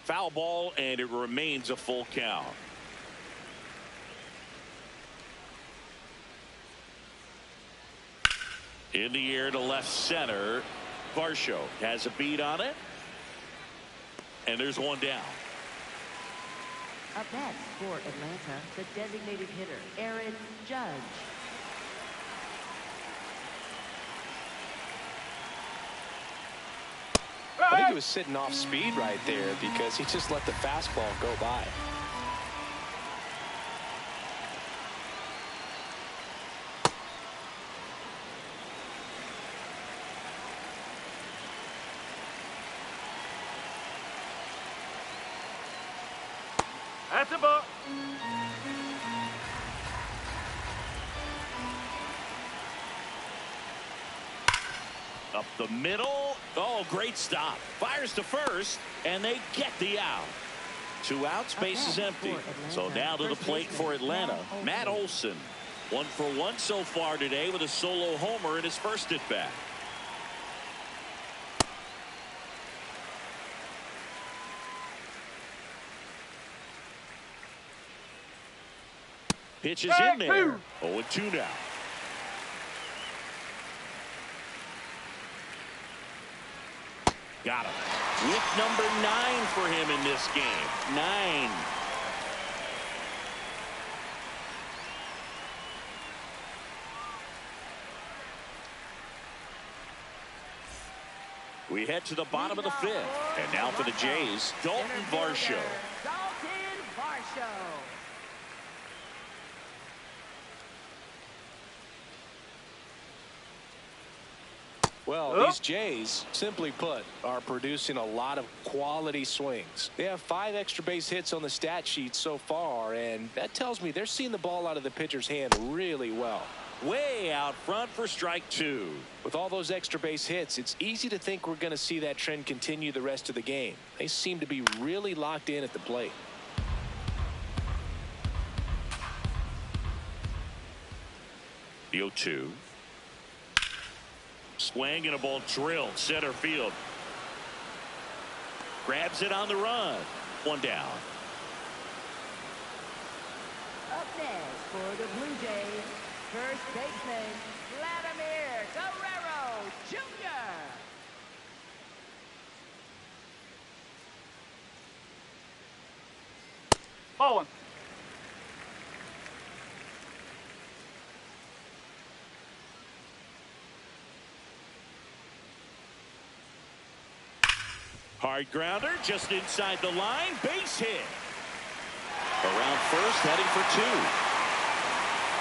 Foul ball, and it remains a full count. In the air to left center. Varsho has a beat on it. And there's one down. Up next for Atlanta, the designated hitter, Aaron Judge. I think he was sitting off speed right there because he just let the fastball go by. That's a ball. Up the middle. Oh, great stop. Fires to first, and they get the out. 2 outs, base is empty. So now to the plate for Atlanta, Matt Olson. 1 for 1 so far today with a solo homer in his first at bat. Pitch is in there. 0-2 now. Got him. With number 9 for him in this game. 9. We head to the bottom of the 5th. And now for the Jays, Dalton Varsho. Dalton Varsho. Well, these Jays, simply put, are producing a lot of quality swings. They have 5 extra base hits on the stat sheet so far, and that tells me they're seeing the ball out of the pitcher's hand really well. Way out front for strike 2. With all those extra base hits, it's easy to think we're going to see that trend continue the rest of the game. They seem to be really locked in at the plate. The 0-2. Swing and a ball drilled center field. Grabs it on the run. 1 down. Up next for the Blue Jays, first baseman Vladimir Guerrero Jr. Ball 1. Hard grounder just inside the line. Base hit. Around first, heading for 2.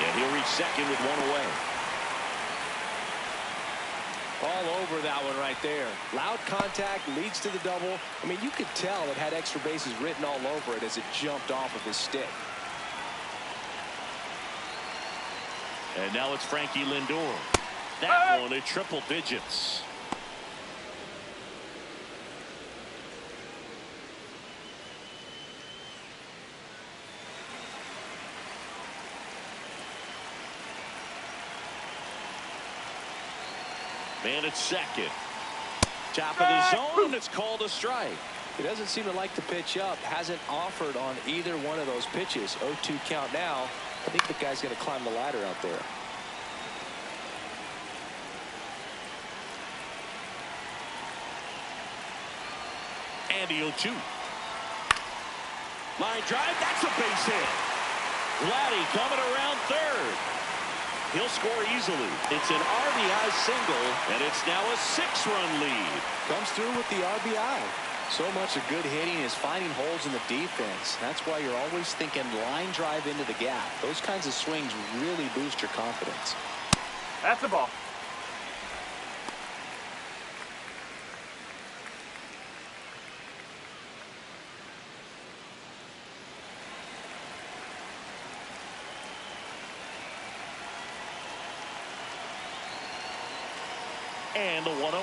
And he'll reach second with 1 away. All over that one right there. Loud contact leads to the double. I mean, you could tell it had extra bases written all over it as it jumped off of his stick. And now it's Frankie Lindor. That one at triple digits. Man at second. Top of the zone. It's called a strike. He doesn't seem to like to pitch up. Hasn't offered on either one of those pitches. 0-2 count now. I think the guy's going to climb the ladder out there. And the 0-2. Line drive. That's a base hit. Vladdy coming around third. He'll score easily. It's an RBI single, and it's now a 6-run lead. Comes through with the RBI. So much of good hitting is finding holes in the defense. That's why you're always thinking line drive into the gap. Those kinds of swings really boost your confidence. That's the ball. And the 1-0.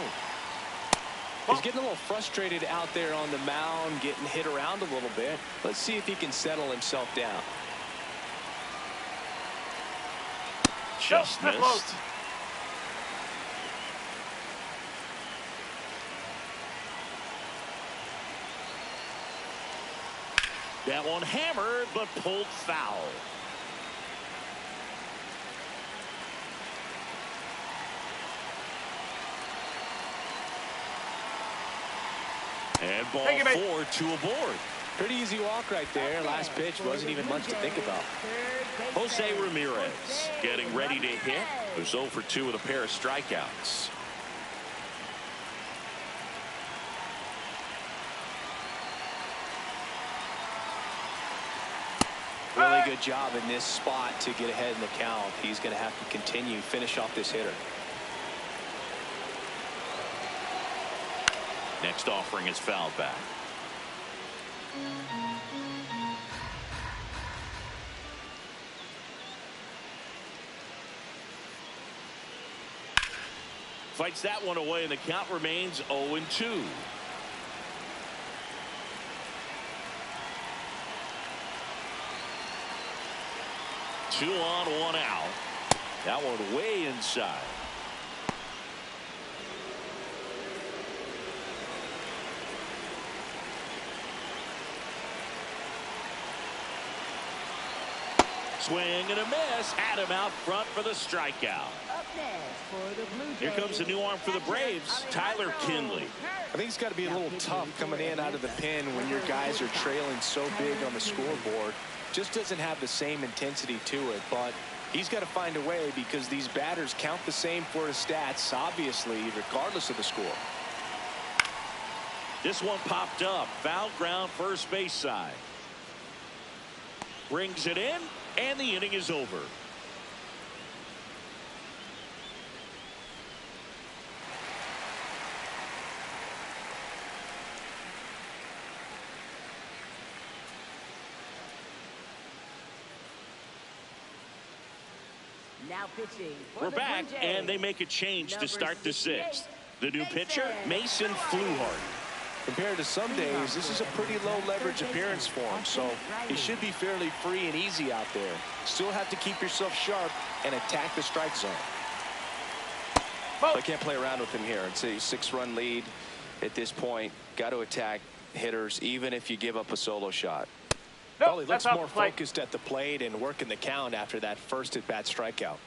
He's getting a little frustrated out there on the mound, getting hit around a little bit. Let's see if he can settle himself down. Just missed. That one hammered, but pulled foul. And ball 4, 2 aboard. Pretty easy walk right there. Last pitch wasn't even much to think about. Jose Ramirez getting ready to hit. Who's 0 for 2 with a pair of strikeouts. Really good job in this spot to get ahead in the count. He's going to have to continue, finish off this hitter. Next offering is fouled back. Fights that one away, and the count remains 0-2. Two on, 1 out. That one way inside. Swing and a miss. Adam out front for the strikeout. Up next for the Blue Jays. Here comes the new arm for the Braves, Tyler Kinley. I think it's got to be a little tough coming in out of the pen when your guys are trailing so big on the scoreboard. Just doesn't have the same intensity to it, but he's got to find a way because these batters count the same for his stats, obviously, regardless of the score. This one popped up. Foul ground, first base side. Brings it in, and the inning is over. Now pitching for We're the back, Blue Jays. and they make a change to Number start the 68, sixth. The new pitcher, Mason Fluharty. Compared to some days, this is a pretty low leverage appearance for him, so he should be fairly free and easy out there. Still have to keep yourself sharp and attack the strike zone. I can't play around with him here. It's a 6-run lead at this point. Got to attack hitters even if you give up a solo shot. Well, he looks more focused at the plate and working the count after that first at-bat strikeout.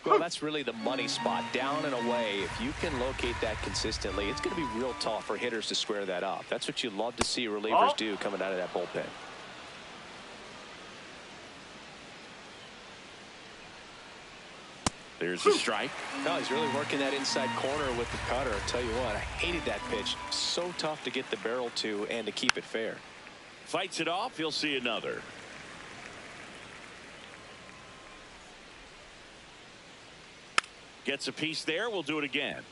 Well, that's really the money spot, down and away. If you can locate that consistently, it's going to be real tough for hitters to square that up. That's what you love to see relievers do coming out of that bullpen. There's the strike. No, he's really working that inside corner with the cutter. I'll tell you what, I hated that pitch. So tough to get the barrel to and to keep it fair. Fights it off. He'll see another. Gets a piece there. We'll do it again.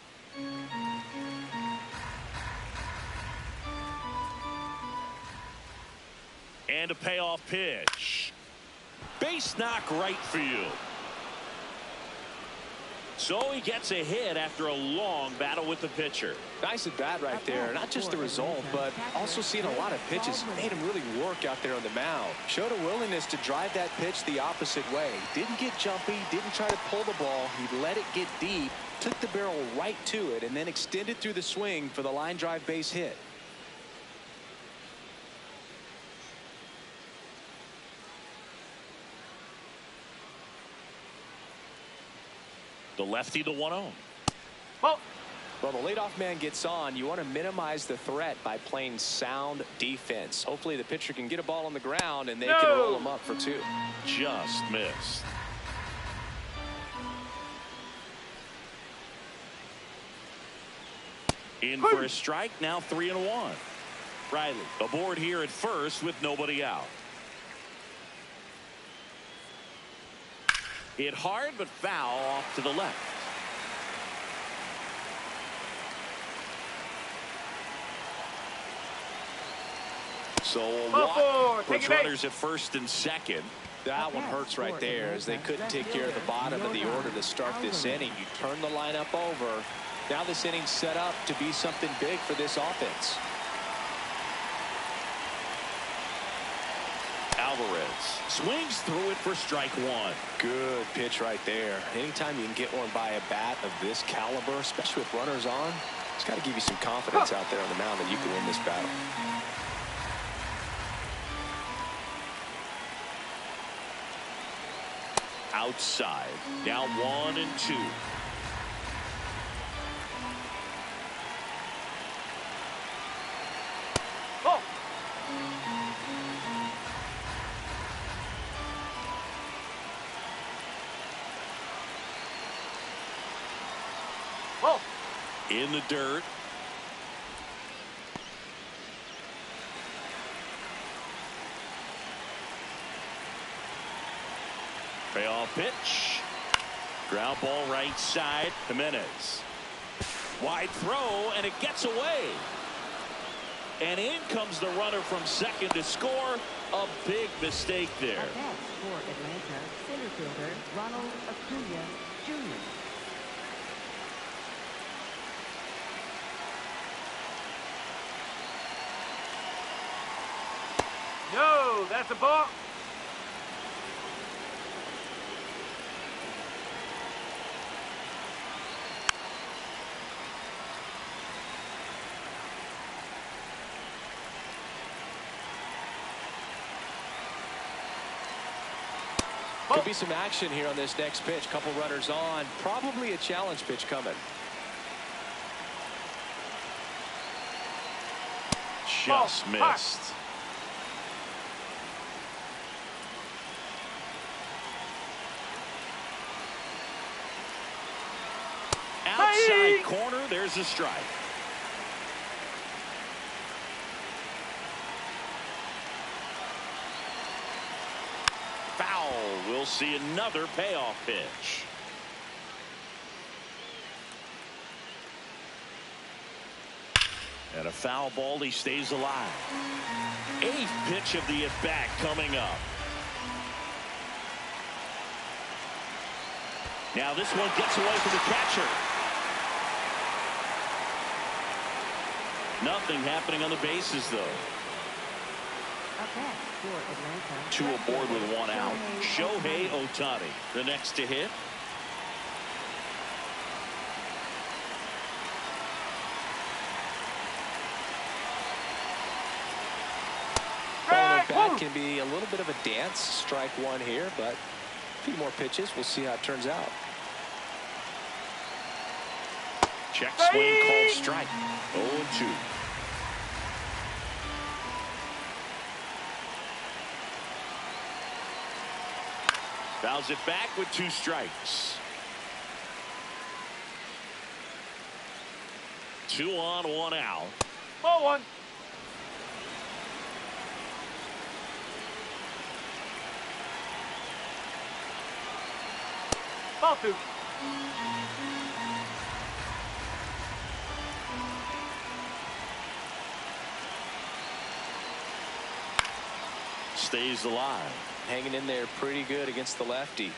And a payoff pitch. Base knock right field. So he gets a hit after a long battle with the pitcher. Nice at bat right there. Not just the result, but also seeing a lot of pitches. Made him really work out there on the mound. Showed a willingness to drive that pitch the opposite way. Didn't get jumpy, didn't try to pull the ball. He let it get deep, took the barrel right to it, and then extended through the swing for the line drive base hit. The lefty, the 1-0. Well, the leadoff man gets on. You want to minimize the threat by playing sound defense. Hopefully the pitcher can get a ball on the ground and they can roll him up for 2. Just missed. In for a strike, now 3-1. Riley aboard here at first with nobody out. Hit hard, but foul off to the left. So a walk puts runners at first and second. That one hurts right there as they couldn't take care of the bottom of the order to start this inning. You turn the lineup over. Now this inning's set up to be something big for this offense. Alvarez swings through it for strike 1. Good pitch right there. Anytime you can get one by a bat of this caliber, especially with runners on, it's got to give you some confidence out there on the mound that you can win this battle. Outside, now 1-2. In the dirt. Payoff pitch. Ground ball right side. Jimenez. Wide throw, and it gets away. And in comes the runner from second to score. A big mistake there. At bat for Atlanta, center fielder Ronald Acuna Jr. No, that's a ball. Could be some action here on this next pitch. Couple runners on. Probably a challenge pitch coming. Just missed. Outside corner, there's a strike. Foul. We'll see another payoff pitch. And a foul ball. He stays alive. 8th pitch of the at-bat coming up. Now this one gets away from the catcher. Nothing happening on the bases, though. Two aboard with 1 out. Shohei Ohtani, the next to hit. Bat can be a little bit of a dance. Strike 1 here, but a few more pitches. We'll see how it turns out. Check swing called strike. 0-2. Fouls it back with 2 strikes. 2 on, 1 out. Ball 1. Ball 2. Stays alive. Hanging in there pretty good against the lefty.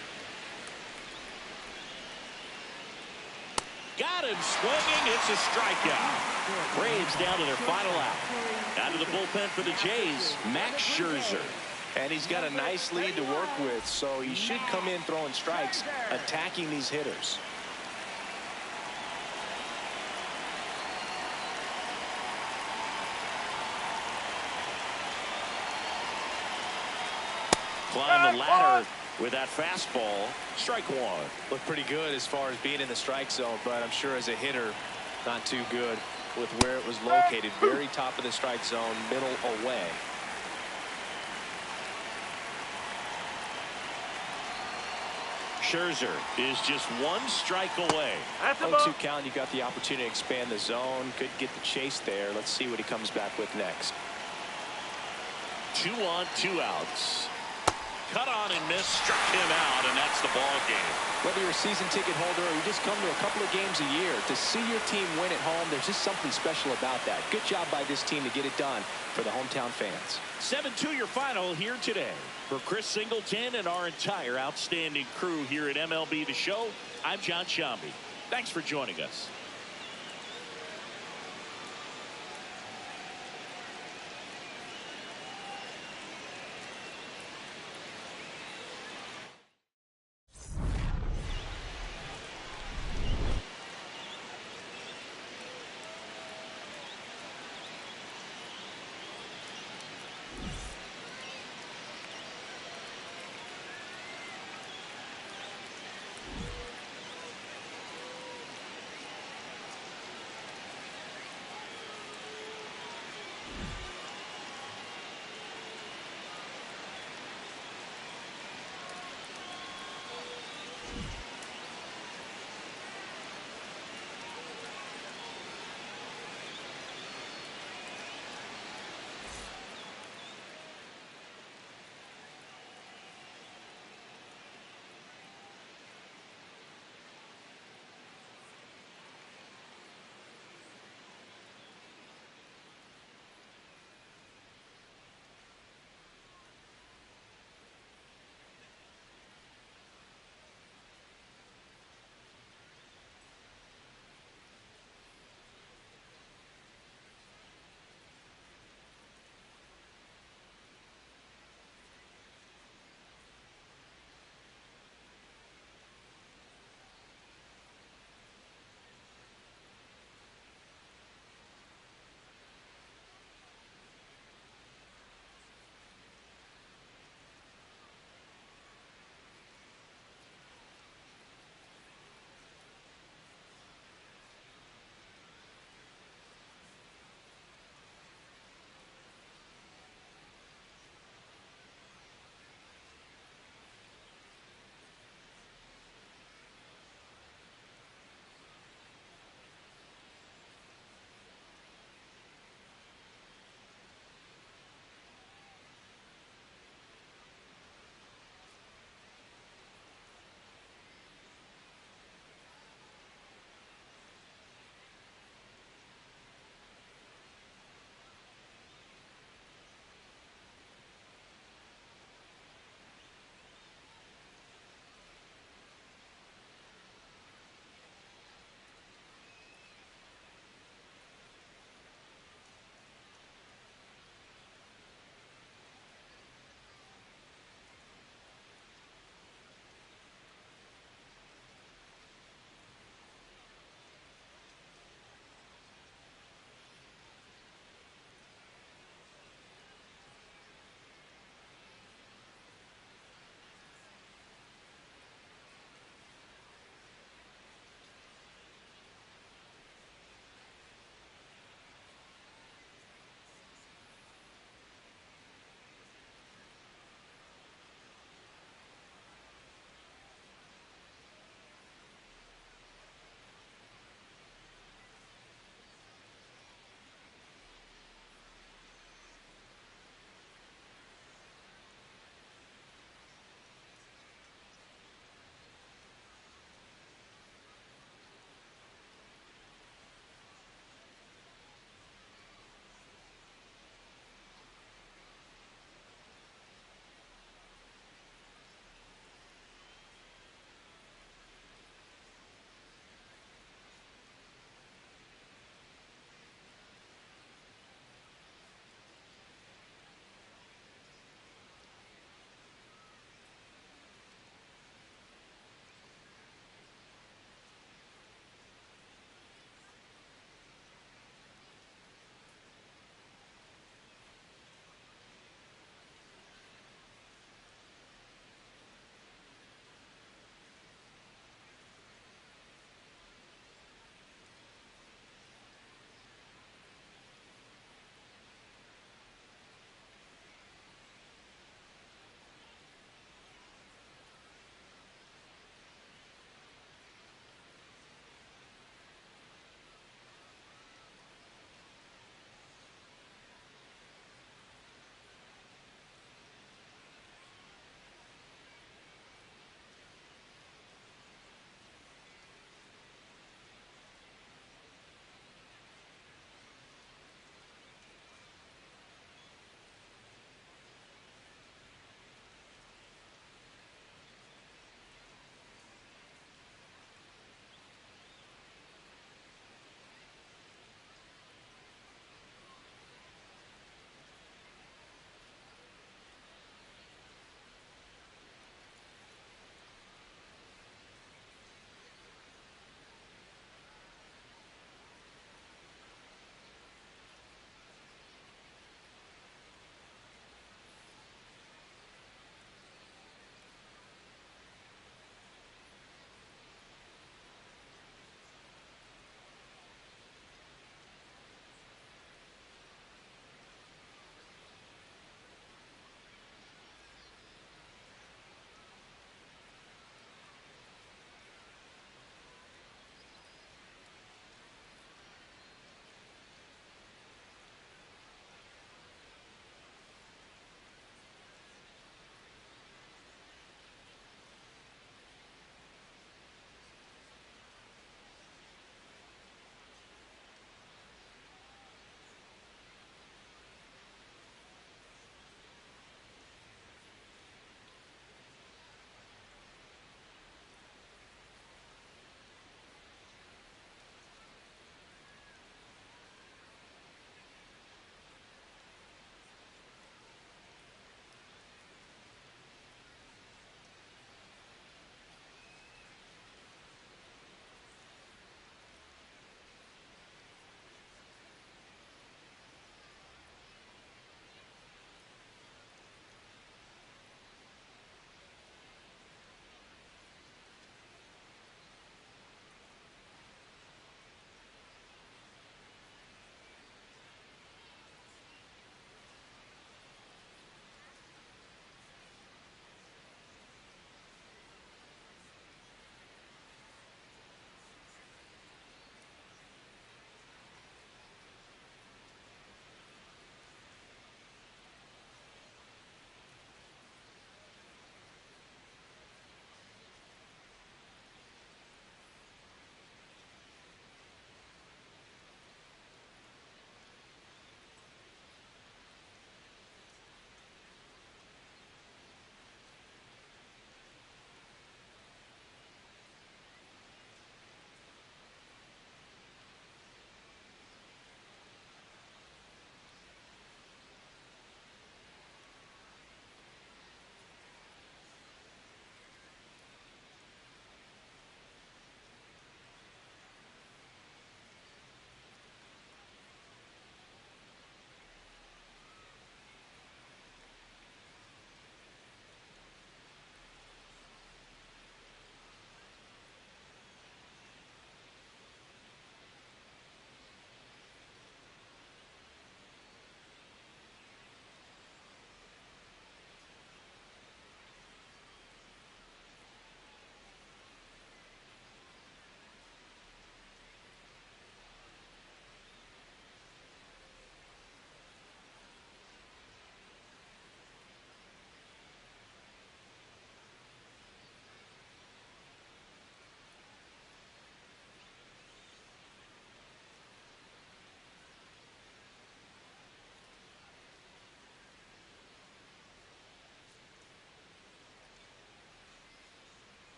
Got him swinging. It's a strikeout. Braves down to their final out. Out of the bullpen for the Jays, Max Scherzer. And he's got a nice lead to work with, so he should come in throwing strikes, attacking these hitters. Climb the ladder with that fastball. Strike 1. Looked pretty good as far as being in the strike zone, but I'm sure as a hitter, not too good with where it was located. Very top of the strike zone, middle away. Scherzer is just 1 strike away. 0-2 count. You got the opportunity to expand the zone. Could get the chase there. Let's see what he comes back with next. 2 on, 2 outs. Cut on and miss, struck him out, and that's the ball game. Whether you're a season ticket holder or you just come to a couple of games a year, to see your team win at home, there's just something special about that. Good job by this team to get it done for the hometown fans. 7-2 your final here today. For Chris Singleton and our entire outstanding crew here at MLB The Show, I'm John Sciambi. Thanks for joining us.